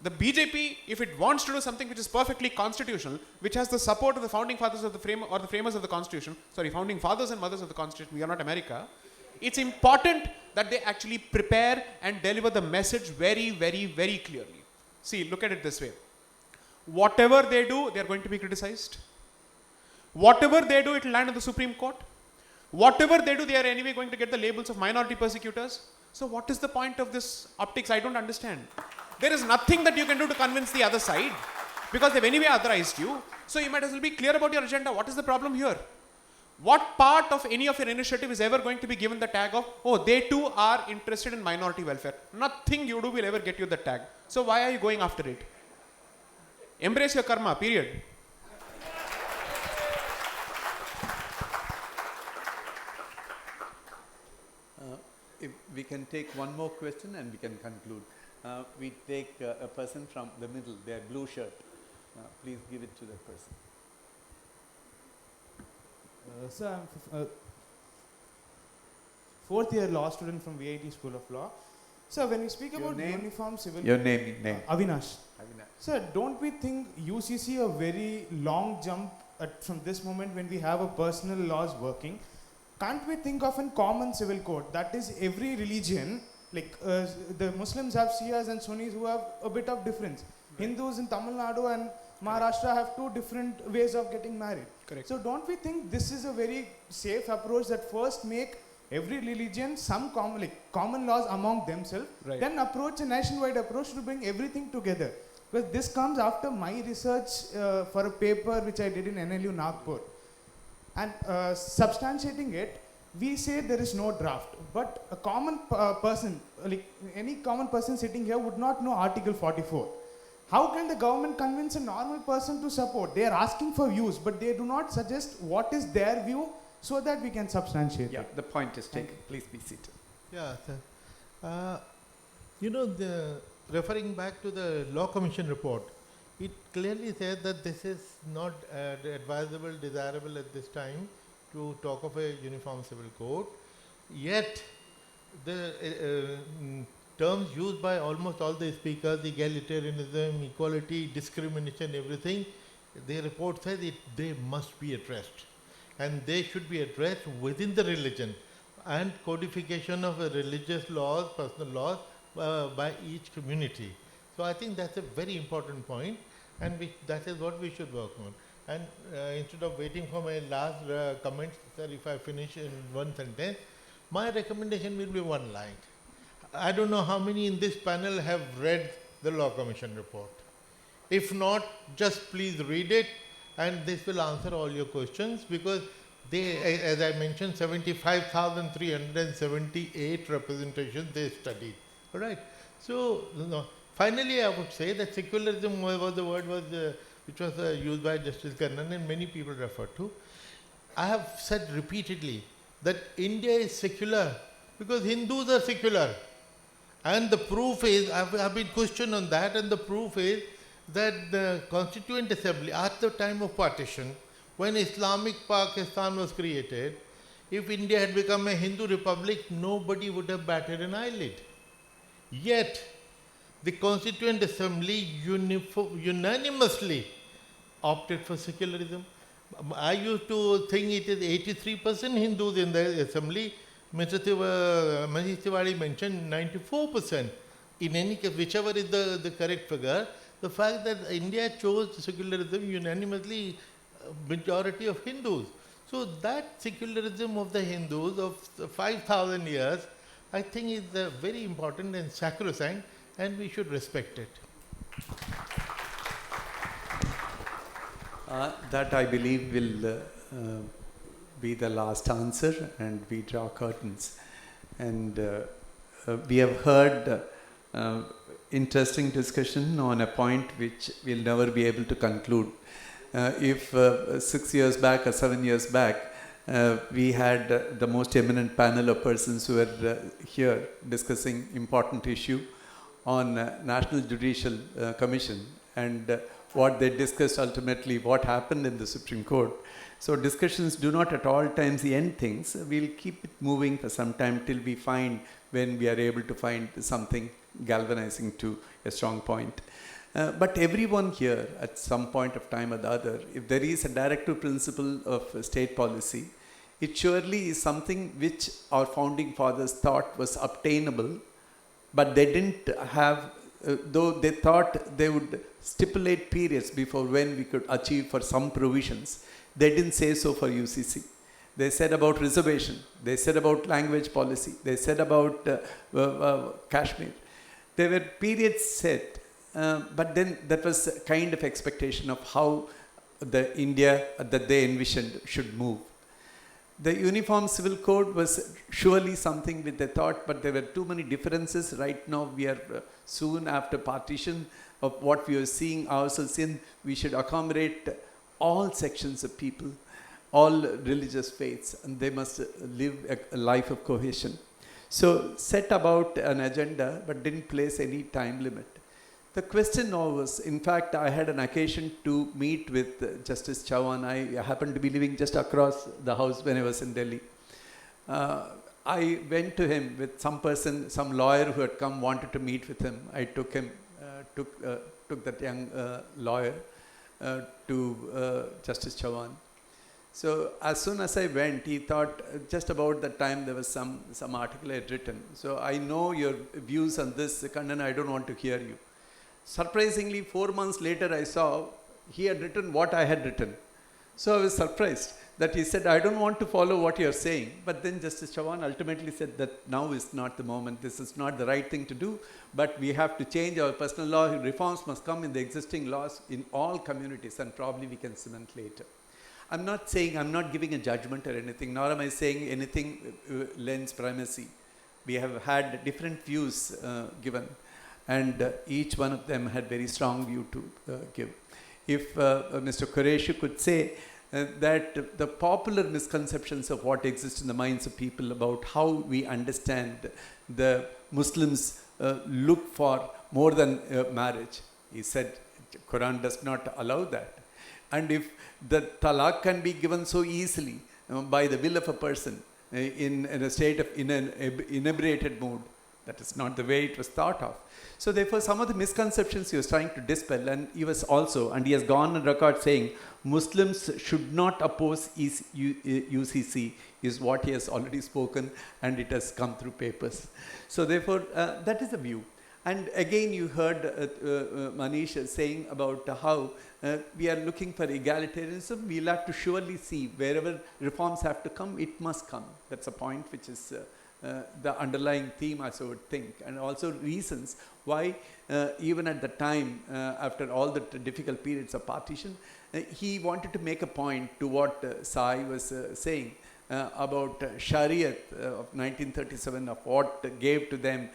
the BJP, if it wants to do something which is perfectly constitutional, which has the support of the founding fathers of the framers of the Constitution, founding fathers and mothers of the Constitution, we are not America, it's important that they actually prepare and deliver the message very, very, very clearly. See, look at it this way. Whatever they do, they are going to be criticized. Whatever they do, it will land in the Supreme Court. Whatever they do, they are anyway going to get the labels of minority persecutors. So what is the point of this optics? I don't understand. There is nothing that you can do to convince the other side, because they've anyway authorized you. So you might as well be clear about your agenda. What is the problem here? What part of any of your initiative is ever going to be given the tag of, oh, they too are interested in minority welfare? Nothing you do will ever get you the tag. So why are you going after it? Embrace your karma, period. If we can take one more question and we can conclude. We take a person from the middle, their blue shirt. Please give it to that person. Sir, I'm fourth year law student from VIT School of Law. Sir, when we speak Your about name? uniform civil... Your name. Avinash. Avinash. Sir, don't we think UCC a very long jump from this moment when we have a personal laws working? Can't we think of a common civil code? That is, every religion, like the Muslims have Shias and Sunnis who have a bit of difference. Right. Hindus in Tamil Nadu and Maharashtra have two different ways of getting married. Correct. So don't we think this is a very safe approach that first make every religion some common laws among themselves, Right. then approach a nationwide approach to bring everything together? Because this comes after my research for a paper which I did in NLU Nagpur. And substantiating it, we say there is no draft. But a common person, like any common person sitting here would not know Article 44. How can the government convince a normal person to support? They are asking for views, but they do not suggest what is their view so that we can substantiate it. The point is taken. Please be seated. Yeah, sir. Referring back to the Law Commission report, it clearly says that this is not advisable, desirable at this time to talk of a uniform civil code. Yet, the terms used by almost all the speakers, egalitarianism, equality, discrimination, everything, the report says they must be addressed. And they should be addressed within the religion, and codification of religious laws, personal laws by each community. So I think that's a very important point, and that is what we should work on. And instead of waiting for my last comment, sir, if I finish in one sentence, my recommendation will be one line. I don't know how many in this panel have read the Law Commission report. If not, just please read it, and this will answer all your questions, because they, as I mentioned, 75,378 representations they studied. All right. So, finally, I would say that secularism was the word which was used by Justice Kannan and many people refer to. I have said repeatedly that India is secular because Hindus are secular. And the proof is, I've been questioned on that, and the proof is that the Constituent Assembly, at the time of partition, when Islamic Pakistan was created, if India had become a Hindu republic, nobody would have batted an eyelid. Yet, the Constituent Assembly unanimously opted for secularism. I used to think it is 83% Hindus in the assembly. Mr. Manish Tiwari mentioned 94%. In any case, whichever is the correct figure, the fact that India chose secularism unanimously, majority of Hindus. So that secularism of the Hindus of 5,000 years, I think is very important and sacrosanct, and we should respect it. That I believe will be the last answer, and we draw curtains. And we have heard interesting discussion on a point which we'll never be able to conclude. If 6 years back or 7 years back, we had the most eminent panel of persons who were here discussing important issue on National Judicial Commission and what they discussed ultimately, what happened in the Supreme Court. So discussions do not at all times end things. We'll keep it moving for some time till we find when we are able to find something galvanizing to a strong point. But everyone here at some point of time or the other, if there is a directive principle of state policy, it surely is something which our founding fathers thought was obtainable, but they didn't have, though they thought they would stipulate periods before when we could achieve for some provisions. They didn't say so for UCC. They said about reservation. They said about language policy. They said about Kashmir. There were periods set, but then that was a kind of expectation of how the India that they envisioned should move. The Uniform Civil Code was surely something which they thought, but there were too many differences. Right now we are soon after partition. of what we are seeing ourselves in. We should accommodate all sections of people, all religious faiths, and they must live a life of cohesion. So set about an agenda, but didn't place any time limit. The question now was, in fact, I had an occasion to meet with Justice Chauhan. I happened to be living just across the house when I was in Delhi. I went to him with some person, some lawyer who had come, wanted to meet with him. I took him, took that young lawyer to Justice Chauhan. So as soon as I went, he thought just about the time there was some article I had written. So I know your views on this, Kannan, I don't want to hear you. Surprisingly, 4 months later, I saw he had written what I had written. So I was surprised that he said, I don't want to follow what you're saying. But then Justice Chauhan ultimately said that now is not the moment. This is not the right thing to do. But we have to change our personal law. Reforms must come in the existing laws in all communities, and probably we can cement later. I'm not saying, I'm not giving a judgment or anything, nor am I saying anything lends primacy. We have had different views given, and each one of them had very strong view to give. If Mr. Qureshi could say that the popular misconceptions of what exists in the minds of people about how we understand the Muslims look for more than marriage. He said Quran does not allow that. And if the talaq can be given so easily by the will of a person in a state of in an inebriated mood, that is not the way it was thought of. So therefore, some of the misconceptions he was trying to dispel, and he was also, and he has gone on record saying, Muslims should not oppose UCC, is what he has already spoken, and it has come through papers. So therefore, that is the view. And again, you heard Manish saying about how we are looking for egalitarianism. We'll have to surely see wherever reforms have to come, it must come. That's a point which is the underlying theme, as I would think, and also reasons why even at the time, after all the difficult periods of partition, he wanted to make a point to what Sai was saying about Shariat of 1937, of what gave to them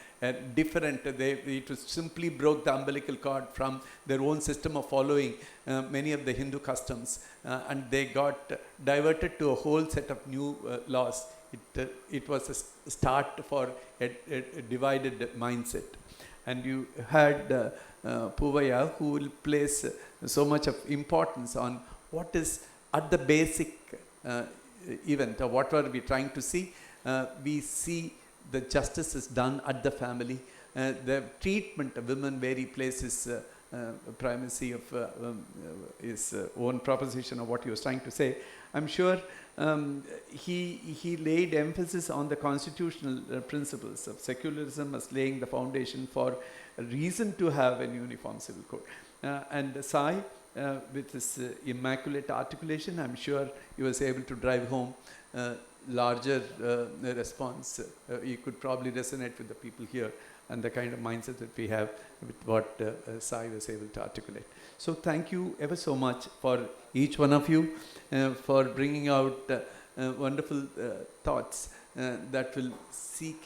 different, it was simply broke the umbilical cord from their own system of following many of the Hindu customs, and they got diverted to a whole set of new laws. It was a start for a divided mindset. And you had Puvaya, who will place so much of importance on what is at the basic event, or what are we trying to see. We see the justice is done at the family. The treatment of women where he places primacy of his own proposition of what he was trying to say. I'm sure he laid emphasis on the constitutional principles of secularism as laying the foundation for a reason to have a uniform civil code. And Sai, with his immaculate articulation, I'm sure he was able to drive home larger response. You could probably resonate with the people here and the kind of mindset that we have with what Sai was able to articulate. So thank you ever so much for each one of you for bringing out wonderful thoughts that will seep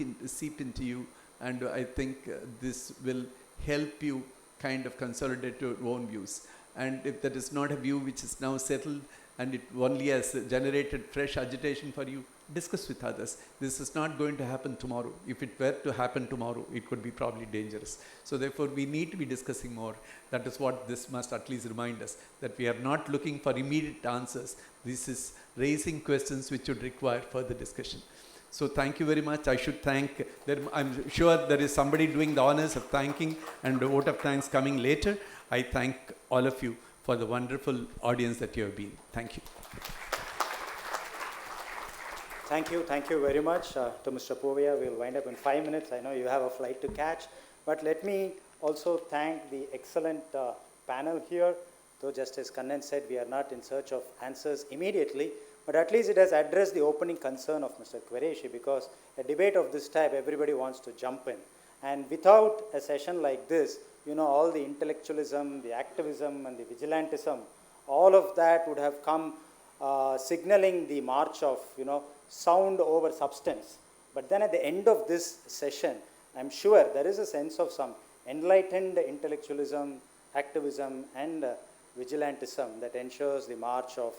into you, and I think this will help you kind of consolidate your own views. And if that is not a view which is now settled and it only has generated fresh agitation for you, discuss with others. This is not going to happen tomorrow. If it were to happen tomorrow, it could be probably dangerous. So therefore, we need to be discussing more. That is what this must at least remind us, that we are not looking for immediate answers. This is raising questions which would require further discussion. So thank you very much. I should thank, I'm sure there is somebody doing the honors of thanking and a vote of thanks coming later. I thank all of you for the wonderful audience that you have been. Thank you. Thank you very much to Mr. Povia. We'll wind up in 5 minutes. I know you have a flight to catch, but let me also thank the excellent panel here. Though just as Kannan said, we are not in search of answers immediately, but at least it has addressed the opening concern of Mr. Qureshi, because a debate of this type, everybody wants to jump in. And without a session like this, you know, all the intellectualism, the activism, and the vigilantism, all of that would have come signaling the march of, you know, sound over substance. But then at the end of this session, I'm sure there is a sense of some enlightened intellectualism, activism, and vigilantism that ensures the march of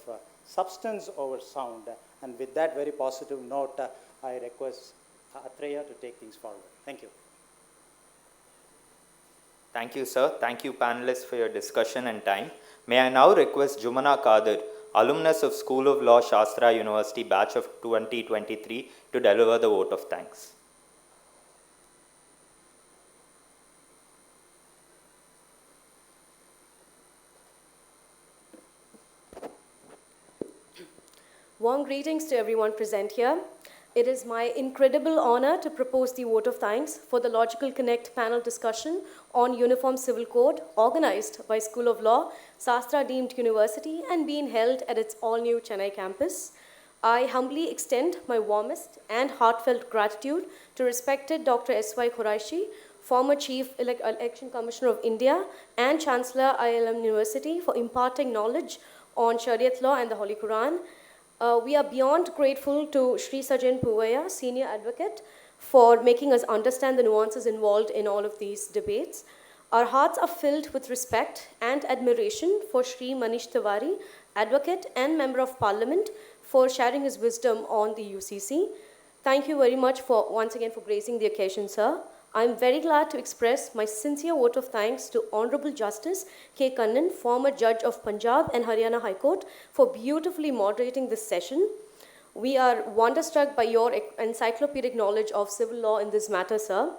substance over sound. And with that very positive note, I request Atreya to take things forward. Thank you. Thank you, sir. Thank you, panelists, for your discussion and time. May I now request Jumana Kadir, alumnus of School of Law, Sastra University, batch of 2023, to deliver the vote of thanks. Warm greetings to everyone present here. It is my incredible honor to propose the vote of thanks for the Lawgical Connect panel discussion on Uniform Civil Code organized by School of Law, Sastra deemed University, and being held at its all-new Chennai campus. I humbly extend my warmest and heartfelt gratitude to respected Dr. S.Y. Quraishi, former Chief Election Commissioner of India and Chancellor ILM University, for imparting knowledge on Shariat law and the Holy Quran. We are beyond grateful to Sri Sajan Puvaya, Senior Advocate, for making us understand the nuances involved in all of these debates. Our hearts are filled with respect and admiration for Sri Manish Tiwari, Advocate and Member of Parliament, for sharing his wisdom on the UCC. Thank you very much once again for gracing the occasion, sir. I'm very glad to express my sincere vote of thanks to Honorable Justice K. Kannan, former Judge of Punjab and Haryana High Court, for beautifully moderating this session. We are wonderstruck by your encyclopedic knowledge of civil law in this matter, sir.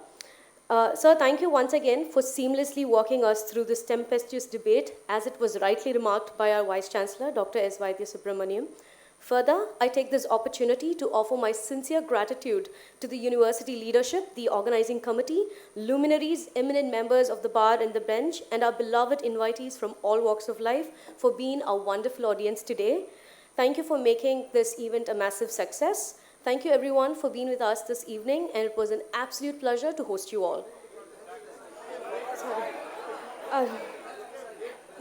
Sir, thank you once again for seamlessly walking us through this tempestuous debate, as it was rightly remarked by our Vice Chancellor, Dr. S. Vaidya Subramaniam. Further, I take this opportunity to offer my sincere gratitude to the university leadership, the organizing committee, luminaries, eminent members of the bar and the bench, and our beloved invitees from all walks of life for being a wonderful audience today. Thank you for making this event a massive success. Thank you everyone for being with us this evening, and it was an absolute pleasure to host you all. Sorry.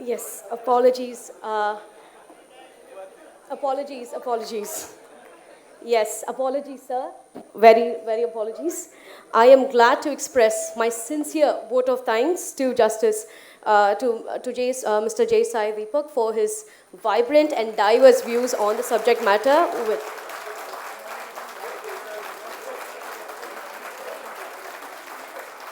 Yes, apologies. Apologies. Yes, apologies, sir. Very apologies. I am glad to express my sincere vote of thanks to Justice, Mr. J. Sai Deepak for his vibrant and diverse views on the subject matter.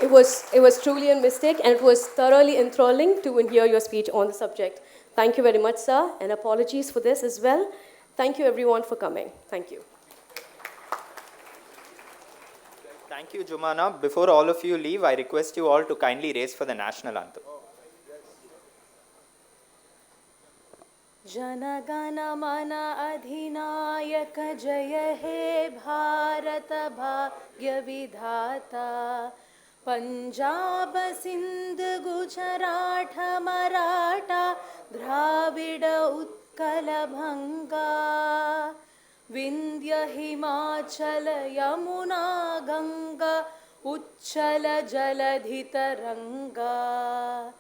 It was truly a mistake, and it was thoroughly enthralling to hear your speech on the subject. Thank you very much, sir, and apologies for this as well. Thank you, everyone, for coming. Thank you. Thank you, Jumana. Before all of you leave, I request you all to kindly raise for the national anthem. Janagana mana adhinayaka jaya he Bharat bhagya vidhata Punjab Sindh Gujarat Maratha Dravida Utkala Bhanga Vindhya Himachala Yamuna Ganga Uchchala Jaladhita Ranga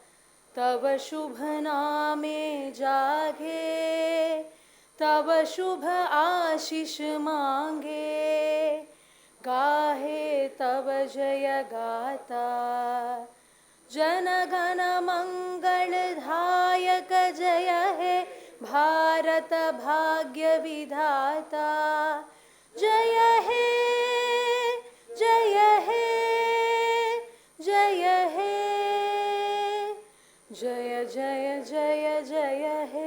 तव शुभ नामे जागे तव शुभ आशीष मांगे गाहे तव जय गाता जनगण मंगल धायक जय हे भारत भाग्य विधाता जय हे जय हे जय हे जय जय जय जय हे